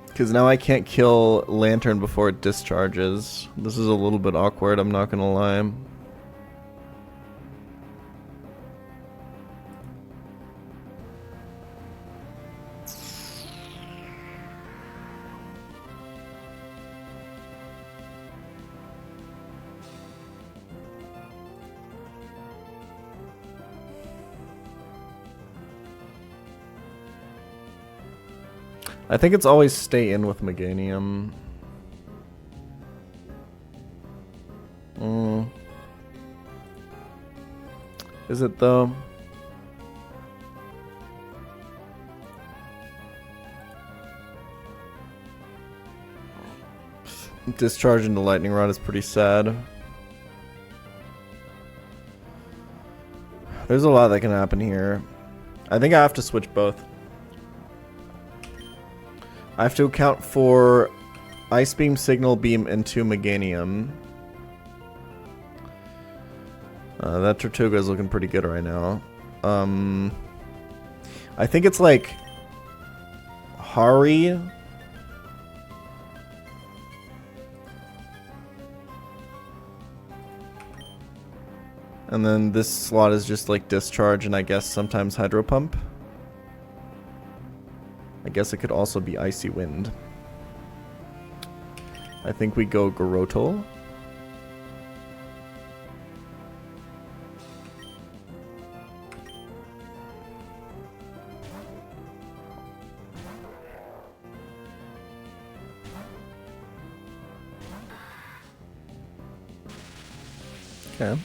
Because now I can't kill Lantern before it discharges. This is a little bit awkward, I'm not gonna lie. I think it's always stay in with Meganium. Is it though? Discharging the lightning rod is pretty sad. There's a lot that can happen here. I think I have to switch both. I have to account for Ice Beam, Signal Beam, and 2 Meganium. That Tortuga is looking pretty good right now. I think it's like Hari. And then this slot is just like Discharge and I guess sometimes Hydro Pump. I guess it could also be Icy Wind. I think we go Garotol. Okay.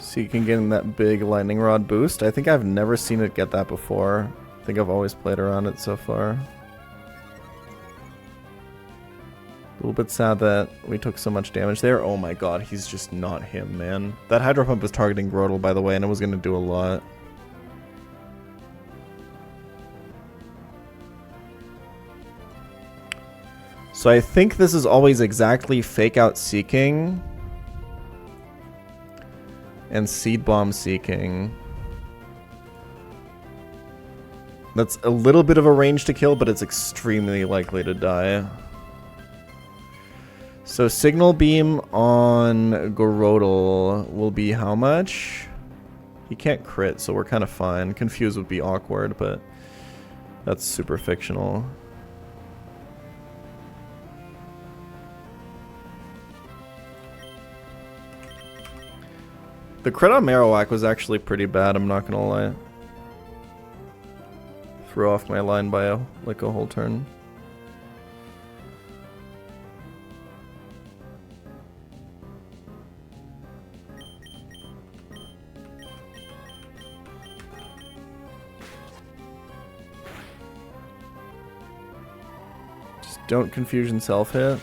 So you can get in that big lightning rod boost. I think I've never seen it get that before. I think I've always played around it so far. A little bit sad that we took so much damage there. Oh my god, he's just not him, man. That Hydro Pump is targeting Grotle, by the way, and it was going to do a lot. So I think this is always exactly Fake Out Seeking and Seed Bomb Seeking. That's a little bit of a range to kill, but it's extremely likely to die. So Signal Beam on Garotol will be how much? He can't crit, so we're kind of fine. Confuse would be awkward, but that's super fictional. The crit on Marowak was actually pretty bad, I'm not gonna lie. Threw off my line by like a whole turn. Just don't Confusion self-hit.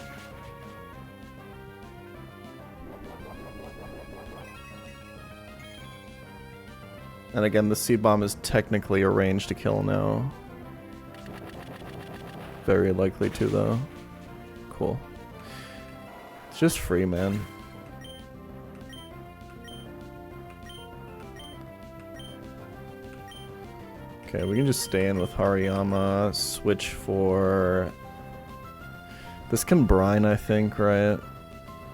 And again, the Seed Bomb is technically a range to kill now. Very likely to, though. Cool. It's just free, man. Okay, we can just stay in with Hariyama, switch for... This can brine, I think, right?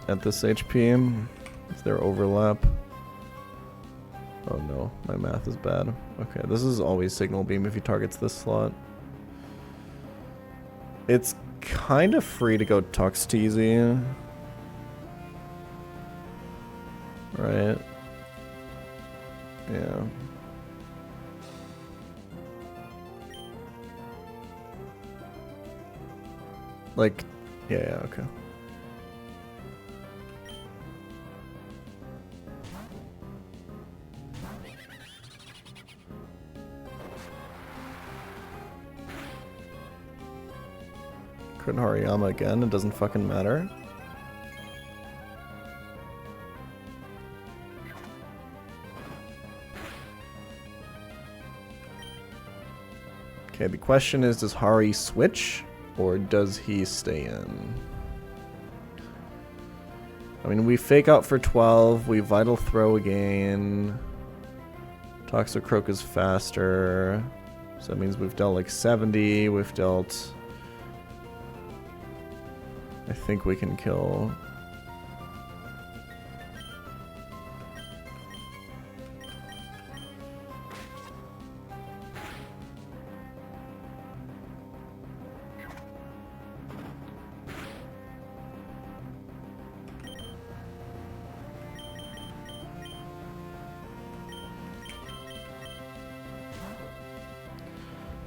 At this HP. Is there overlap? Oh no, my math is bad. Okay, this is always Signal Beam if he targets this slot. It's kind of free to go Tux Teasy. Right? Yeah. Like, yeah, okay. Crit Hariyama again, it doesn't fucking matter. Okay, the question is, does Hari switch, or does he stay in? I mean, we Fake Out for 12, we Vital Throw again. Toxicroak is faster, so that means we've dealt like 70, we've dealt... I think we can kill.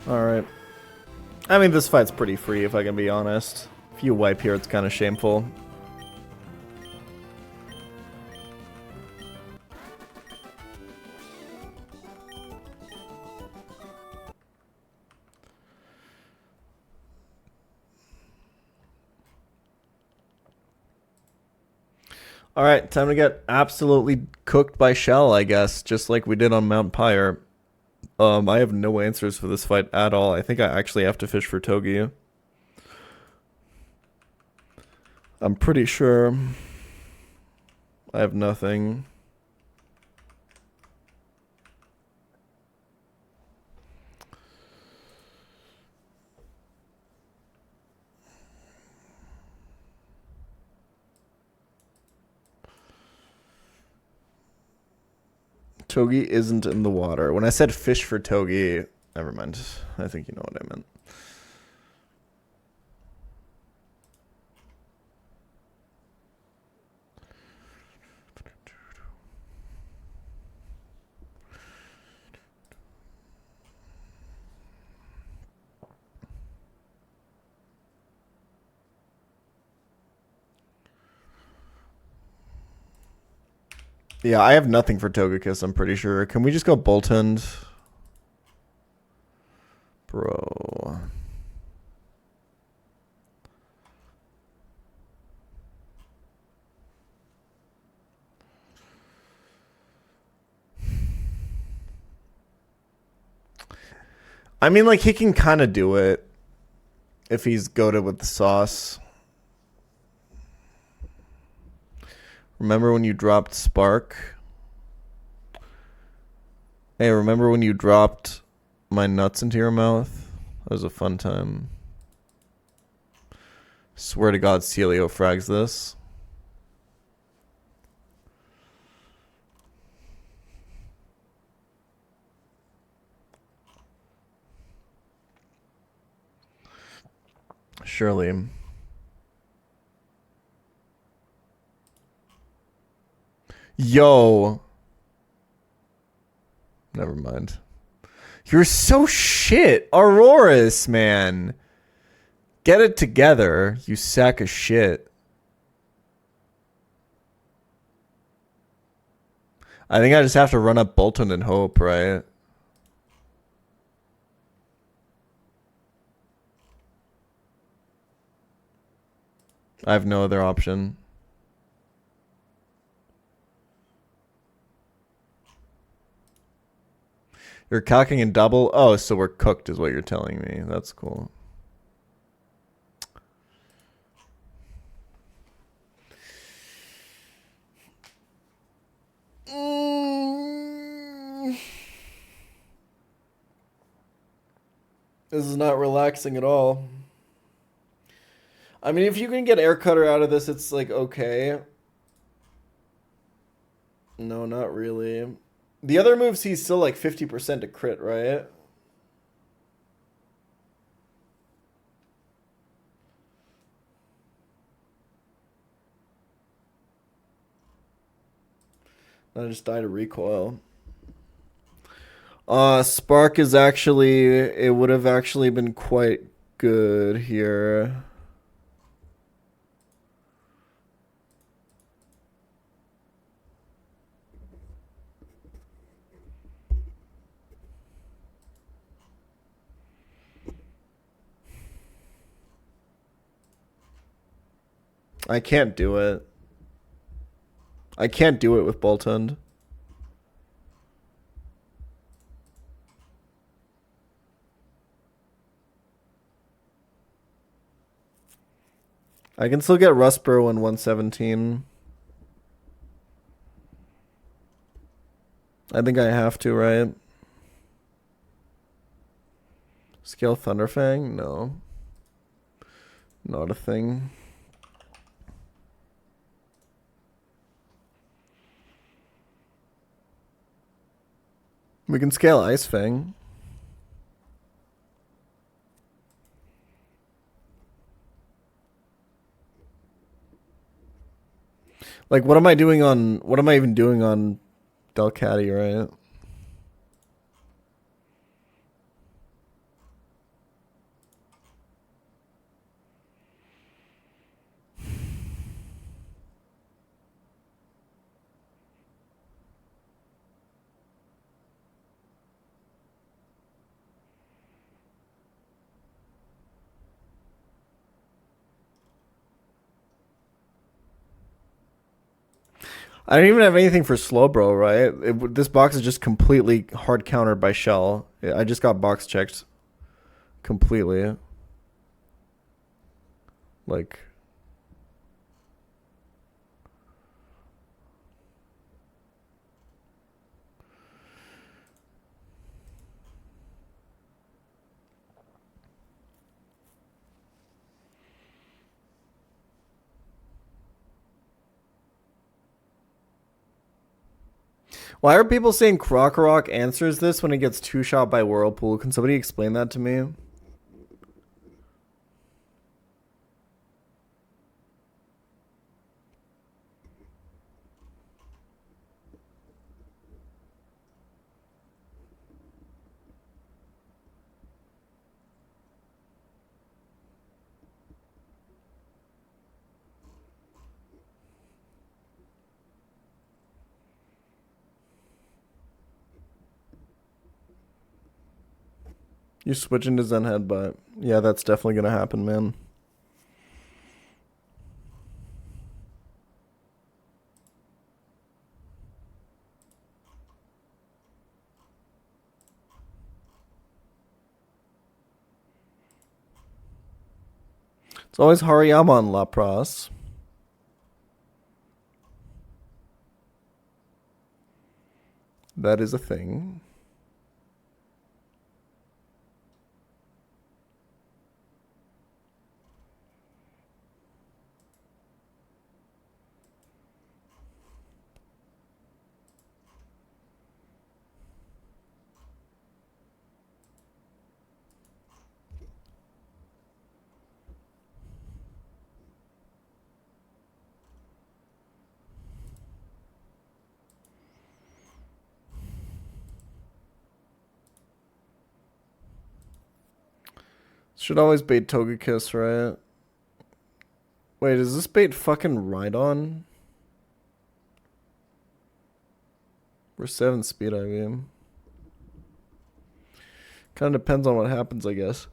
Alright. I mean, this fight's pretty free, if I can be honest. If you wipe here, it's kind of shameful. Alright, time to get absolutely cooked by Shell, I guess, just like we did on Mount Pyre. I have no answers for this fight at all. I think I actually have to fish for Togi. I'm pretty sure I have nothing. Togi isn't in the water. When I said fish for Togi, never mind. I think you know what I meant. Yeah, I have nothing for Togekiss, I'm pretty sure. Can we just go Boltund? Bro. I mean, like, he can kind of do it if he's goated with the sauce. Remember when you dropped Spark? Hey, remember when you dropped my nuts into your mouth? That was a fun time. Swear to God, Celio frags this. Surely. Yo. Never mind. You're so shit. Auroras, man. Get it together, you sack of shit. I think I just have to run up Bolton and hope, right? I have no other option. You're cocking in double? Oh, so we're cooked is what you're telling me. That's cool. This is not relaxing at all. I mean, if you can get Air Cutter out of this, it's like okay. No, not really. The other moves, he's still like 50% to crit, right? I just died to recoil. Spark is actually, it would have actually been quite good here. I can't do it. I can't do it with Boltund. I can still get Rustboro in 117. I think I have to, right? Scale Thunderfang? No. Not a thing. We can scale Ice Fang. Like, what am I doing on... What am I even doing on Delcatty, right? I don't even have anything for Slowbro, right? This box is just completely hard countered by Shell. I just got box checked completely. Like... Why are people saying Krokorok answers this when it gets two-shot by Whirlpool? Can somebody explain that to me? You're switching to Zen Headbutt. Yeah, that's definitely going to happen, man. It's always Hariyama on Lapras. That is a thing. Should always bait Togekiss, right? Wait, is this bait fucking Rhydon? We're 7 speed, I mean. Kind of depends on what happens, I guess.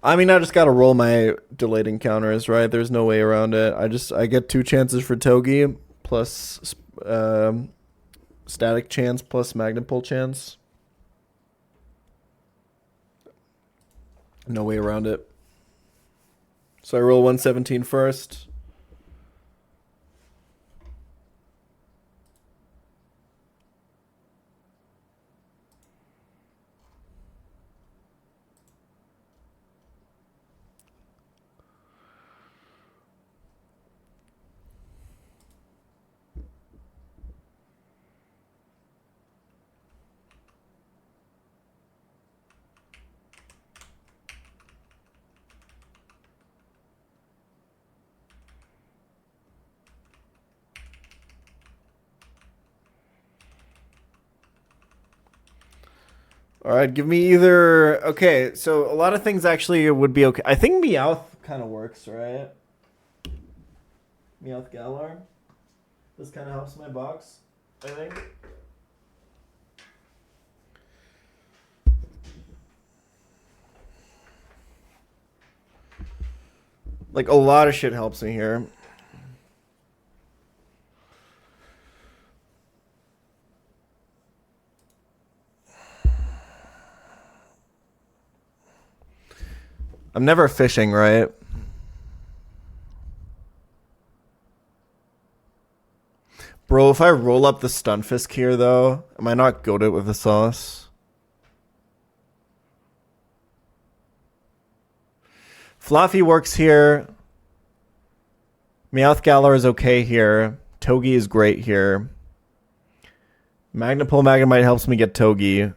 I mean, I just gotta roll my delayed encounters, right? There's no way around it. I get 2 chances for Togi plus static chance plus Magnapole chance. No way around it. So I roll 117 first. All right, give me either... Okay, so a lot of things actually would be okay. I think Meowth kind of works, right? Meowth Galar. This kind of helps my box, I think. Like, a lot of shit helps me here. I'm never fishing, right? Bro, if I roll up the Stunfisk here, though, am I not goated with the sauce? Fluffy works here. Meowth Galar is okay here. Togi is great here. Magnapole Magnemite helps me get Togi.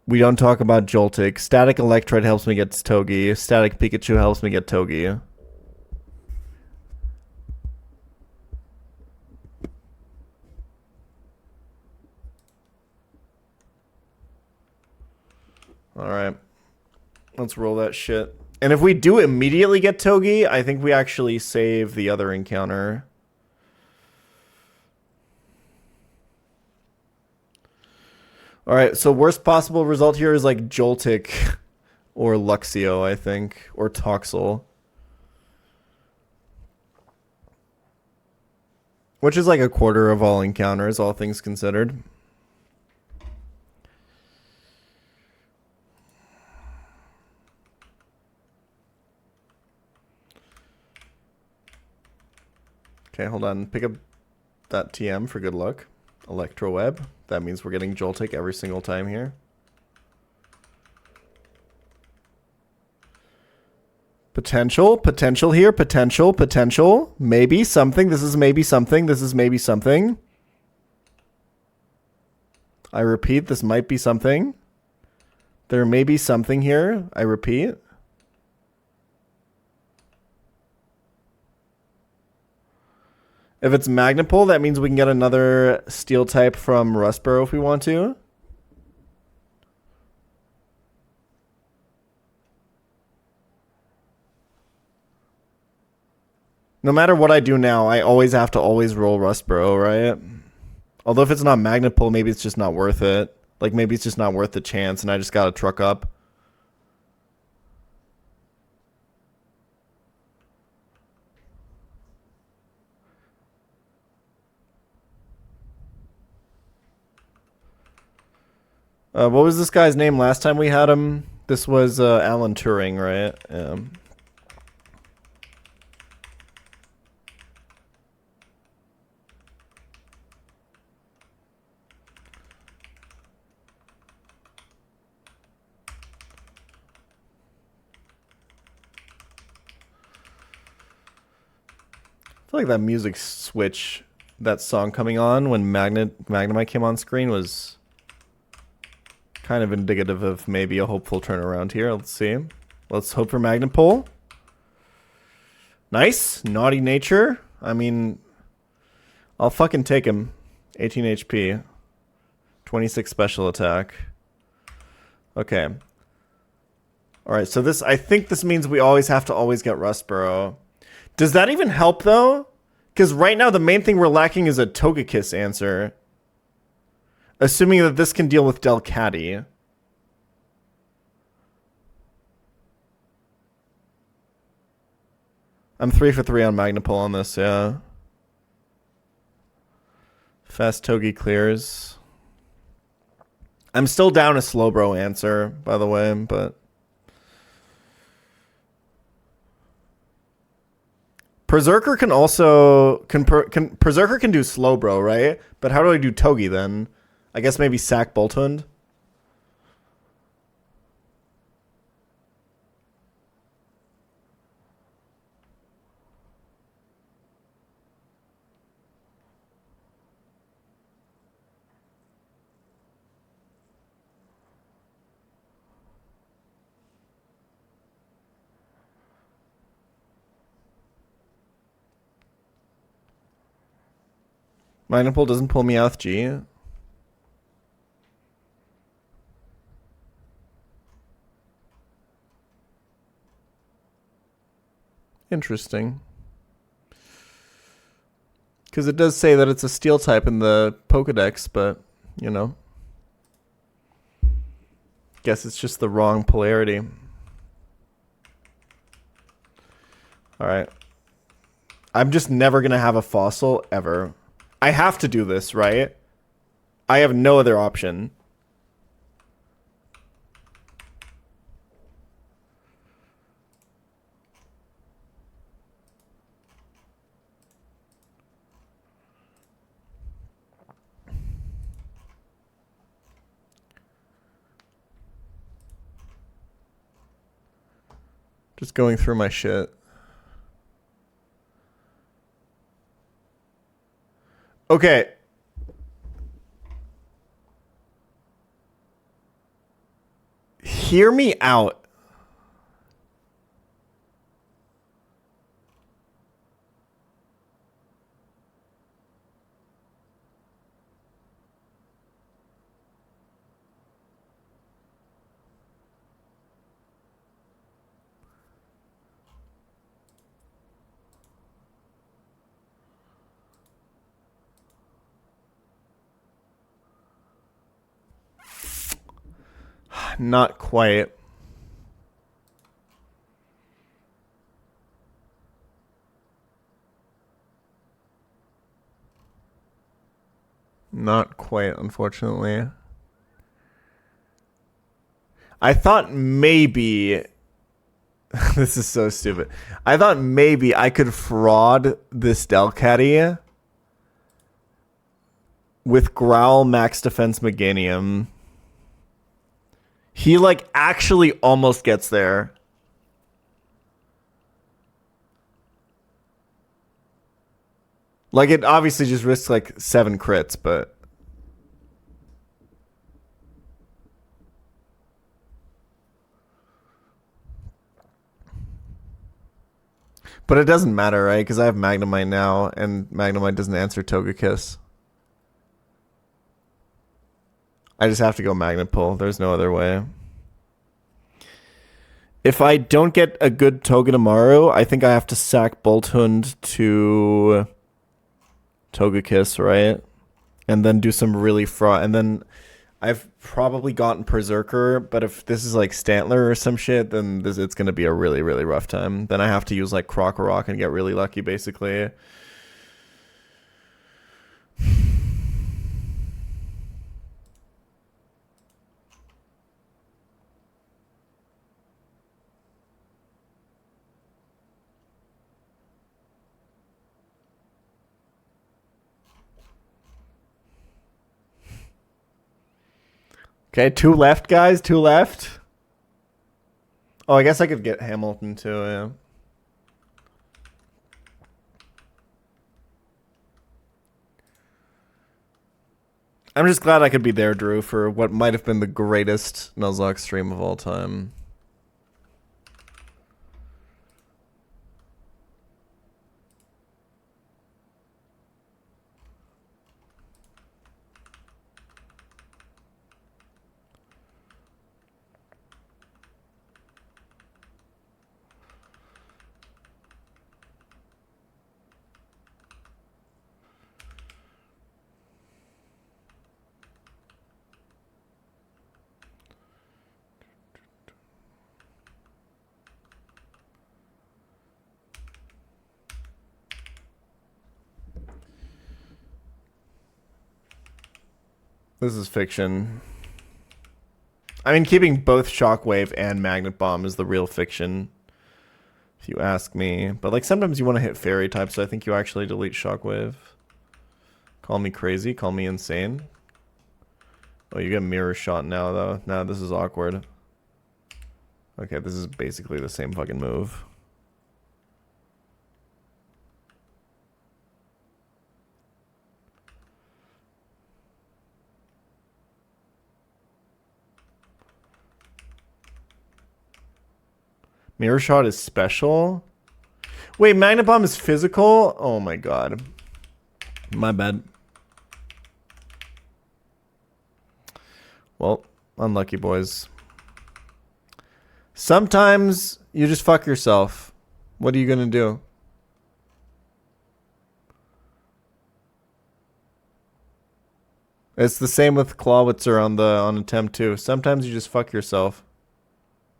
We don't talk about Joltik. Static Electrode helps me get Togi. Static Pikachu helps me get Togi. Alright. Let's roll that shit. And if we do immediately get Togi, I think we actually save the other encounter. All right, so worst possible result here is like Joltik or Luxio, I think, or Toxel. Which is like a quarter of all encounters, all things considered. Okay, hold on. Pick up that TM for good luck. Electroweb. That means we're getting Joltik every single time here. Potential. Potential here. Potential. Potential. Maybe something. This is maybe something. This is maybe something. I repeat, this might be something. There may be something here. I repeat. If it's Magnapole, that means we can get another steel type from Rustboro if we want to. No matter what I do now, I always have to always roll Rustboro, right? Although if it's not Magnapole, maybe it's just not worth it. Like maybe it's just not worth the chance and I just gotta truck up. What was this guy's name last time we had him? This was Alan Turing, right? I feel like that music switch, that song coming on when Magnemite came on screen was kind of indicative of maybe a hopeful turnaround here. Let's see. Let's hope for Magnapole. Nice. Naughty Nature. I mean, I'll fucking take him. 18 HP. 26 special attack. Okay. Alright, so this, I think this means we always have to always get Rustboro. Does that even help, though? Because right now the main thing we're lacking is a Togekiss answer. Assuming that this can deal with Delcatty. I'm 3 for 3 on Magnapole on this, yeah. Fast Togi clears. I'm still down a Slowbro answer, by the way, but... Berserker can also... Berserker can do Slowbro, right? But how do I do Togi then? I guess maybe Sack Bolthund? Magnapole doesn't pull me out with G. Interesting. Because it does say that it's a steel type in the Pokedex, but, you know. Guess it's just the wrong polarity. Alright. I'm just never going to have a fossil, ever. I have to do this, right? I have no other option. Just going through my shit. Okay. Hear me out. Not quite. Not quite, unfortunately. I thought maybe... This is so stupid. I thought maybe I could fraud this Delcatty with Growl, Max Defense, Meganium. He, like, actually almost gets there. Like, it obviously just risks, like, 7 crits, but... But it doesn't matter, right? Because I have Magnemite now, and Magnemite doesn't answer Togekiss. I just have to go Magnet Pull. There's no other way. If I don't get a good Togedemaru, I think I have to sack Bolthund to Togekiss, right? And then do some really fraud. And then I've probably gotten Berserker, but if this is like Stantler or some shit, then it's going to be a really, really rough time. Then I have to use like Krokorok and get really lucky, basically. Okay, 2 left, guys. 2 left. Oh, I guess I could get Hamilton too, yeah. I'm just glad I could be there, Drew, for what might have been the greatest Nuzlocke stream of all time. This is fiction. I mean, keeping both Shockwave and Magnet Bomb is the real fiction, if you ask me. But like sometimes you want to hit Fairy type, so I think you actually delete Shockwave. Call me crazy, call me insane. Oh, you get Mirror Shot now, though. Now this is awkward. Okay, this is basically the same fucking move. Mirror Shot is special? Wait, Magnet Bomb is physical? Oh my god. My bad. Well, unlucky boys. Sometimes you just fuck yourself. What are you gonna do? It's the same with Clawitzer on attempt 2. Sometimes you just fuck yourself.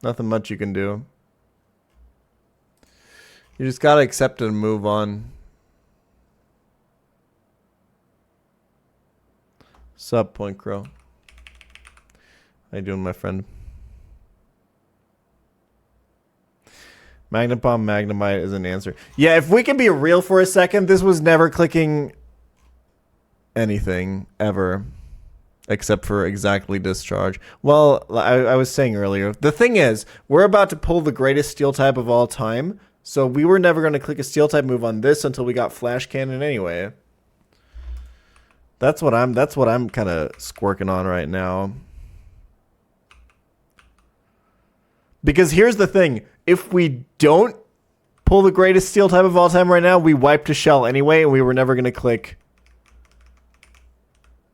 Nothing much you can do. You just gotta accept it and move on. Sup, Point Crow? How you doing, my friend? Magnet Bomb Magnemite is an answer. Yeah, if we can be real for a second, this was never clicking anything, ever. Except for exactly Discharge. Well, I was saying earlier, the thing is, we're about to pull the greatest Steel type of all time, so we were never going to click a Steel type move on this until we got Flash Cannon anyway. That's what I'm kind of squirking on right now. Because here's the thing, if we don't pull the greatest Steel type of all time right now, we wiped a shell anyway, and we were never going to click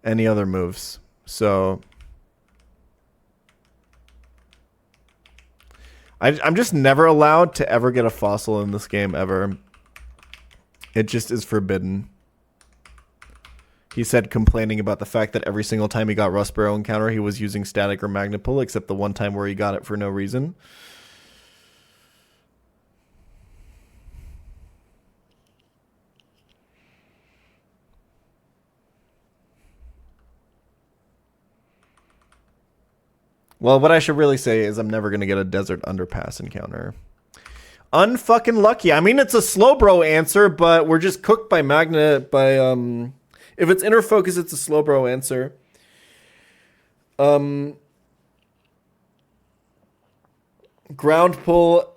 any other moves. So I'm just never allowed to ever get a fossil in this game, ever. It just is forbidden. He said complaining about the fact that every single time he got Rust Barrow encounter, he was using static or magnet pull, except the one time where he got it for no reason. Well, what I should really say is I'm never going to get a desert underpass encounter. Unfucking lucky. I mean, it's a Slowbro answer, but we're just cooked by magnet, by, if it's inner focus, it's a Slowbro answer. Ground pull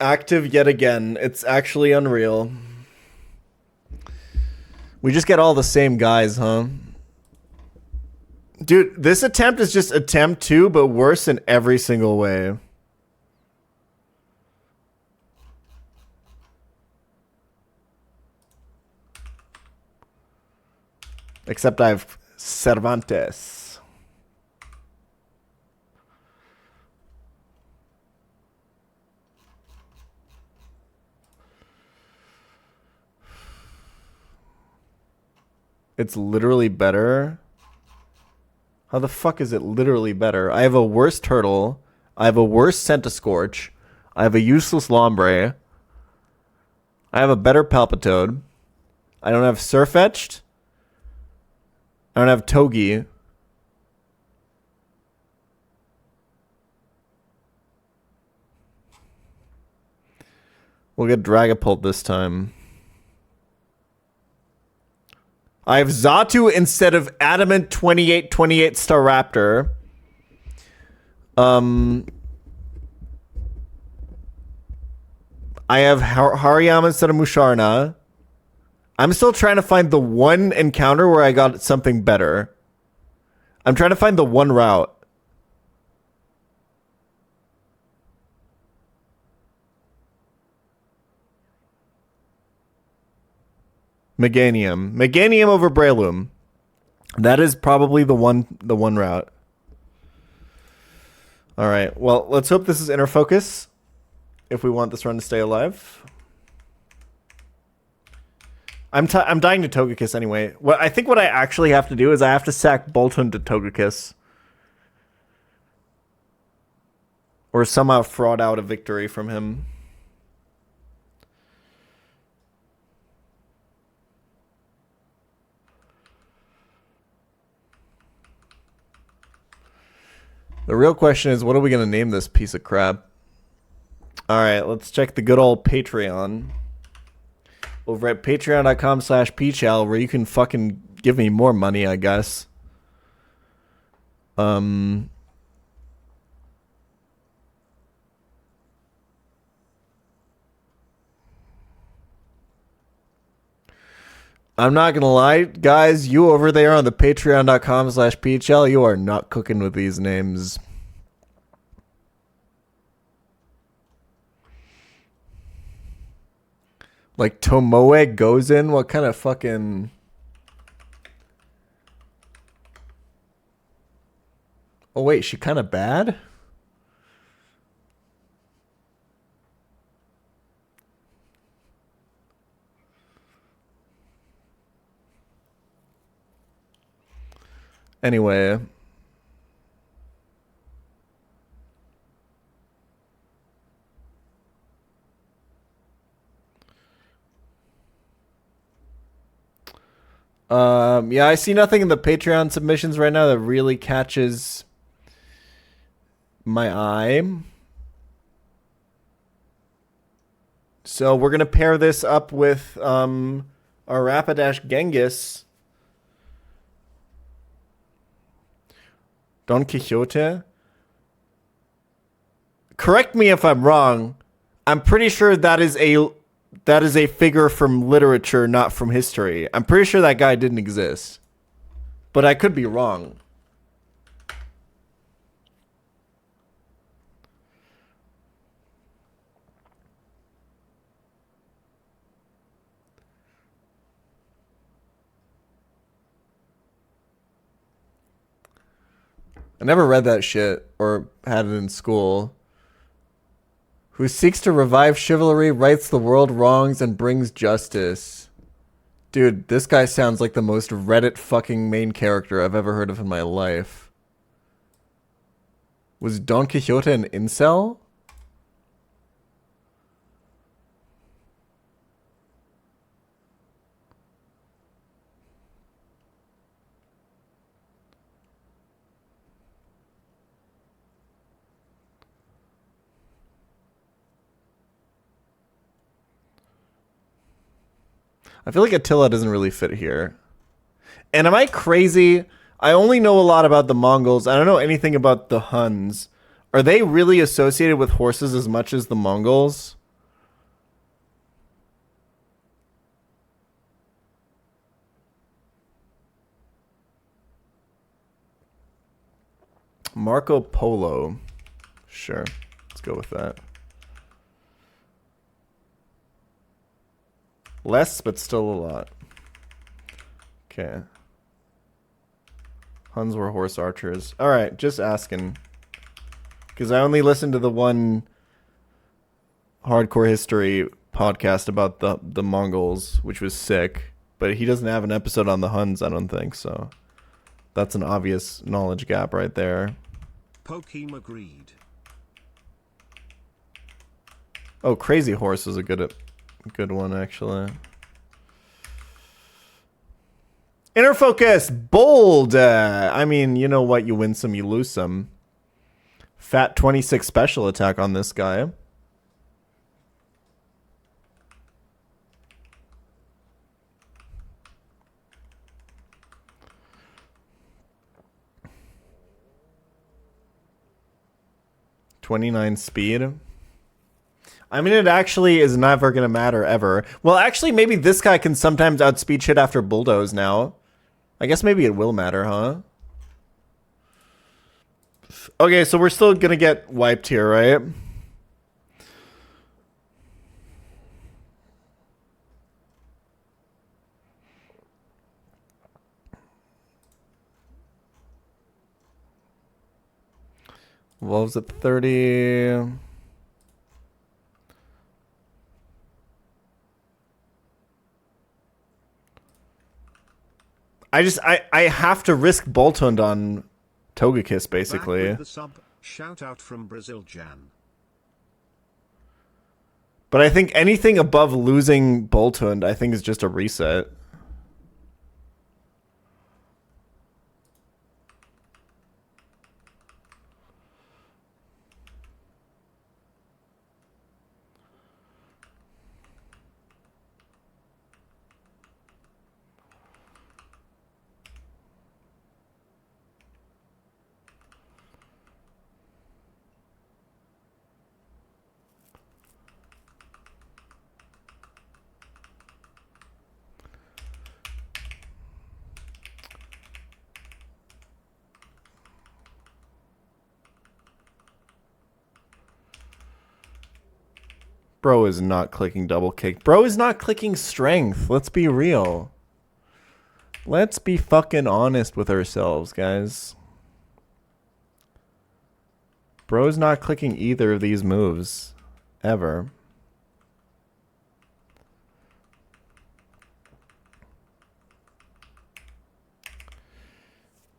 active yet again. It's actually unreal. We just get all the same guys, huh? Dude, this attempt is just attempt 2, but worse in every single way. Except I have Cervantes. It's literally better. How the fuck is it literally better? I have a worse turtle. I have a worse Centiscorch. I have a useless Lombre. I have a better Palpitoad. I don't have Surfetched. I don't have Togi. We'll get Dragapult this time. I have Xatu instead of Adamant 2828 Staraptor. I have Hariyama instead of Musharna. I'm still trying to find the one encounter where I got something better. I'm trying to find the one route. Meganium. Meganium over Breloom. That is probably the one route. All right. Well, let's hope this is inner focus if we want this run to stay alive. I'm dying to Togekiss anyway. I think what I actually have to do is I have to sack Boltund to Togekiss. Or somehow fraud out a victory from him. The real question is, what are we going to name this piece of crap? All right, let's check the good old Patreon. Over at patreon.com/pChal, where you can fucking give me more money, I guess. I'm not gonna lie, guys, you over there on the patreon.com/pChal, you are not cooking with these names. Like Tomoe goes in? What kind of fucking... Oh wait, she kind of bad? Anyway. Yeah, I see nothing in the Patreon submissions right now that really catches my eye. So we're going to pair this up with our Rapidash Genghis. Don Quixote. Correct me if I'm wrong. I'm pretty sure that is a figure from literature, not from history. I'm pretty sure that guy didn't exist. But I could be wrong. I never read that shit or had it in school. Who seeks to revive chivalry, rights the world wrongs, and brings justice. Dude, this guy sounds like the most Reddit fucking main character I've ever heard of in my life. Was Don Quixote an incel? I feel like Attila doesn't really fit here. And am I crazy? I only know a lot about the Mongols. I don't know anything about the Huns. Are they really associated with horses as much as the Mongols? Marco Polo. Sure. Let's go with that. Less, but still a lot. Okay. Huns were horse archers. Alright, just asking. Because I only listened to the one hardcore history podcast about the Mongols, which was sick. But he doesn't have an episode on the Huns, I don't think, so. That's an obvious knowledge gap right there. Pokeem agreed. Oh, Crazy Horse is a good one, actually. Inner focus, bold. I mean, you know what? You win some, you lose some. Fat 26 special attack on this guy. .29 speed. I mean, it actually is never going to matter ever. Well, actually, maybe this guy can sometimes outspeed shit after bulldoze now. I guess maybe it will matter, huh? Okay, so we're still going to get wiped here, right? What was it, 30? I have to risk Boltund on Togekiss, basically. Back with the sub. Shout out from Brazil Jan. But I think anything above losing Boltund, I think is just a reset. Bro is not clicking double kick. Bro is not clicking strength. Let's be real. Let's be fucking honest with ourselves, guys. Bro's not clicking either of these moves. Ever.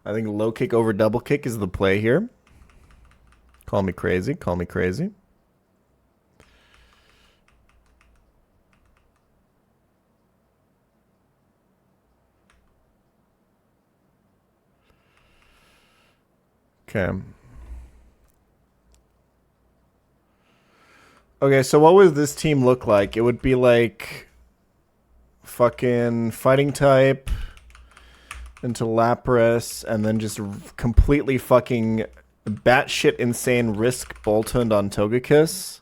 I think low kick over double kick is the play here. Call me crazy. Call me crazy. Okay. Okay, so what would this team look like? It would be like fucking fighting type into Lapras and then just completely fucking batshit insane risk Boltund on Togekiss.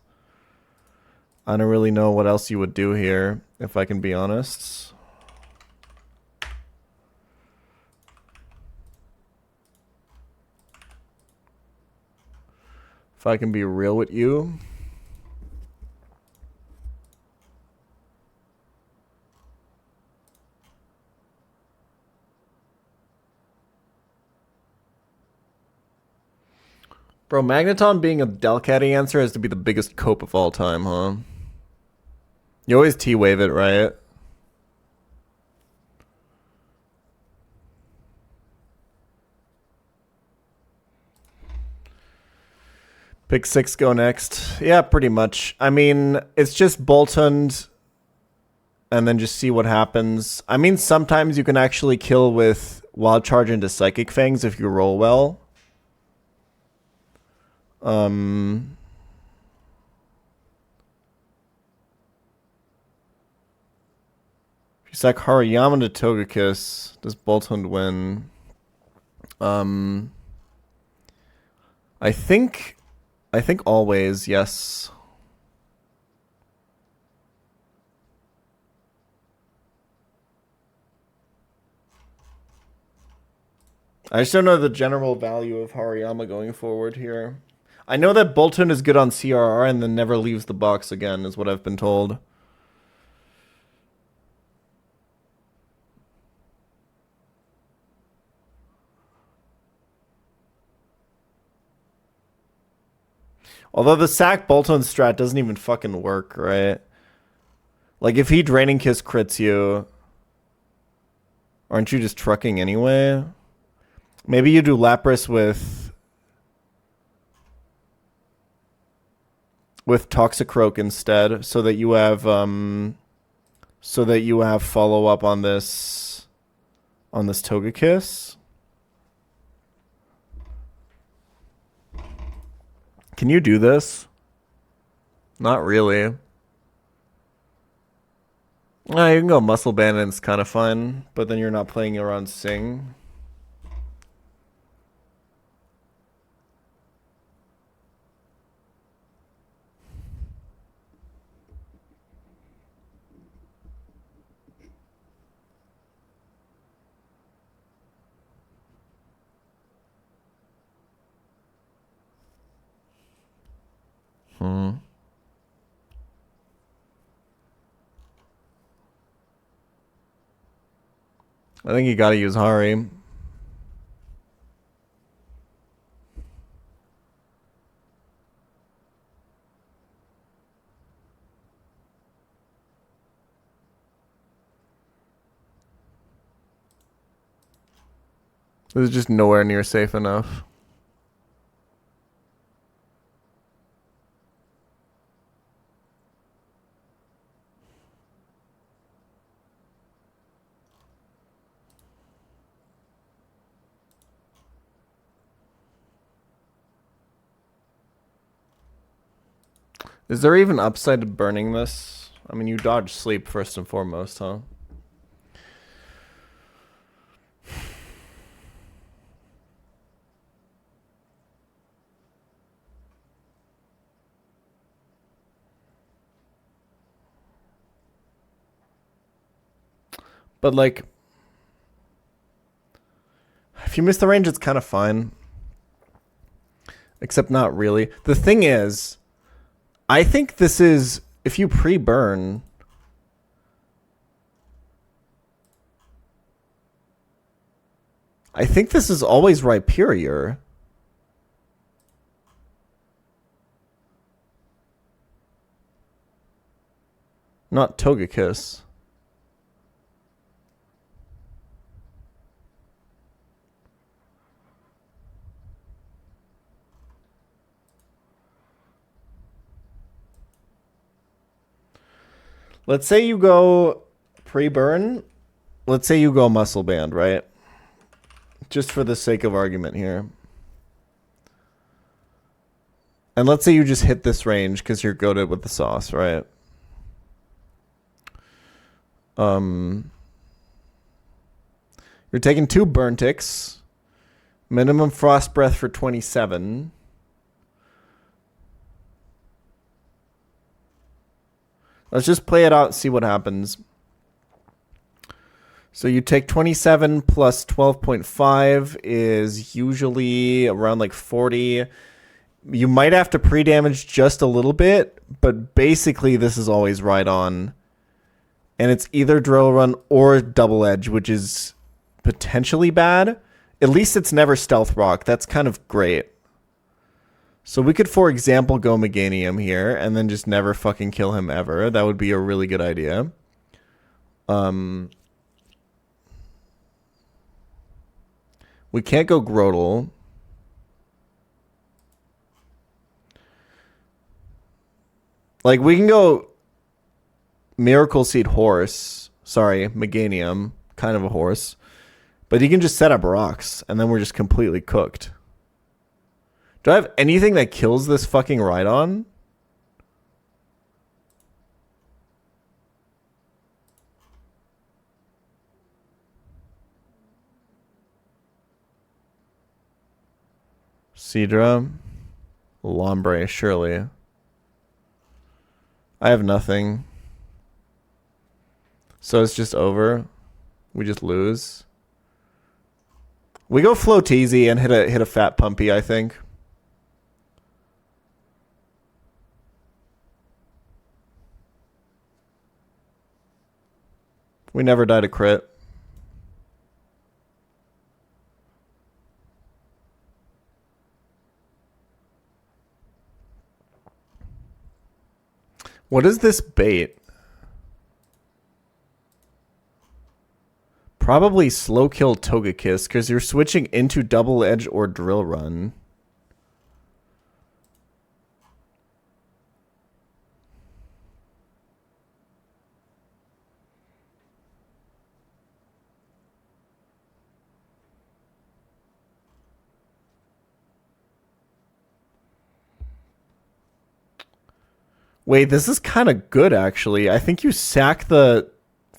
I don't really know what else you would do here, if I can be honest. If I can be real with you. Bro, Magneton being a Delcatty answer has to be the biggest cope of all time, huh? You always T-wave it, right? Pick 6 go next. Yeah, pretty much. I mean, it's just Boltund and then just see what happens. I mean, sometimes you can actually kill with Wild Charge into Psychic Fangs if you roll well. If you sack Hariyama to Togekiss, does Boltund win? I think always, yes. I just don't know the general value of Hariyama going forward here. I know that Boltund is good on CRR and then never leaves the box again, is what I've been told. Although the sack Boltund strat doesn't even fucking work, right? Like, if he Draining Kiss crits you, aren't you just trucking anyway? Maybe you do Lapras with Toxicroak instead, so that you have follow up on this Togekiss. Can you do this? Not really. You can go Muscle Band and it's kind of fun, but then you're not playing around Sing. I think you gotta use Hari. This is just nowhere near safe enough. Is there even upside to burning this? I mean, you dodge sleep first and foremost, huh? But, like, if you miss the range, it's kind of fine. Except not really. The thing is, I think this is, if you pre-burn, I think this is always Rhyperior. Not Togekiss. Let's say you go pre-burn. Let's say you go Muscle Band, right? Just for the sake of argument here. And let's say you just hit this range because you're goated with the sauce, right? You're taking 2 burn ticks. Minimum Frost Breath for 27. Let's just play it out and see what happens. So you take 27 plus 12.5 is usually around like 40. You might have to pre-damage just a little bit, but basically this is always right on. And it's either Drill Run or Double Edge, which is potentially bad. At least it's never Stealth Rock. That's kind of great. So we could, for example, go Meganium here and then just never fucking kill him ever. That would be a really good idea. We can't go Grotle. Like, we can go Miracle Seed Horse. Sorry, Meganium. Kind of a horse. But he can just set up rocks, and then we're just completely cooked. Do I have anything that kills this fucking Rhydon? Seadra. Lombre, surely. I have nothing. So it's just over. We just lose. We go float easy and hit a fat pumpy, I think. We never died a crit. What is this bait? Probably slow kill Togekiss because you're switching into double edge or drill run. Wait, this is kind of good, actually. I think you sack the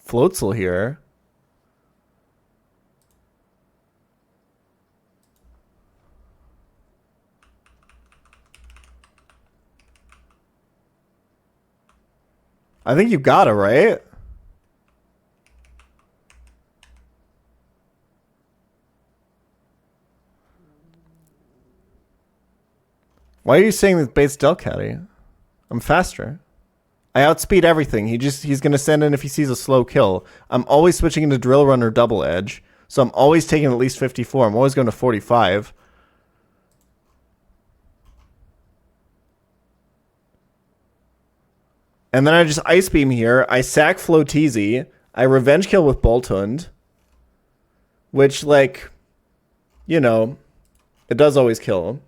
Floatzel here. I think you gotta, right? Why are you saying this bait's Delcatty? I'm faster. I outspeed everything. He's gonna send in if he sees a slow kill. I'm always switching into drill run or double edge. So I'm always taking at least 54. I'm always going to 45. And then I just Ice Beam here. I sack Floteezy. I Revenge Kill with Boltund. Which, like, you know, it does always kill.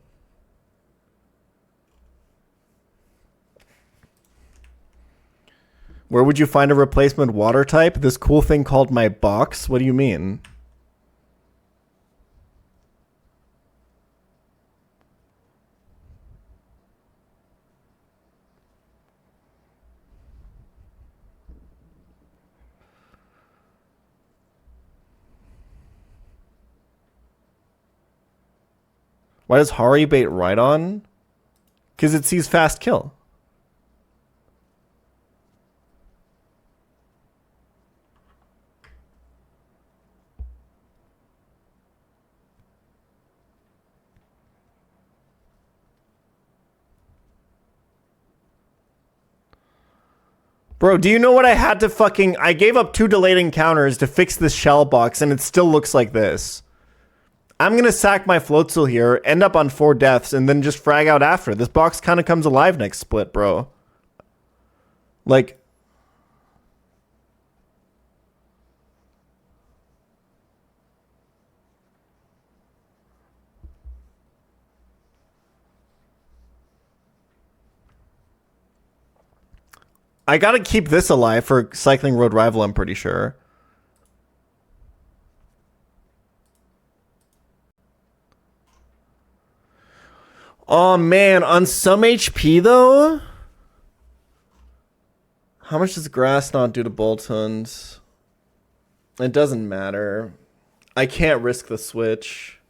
Where would you find a replacement water type? This cool thing called my box? What do you mean? Why does Hari bait Rhydon? Because it sees fast kill. Bro, do you know what I had to fucking... I gave up 2 delayed encounters to fix this shell box, and it still looks like this. I'm going to sack my Floatzel here, end up on 4 deaths, and then just frag out after. This box kind of comes alive next split, bro. Like... I gotta keep this alive for Cycling Road Rival, I'm pretty sure. Oh man, on some HP though? How much does Grass not do to Boltund? It doesn't matter. I can't risk the switch,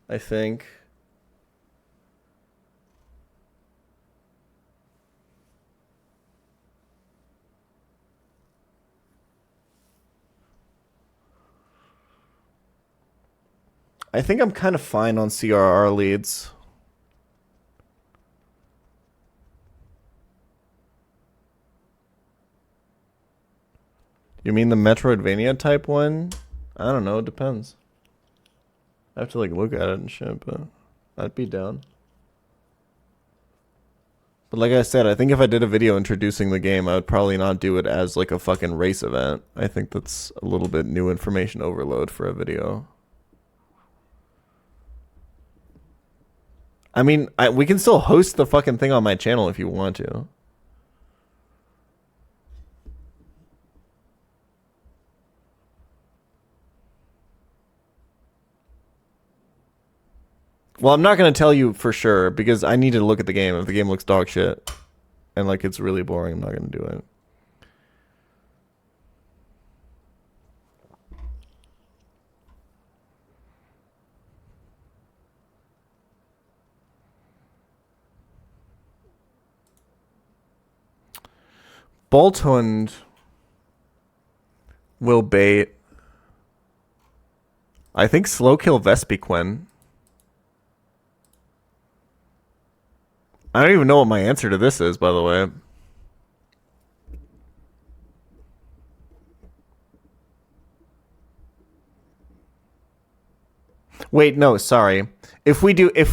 I think. I think I'm kind of fine on CRR leads. You mean the Metroidvania type one? I don't know, it depends. I have to like look at it and shit, but I'd be down. But like I said, I think if I did a video introducing the game, I would probably not do it as like a fucking race event. I think that's a little bit new information overload for a video. I mean, we can still host the fucking thing on my channel if you want to. Well, I'm not going to tell you for sure because I need to look at the game. If the game looks dog shit and like it's really boring, I'm not going to do it. Bolthund will bait. I think slow kill Vespiquen. I don't even know what my answer to this is, by the way. Wait, no, sorry. If we do the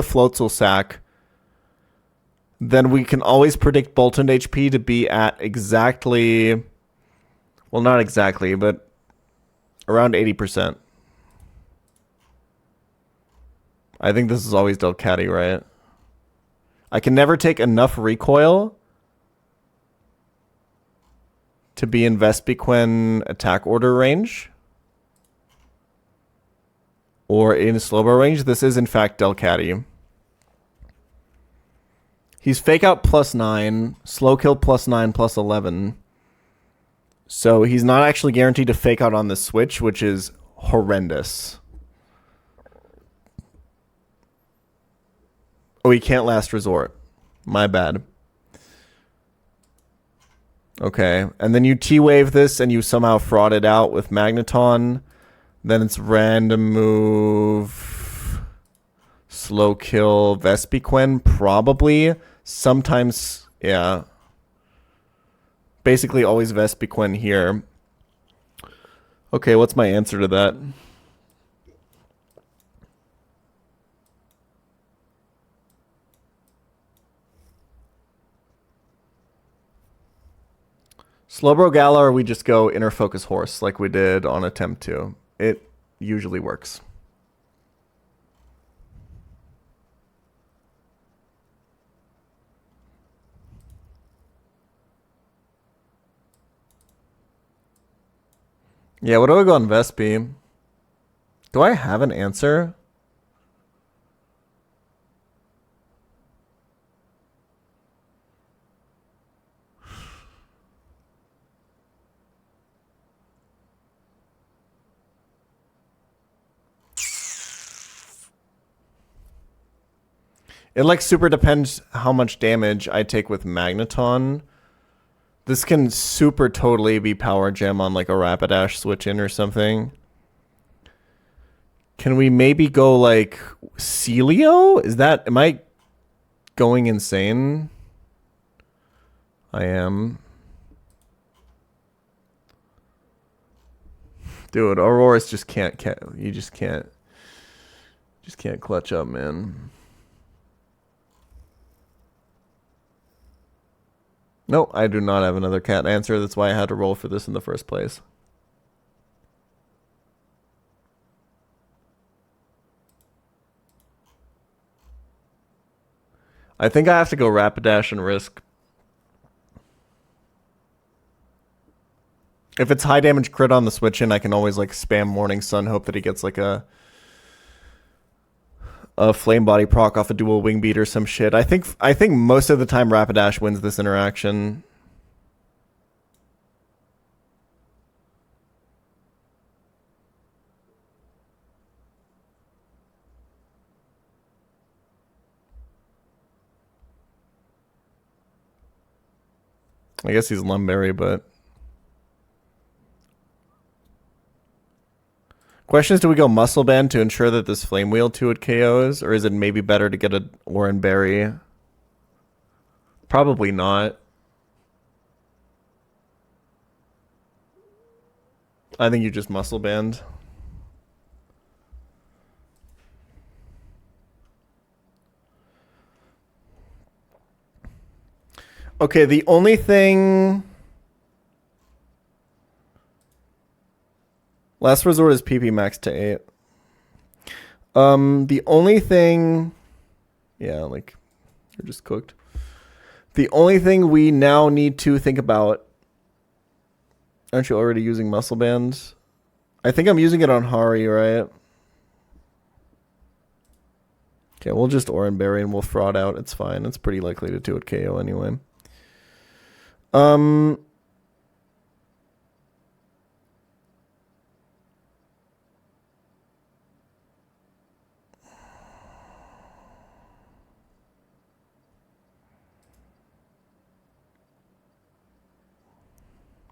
Floatzel sack, then we can always predict Boltund HP to be at exactly, well, not exactly, but around 80%. I think this is always Delcatty, right? I can never take enough recoil to be in Vespiquen attack order range or in Slowbro range. This is, in fact, Delcatty. He's fake out +9, slow kill +9, +11. So he's not actually guaranteed to fake out on the switch, which is horrendous. Oh, he can't last resort. My bad. Okay, and then you T-wave this and you somehow fraud it out with Magneton. Then it's random move, slow kill Vespiquen, probably. Sometimes, yeah. Basically always Vespiquen here. Okay, what's my answer to that? Slowbro Gala, or we just go inner focus horse like we did on attempt 2. It usually works. Yeah, what do I go on Vespi? Do I have an answer? It like super depends how much damage I take with Magneton. This can super totally be power gem on like a Rapidash switch in or something. Can we maybe go like Celio? Am I going insane? I am. Dude, Aurora's just can't you just can't clutch up, man. No, I do not have another cat answer. That's why I had to roll for this in the first place. I think I have to go Rapidash and risk. If it's high damage crit on the switch in, I can always like spam Morning Sun, hope that he gets like a flame body proc off a dual wing beat or some shit. I think most of the time Rapidash wins this interaction. I guess he's Lumberry, but question is, do we go Muscle Band to ensure that this Flame Wheel 2 it KOs, or is it maybe better to get a Oran Berry? Probably not. I think you just Muscle Band. Okay, the only thing... Last Resort is PP max to 8. The only thing... Yeah, like, you're just cooked. The only thing we now need to think about... Aren't you already using Muscle Bands? I think I'm using it on Hari, right? Okay, we'll just Oran Berry and we'll fraud out. It's fine. It's pretty likely to do it KO anyway.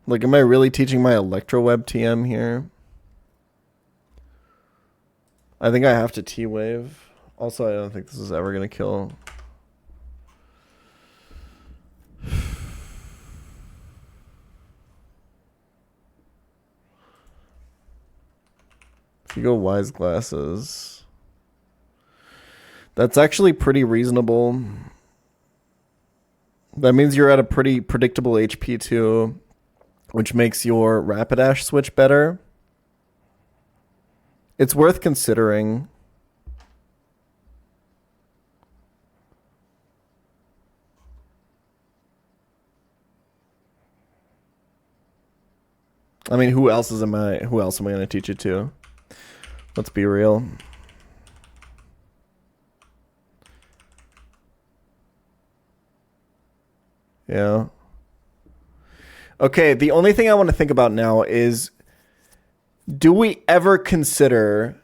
Like, am I really teaching my Electroweb TM here? I think I have to T-Wave. Also, I don't think this is ever going to kill. If you go Wise Glasses, that's actually pretty reasonable. That means you're at a pretty predictable HP too, which makes your Rapidash switch better. It's worth considering. I mean, who else am I going to teach it to? Let's be real. Yeah. Okay, the only thing I want to think about now is, do we ever consider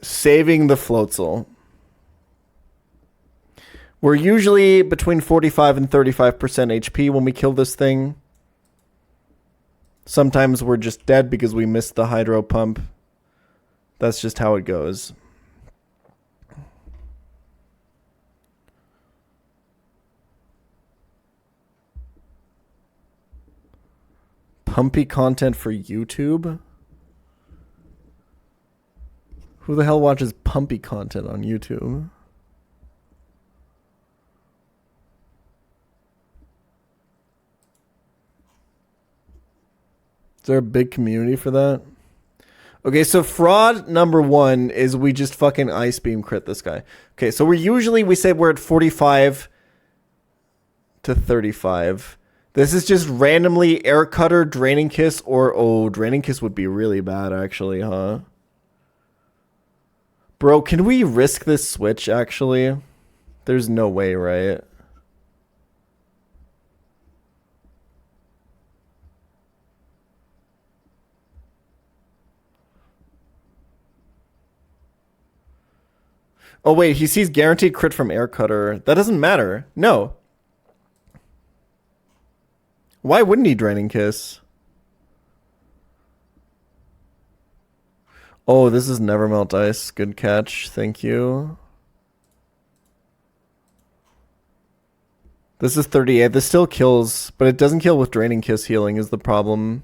saving the Floatzel? We're usually between 45 and 35% HP when we kill this thing. Sometimes we're just dead because we missed the Hydro Pump. That's just how it goes. Pumpy content for YouTube? Who the hell watches pumpy content on YouTube? Is there a big community for that? Okay, so fraud number 1 is we just fucking Ice Beam crit this guy. Okay, so we say we're at 45 to 35. This is just randomly Air Cutter, Draining Kiss, or... Oh, Draining Kiss would be really bad, actually, huh? Bro, can we risk this switch, actually? There's no way, right? Oh, wait, he sees guaranteed crit from Air Cutter. That doesn't matter. No. Why wouldn't he Draining Kiss? Oh, this is Never Melt Ice. Good catch. Thank you. This is 38. This still kills, but it doesn't kill with Draining Kiss healing is the problem.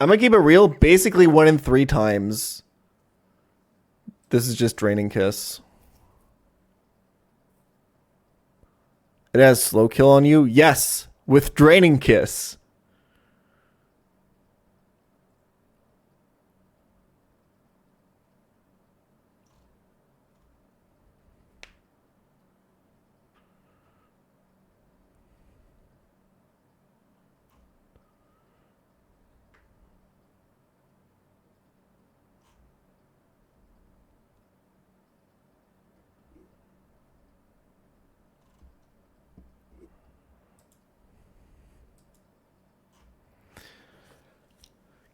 I'm gonna keep it real. Basically 1 in 3 times. This is just Draining Kiss. It has slow kill on you? Yes, with Draining Kiss.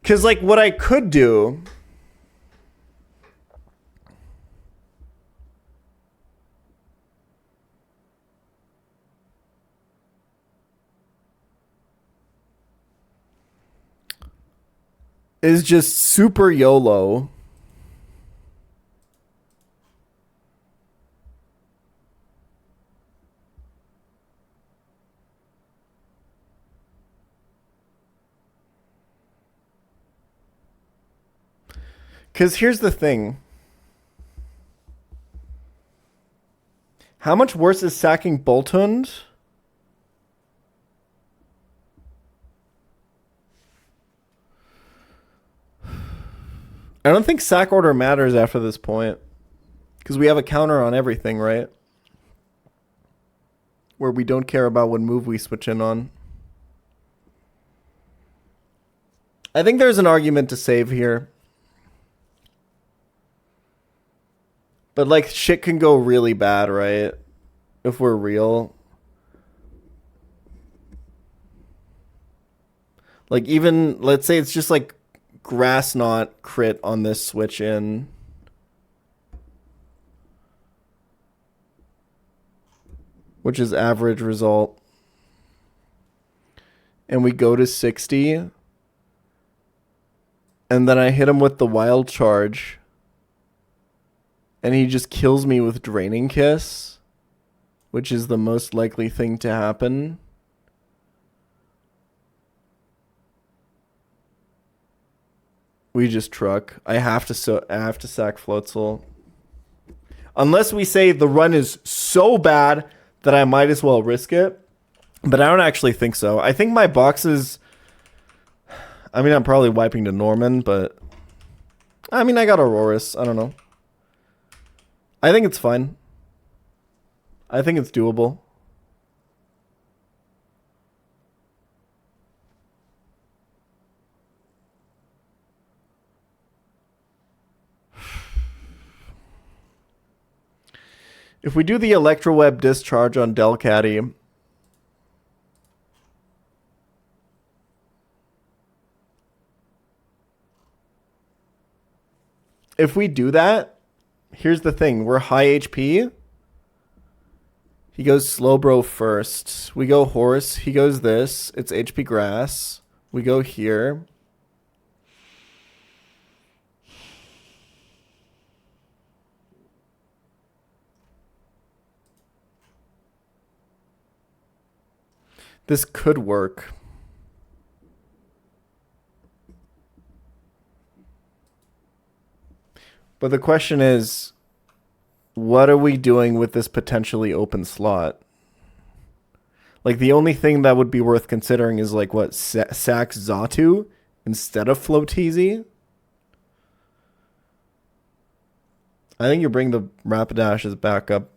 Because, like, what I could do... is just super YOLO. Because here's the thing. How much worse is sacking Boltund? I don't think sack order matters after this point. Because we have a counter on everything, right? Where we don't care about what move we switch in on. I think there's an argument to save here. But, like, shit can go really bad, right? If we're real. Like, even, let's say it's just, like, grass knot crit on this switch in. Which is average result. And we go to 60. And then I hit him with the wild charge. And he just kills me with Draining Kiss. Which is the most likely thing to happen. We just truck. I have to sack Floatzel. Unless we say the run is so bad that I might as well risk it. But I don't actually think so. I think my boxes... I mean, I'm probably wiping to Norman, but... I mean, I got Aurorus. I don't know. I think it's fine. I think it's doable. If we do the Electroweb discharge on Delcatty... If we do that, here's the thing. We're high HP. He goes Slowbro first. We go Horse. He goes this. It's HP Grass. We go here. This could work. But the question is, what are we doing with this potentially open slot? Like, the only thing that would be worth considering is, like, what, sack Xatu instead of Floateasy? I think you bring the Rapidash back up.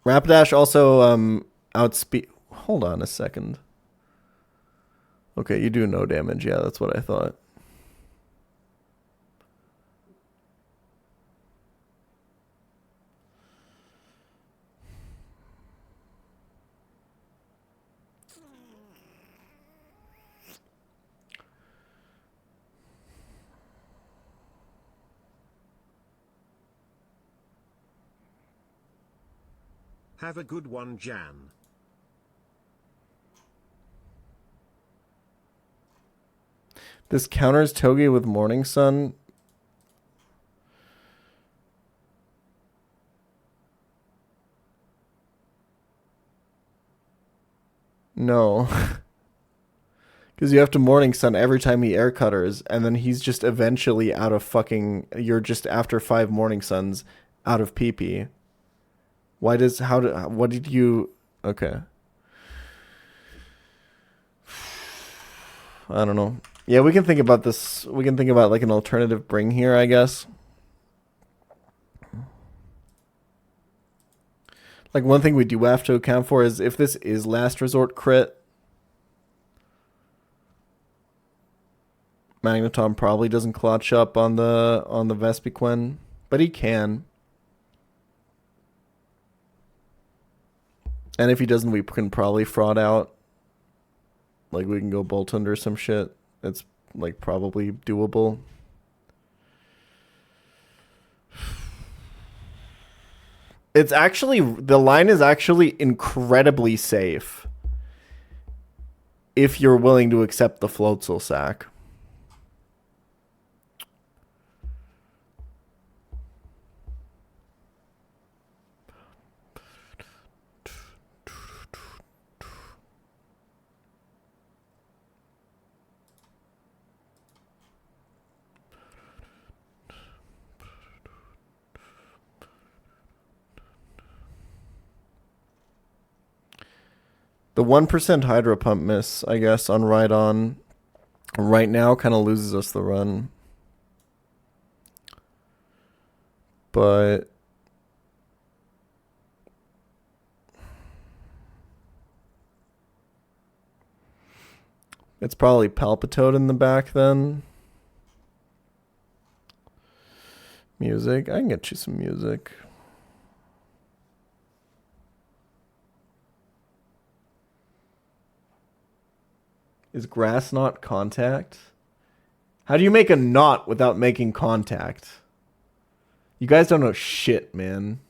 Rapidash also outspeed... Hold on a second. Okay, you do no damage. Yeah, that's what I thought. Have a good one, Jan. This counters Togi with Morning Sun. No. Because you have to Morning Sun every time he air cutters, and then he's just eventually out of fucking... You're just after 5 Morning Suns out of PP. Why does... what did you... Okay. I don't know. Yeah, we can think about this. We can think about, like, an alternative bring here, I guess. Like, one thing we do have to account for is if this is last resort crit, Magneton probably doesn't clutch up on the Vespiquen, but he can. And if he doesn't, we can probably fraud out. Like, we can go Bolt under some shit. It's, like, probably doable. It's actually... The line is actually incredibly safe. If you're willing to accept the Floatzel sack. The 1% Hydro Pump miss, I guess, on Rhydon right now kind of loses us the run. but it's probably Palpitoad in the back then. Music. I can get you some music. Is grass knot contact? How do you make a knot without making contact? You guys don't know shit, man.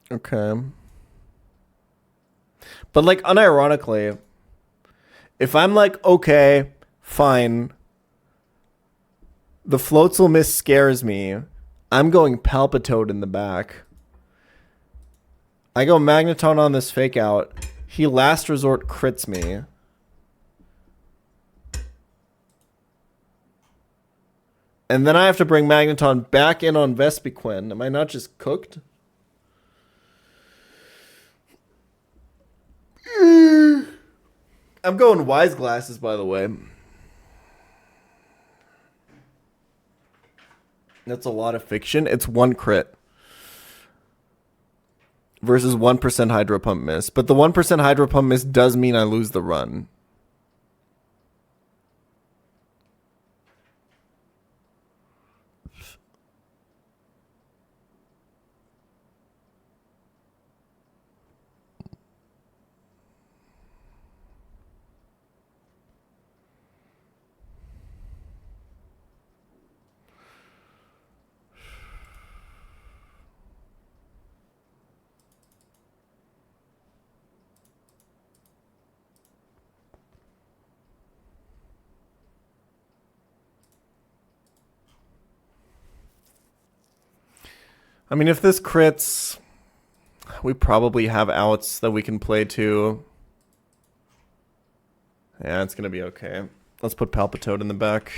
Okay. But like unironically, if I'm like, okay, fine, the Floatzel miss scares me, I'm going Palpitoad in the back. I go Magneton on this fake out. He last resort crits me. And then I have to bring Magneton back in on Vespiquen. Am I not just cooked? I'm going Wise Glasses, by the way. That's a lot of fiction. It's 1 crit. Versus 1% Hydro Pump miss. But the 1% Hydro Pump miss does mean I lose the run. I mean, if this crits, we probably have outs that we can play to. Yeah, it's going to be okay. Let's put Palpitoad in the back.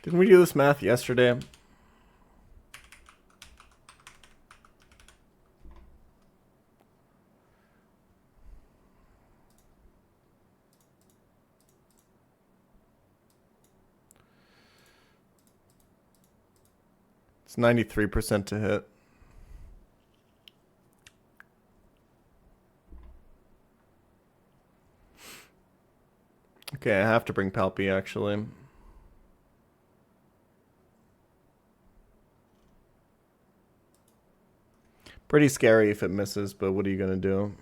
Didn't we do this math yesterday? It's 93% to hit. Okay, I have to bring Palpy, actually. Pretty scary if it misses, but what are you going to do?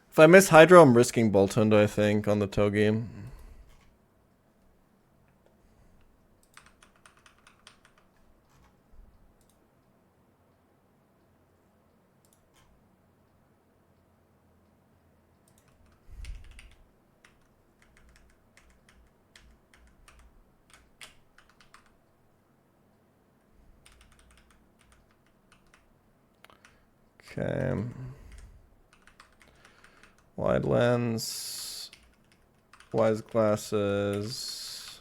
If I miss Hydro, I'm risking Boltund, I think, on the Togi. Okay. Wide lens. Wise glasses.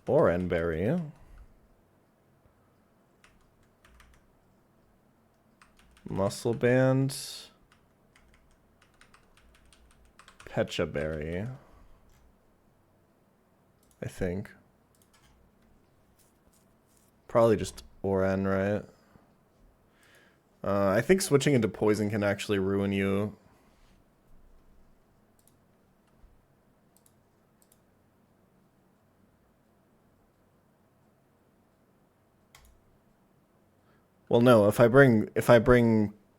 Or Enberry. Muscle band. Pecha berry. I think. Probably just Oran, right? I think switching into poison can actually ruin you. Well, no, if I bring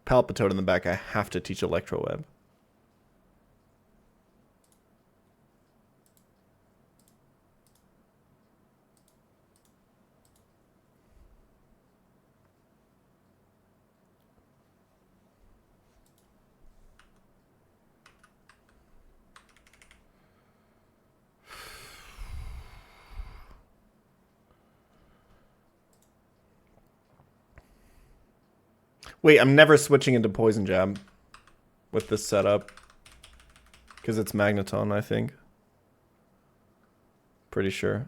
Palpitoad in the back, I have to teach Electroweb. Wait, I'm never switching into Poison Jab with this setup. Because it's Magneton, I think. Pretty sure.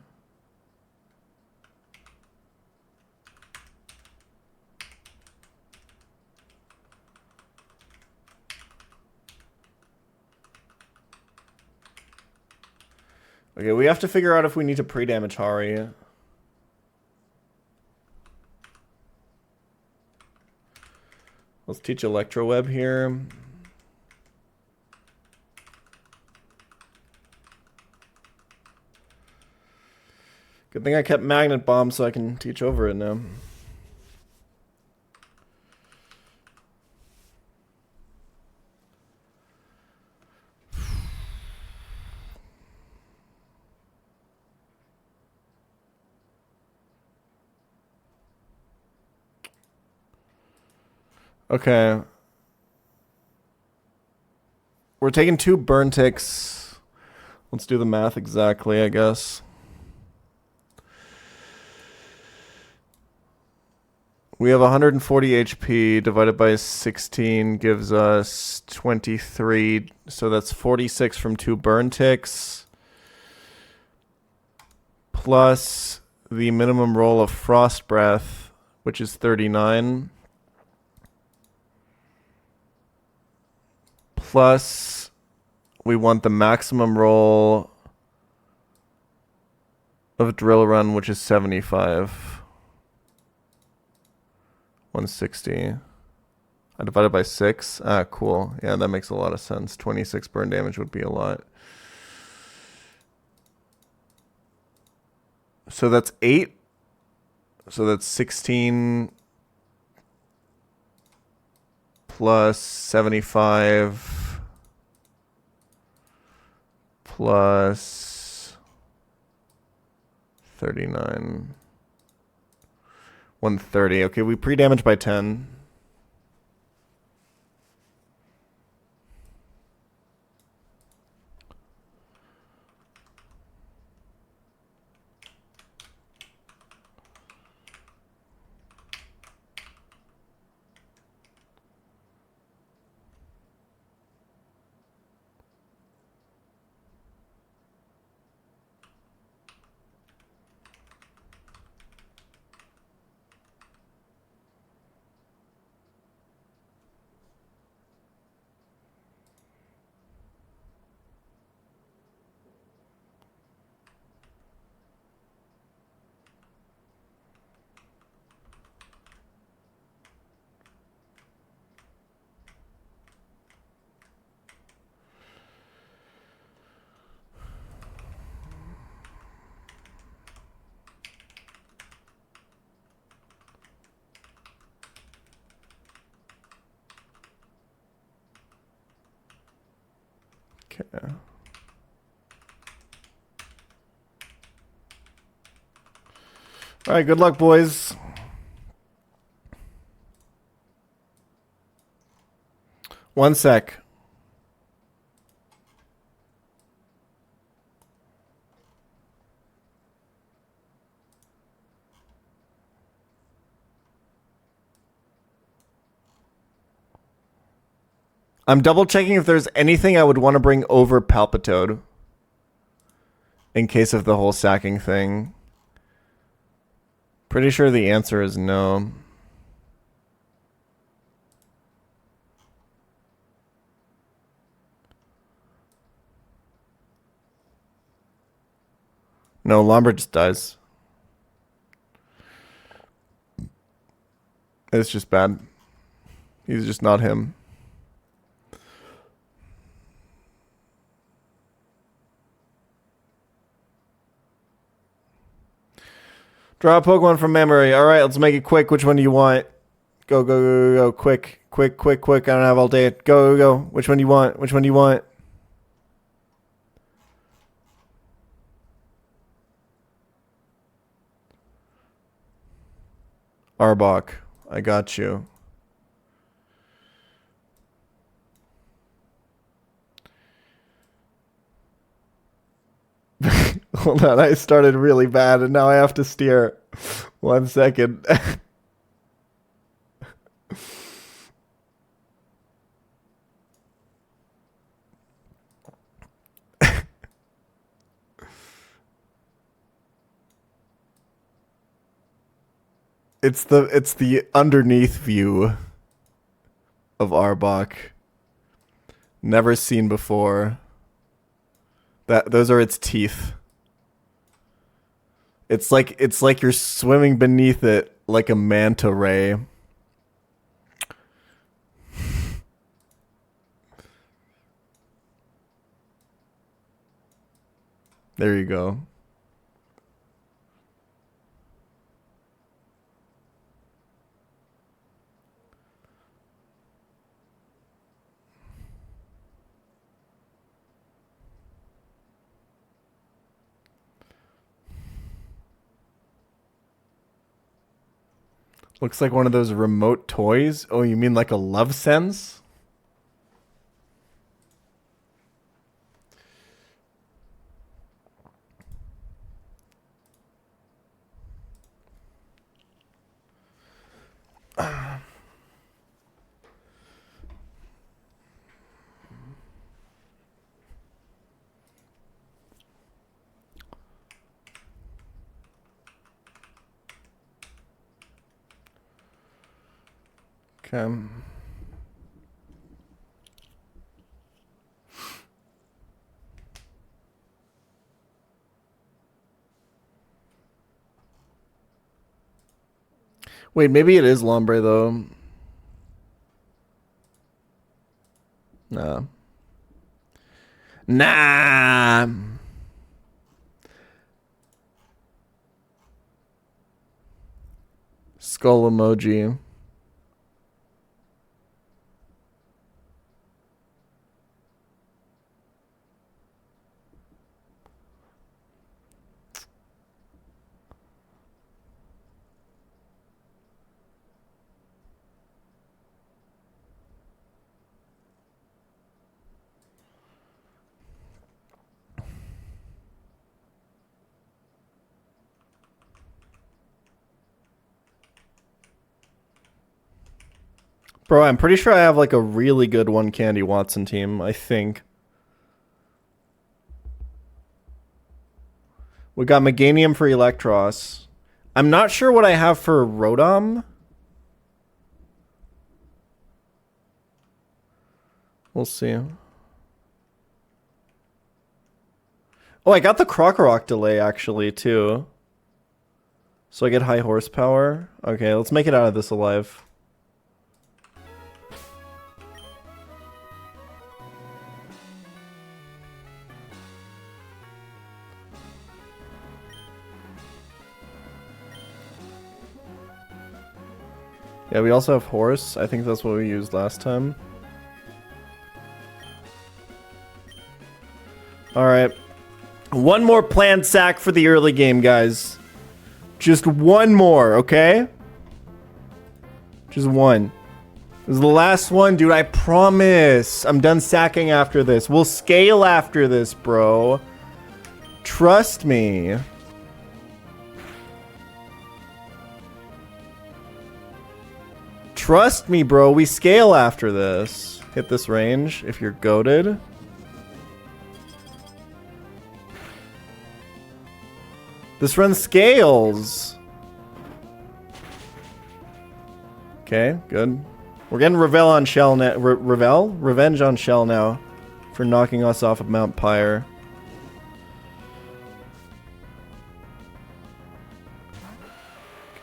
Okay, we have to figure out if we need to pre-damage Hari. Let's teach Electroweb here. Good thing I kept Magnet Bomb so I can teach over it now. Okay. We're taking 2 burn ticks. Let's do the math exactly, I guess. We have 140 HP divided by 16 gives us 23. So that's 46 from 2 burn ticks. Plus the minimum roll of Frost Breath, which is 39. Plus, we want the maximum roll of Drill Run, which is 75. 160. I divided by 6. Ah, cool. Yeah, that makes a lot of sense. 26 burn damage would be a lot. So that's 8. So that's 16 plus 75 plus 39. 130. Okay, we pre-damage by 10. Okay. All right, good luck, boys. One sec. I'm double checking if there's anything I would want to bring over Palpitoad in case of the whole sacking thing. Pretty sure the answer is no. No, Lombard just dies. It's just bad. He's just not him. Draw a Pokemon from memory. All right, let's make it quick. Which one do you want? Go, go, go, go, go. Quick, quick, quick, quick. I don't have all day. Go, go, go. Which one do you want? Which one do you want? Arbok. I got you. Hold on, I started really bad and now I have to steer. 1 second. It's the underneath view of Arbok. Never seen before. Those are its teeth. It's like you're swimming beneath it like a manta ray. There you go. Looks like one of those remote toys. Oh, you mean like a love sense? Okay. Wait, maybe it is Lombre though. Nah. Nah. Skull emoji. Bro, I'm pretty sure I have like a really good one Candy Watson team, I think. We got Meganium for Electros. I'm not sure what I have for Rotom. We'll see. Oh, I got the Krokorok delay actually too. So I get high horsepower. Okay, let's make it out of this alive. Yeah, we also have horse. I think that's what we used last time. Alright. One more planned sack for the early game, guys. Just one more, okay? Just one. This is the last one, dude. I promise. I'm done sacking after this. We'll scale after this, bro. Trust me. Trust me, bro. We scale after this. Hit this range if you're goated. This run scales. Okay, good. We're getting Revel on Shell now. Revel? Revenge on Shell now for knocking us off of Mount Pyre.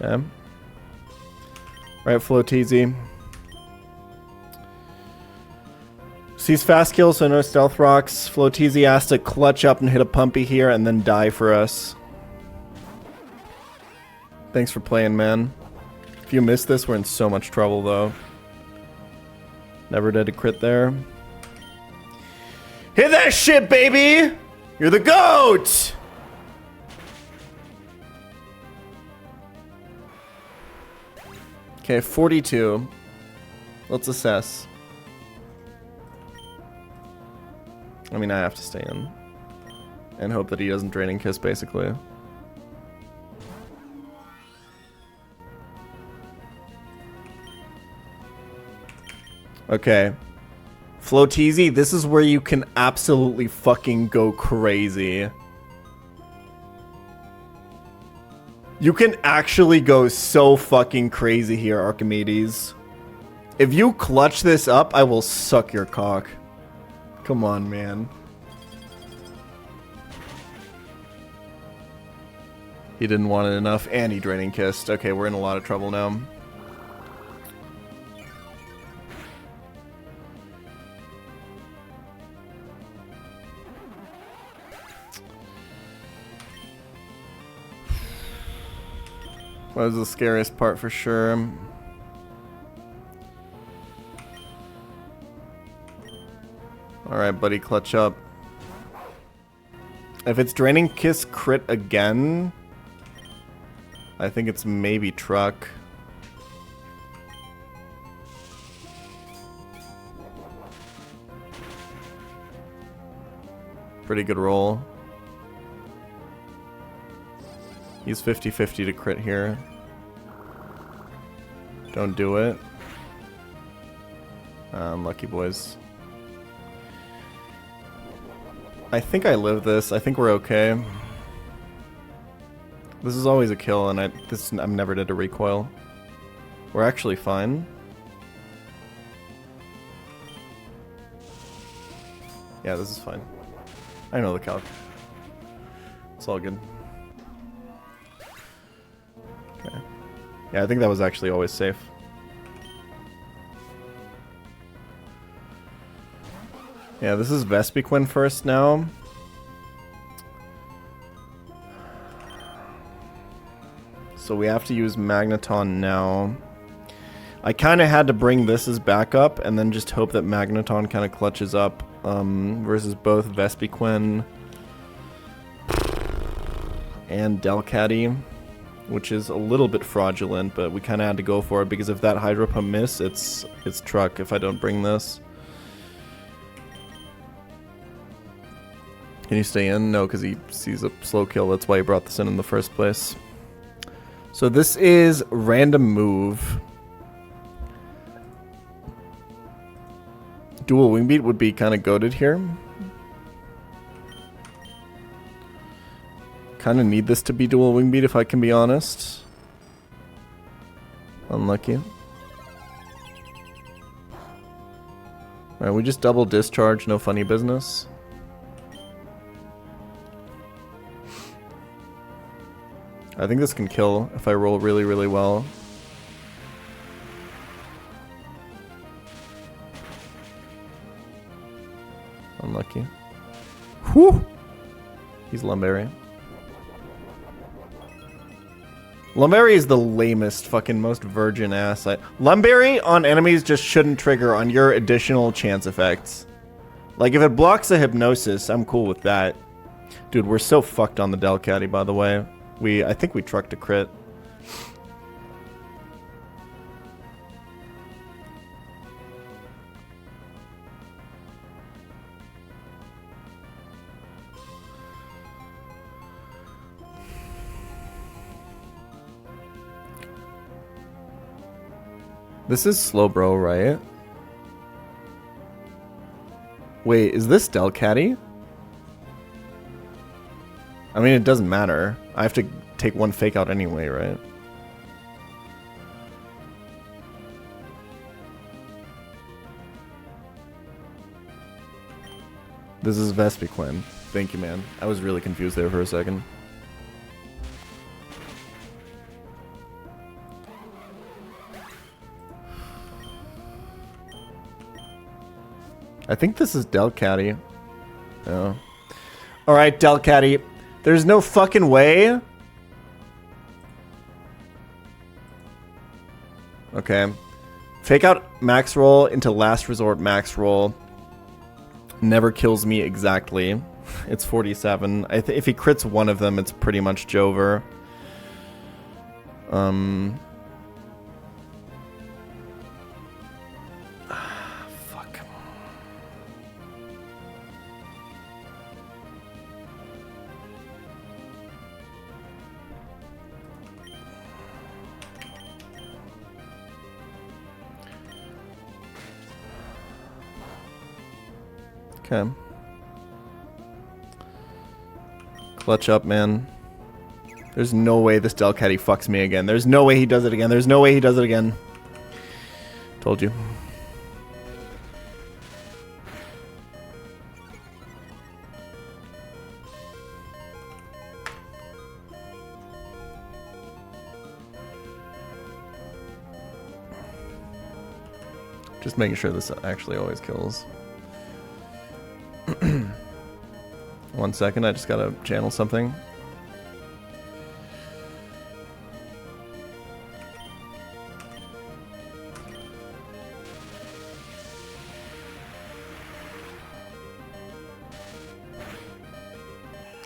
Okay. Right, Floteezy. Sees fast kills, so no stealth rocks. Floteezy has to clutch up and hit a pumpy here and then die for us. Thanks for playing, man. If you miss this, we're in so much trouble, though. Never did a crit there. Hit that shit, baby! You're the GOAT! Okay, 42. Let's assess. I mean, I have to stay in. And hope that he doesn't Draining Kiss, basically. Okay. Floteezy, this is where you can absolutely fucking go crazy. You can actually go so fucking crazy here, Archimedes. If you clutch this up, I will suck your cock. Come on, man. He didn't want it enough, and he Draining Kissed. Okay, we're in a lot of trouble now. That was the scariest part for sure. Alright, buddy, clutch up. If it's Draining Kiss crit again, I think it's maybe truck. Pretty good roll. He's 50-50 to crit here. Don't do it. Unlucky boys. I think I live this. I think we're okay. This is always a kill, and I'm never dead to recoil. We're actually fine. Yeah, this is fine. I know the calc. It's all good. Okay. Yeah, I think that was actually always safe. Yeah, this is Vespiquen first now. So we have to use Magneton now. I kind of had to bring this as backup and then just hope that Magneton kind of clutches up versus both Vespiquen and Delcatty, which is a little bit fraudulent, but we kind of had to go for it because if that Hydro Pump miss, it's truck if I don't bring this. Can you stay in? No, because he sees a slow kill. That's why he brought this in the first place. So this is random move. Dual Wing Beat would be kind of goated here. Kind of need this to be Dual Wing Beat if I can be honest. Unlucky. Alright, we just double discharge, no funny business. I think this can kill if I roll really, really well. Unlucky. Whew! He's Lumberry. Lumberry is the lamest, fucking most virgin ass. Lumberry on enemies just shouldn't trigger on your additional chance effects. Like, if it blocks a Hypnosis, I'm cool with that. Dude, we're so fucked on the Delcatty, by the way. I think we trucked a crit. This is Slowbro, right? Wait, is this Delcatty? I mean, it doesn't matter. I have to take one fake out anyway, right? This is Vespiquen. Thank you, man. I was really confused there for a second. I think this is Delcatty. Oh. Alright, Delcatty. There's no fucking way. Okay. Fake out max roll into last resort max roll. Never kills me exactly. It's 47. If he crits one of them, it's pretty much Jover. Fuck. Okay. Clutch up, man. There's no way this Delcatty fucks me again. There's no way he does it again. There's no way he does it again. Told you. Just making sure this actually always kills. 1 second, I just gotta channel something.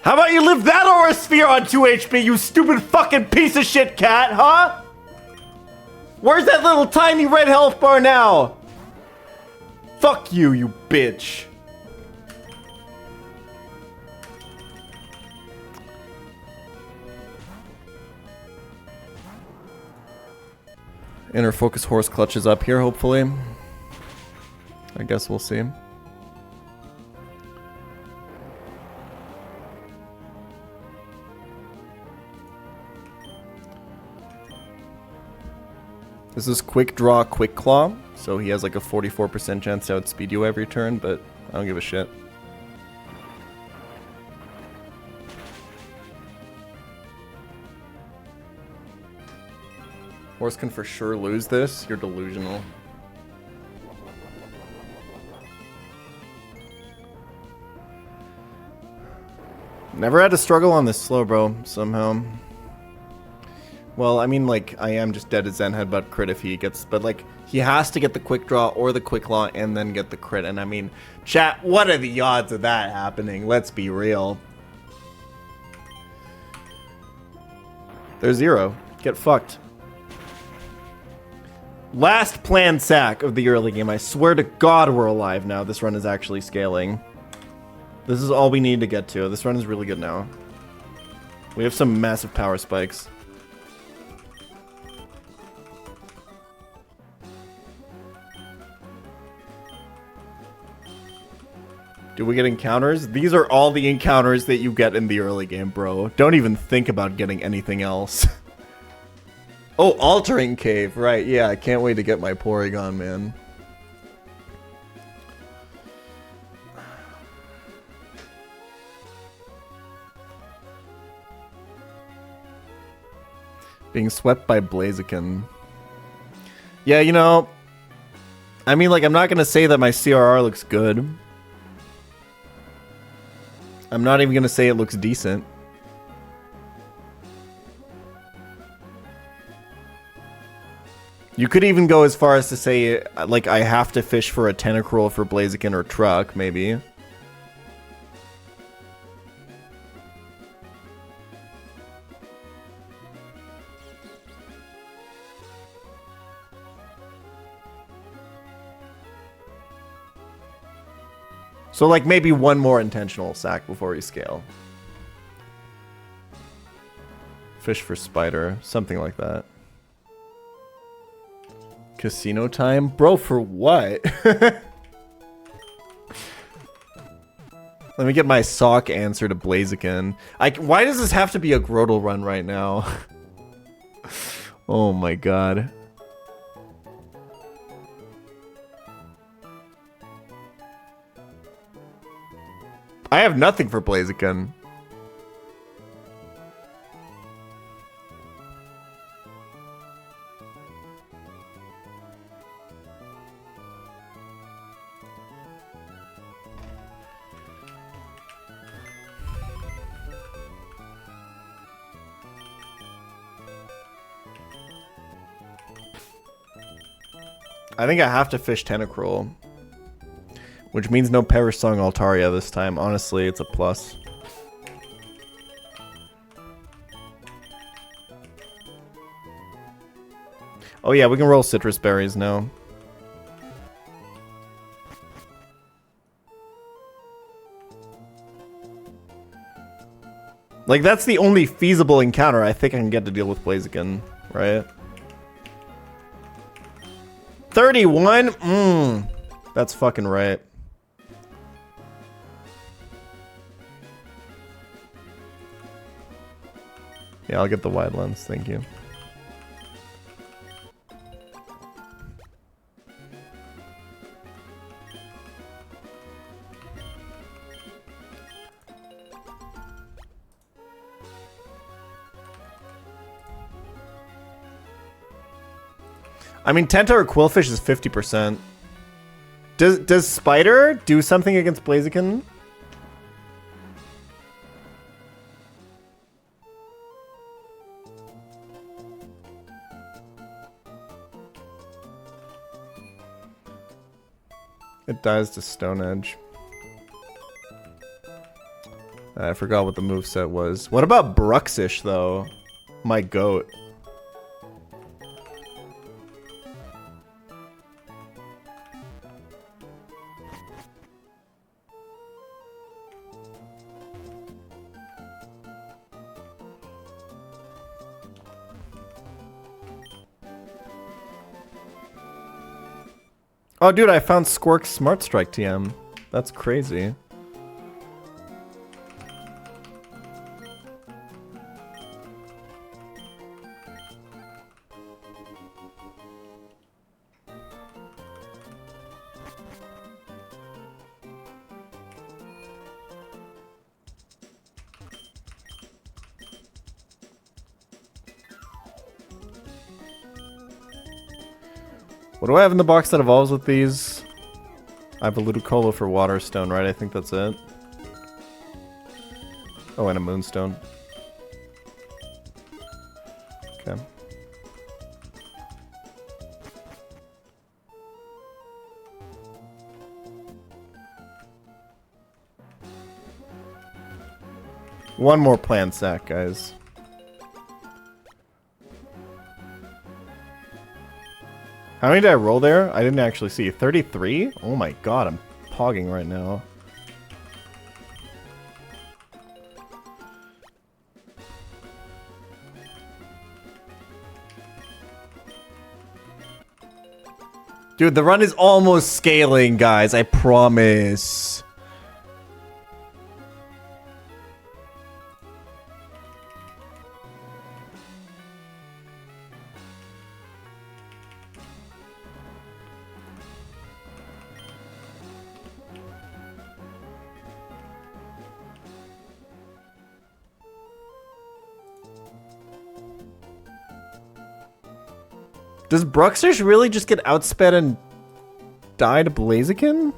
How about you live that Aura Sphere on 2 HP, you stupid fucking piece of shit cat, huh? Where's that little tiny red health bar now? Fuck you, you bitch. Inner focus horse clutches up here, hopefully. I guess we'll see. This is quick draw, quick claw, so he has like a 44% chance to outspeed you every turn, but I don't give a shit. Horse can for sure lose this. You're delusional. Never had to struggle on this slow, bro, somehow. Well, I mean, like, I am just dead as Zen Headbutt crit if he gets... But, like, he has to get the quick draw or the quick claw and then get the crit. And, I mean, chat, what are the odds of that happening? Let's be real. They're 0. Get fucked. Last planned sack of the early game. I swear to God we're alive now. This run is actually scaling. This is all we need to get to. This run is really good now. We have some massive power spikes. Do we get encounters? These are all the encounters that you get in the early game, bro. Don't even think about getting anything else. Oh, Altering Cave. Right, yeah. I can't wait to get my Porygon, man. Being swept by Blaziken. Yeah, you know... I mean, like, I'm not gonna say that my CRR looks good. I'm not even gonna say it looks decent. You could even go as far as to say, like, I have to fish for a Tentacruel for Blaziken or Truck, maybe. So, like, maybe one more intentional sack before we scale. Fish for Spider, something like that. Casino time? Bro, for what? Let me get my sock answer to Blaziken. Why does this have to be a Grotle run right now? Oh my god. I have nothing for Blaziken. I think I have to fish Tentacruel. Which means no Perish Song Altaria this time. Honestly, it's a plus. Oh yeah, we can roll Citrus Berries now. Like, that's the only feasible encounter I think I can get to deal with Blaziken, right? 31? That's fucking right. Yeah, I'll get the wide lens, thank you. I mean, Tenta or Quillfish is 50%. Does Spider do something against Blaziken? It dies to Stone Edge. I forgot what the moveset was. What about Bruxish, though? My goat. Oh, dude, I found Squirk's Smart Strike TM. That's crazy. What do I have in the box that evolves with these? I have a Ludicolo for Waterstone, right? I think that's it. Oh, and a Moonstone. Okay. One more plant sack, guys. How many did I roll there? I didn't actually see. 33? Oh my god, I'm pogging right now. Dude, the run is almost scaling, guys. I promise. Does Bruxish really just get outsped and die to Blaziken?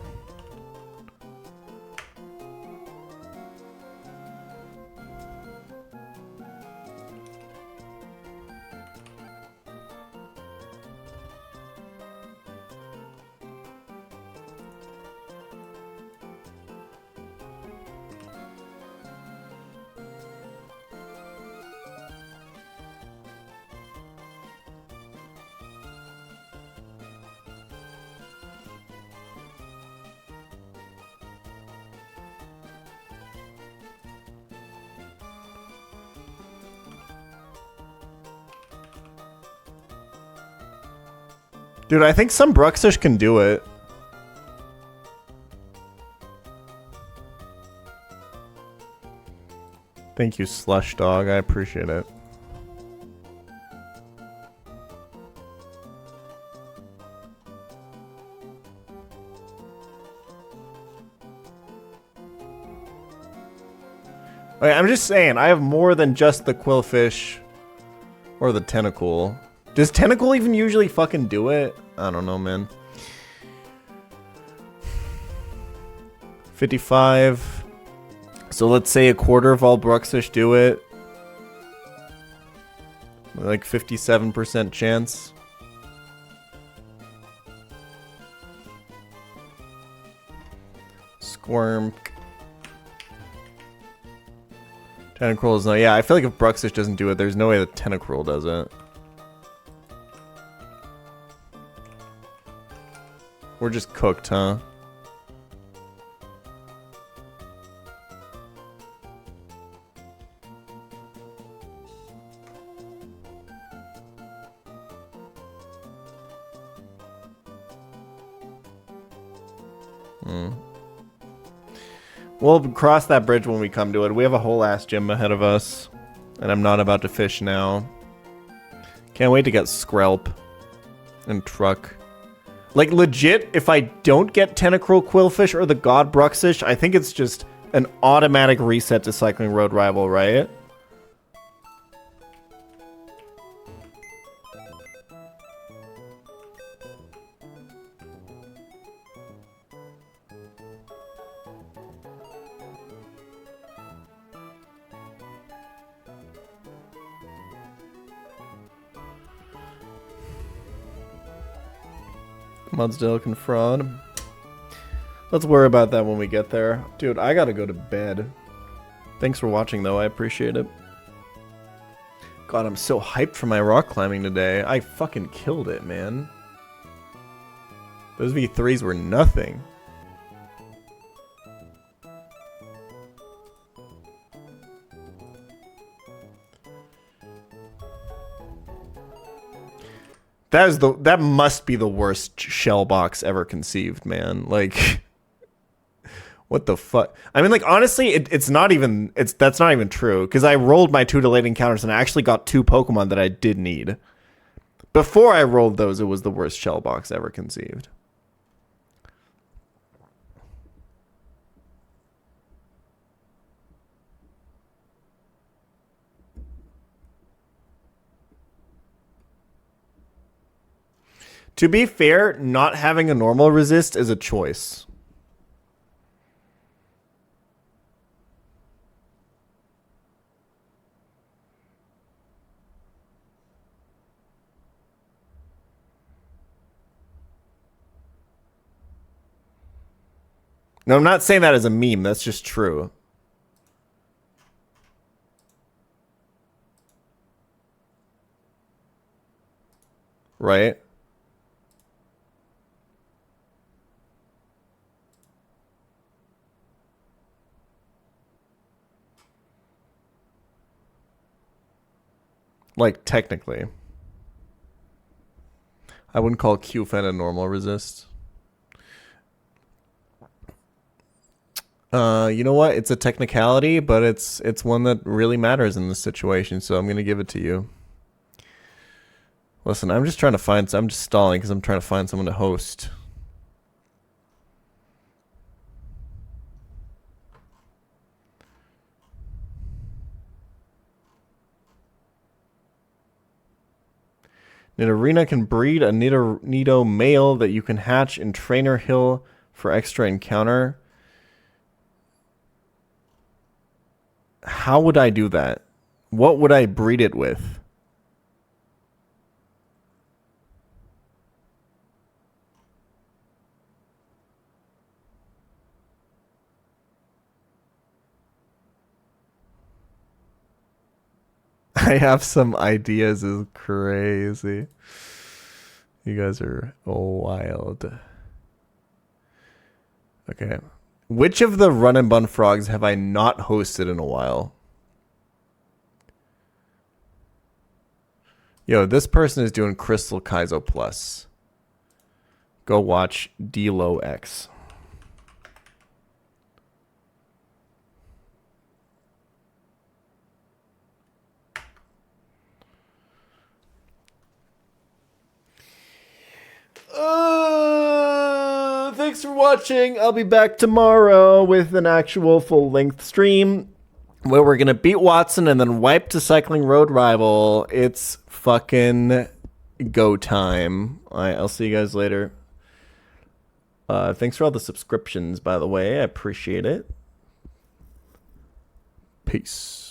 Dude, I think some Bruxish can do it. Thank you, Slush Dog. I appreciate it. Okay, I'm just saying, I have more than just the Quillfish or the Tentacool. Does Tentacle even usually fucking do it? I don't know, man. 55. So let's say a quarter of all Bruxish do it. Like 57% chance. Squirm. Tentacruel is no. Yeah, I feel like if Bruxish doesn't do it, there's no way that Tentacruel does it. We're just cooked, huh? We'll cross that bridge when we come to it. We have a whole ass gym ahead of us. And I'm not about to fish now. Can't wait to get Skrelp and Truck. Like, legit, if I don't get Tentacruel Quillfish or the God Bruxish, I think it's just an automatic reset to Cycling Road Rival, right? Mudsdale can fraud. Let's worry about that when we get there. Dude, I gotta go to bed. Thanks for watching, though. I appreciate it. God, I'm so hyped for my rock climbing today. I fucking killed it, man. Those V3s were nothing. That must be the worst shell box ever conceived, man. Like, what the fuck? I mean, like, honestly, that's not even true, because I rolled my 2 delayed encounters and I actually got 2 Pokemon that I did need. Before I rolled those, it was the worst shell box ever conceived. To be fair, not having a normal resist is a choice. No, I'm not saying that as a meme. That's just true. Right? Like, technically. I wouldn't call Q-Fen a normal resist. You know what? It's a technicality, but it's one that really matters in this situation, so I'm going to give it to you. Listen, I'm just stalling because I'm trying to find someone to host. Nidorina can breed a Nido male that you can hatch in Trainer Hill for extra encounter. How would I do that? What would I breed it with? I have some ideas is crazy. You guys are wild. Okay. Which of the Run and Bun frogs have I not hosted in a while? Yo, this person is doing Crystal Kaizo Plus. Go watch D-Lo X. Thanks for watching. I'll be back tomorrow with an actual full-length stream where we're going to beat Watson and then wipe to Cycling Road Rival. It's fucking go time. All right, I'll see you guys later. Thanks for all the subscriptions, by the way. I appreciate it. Peace.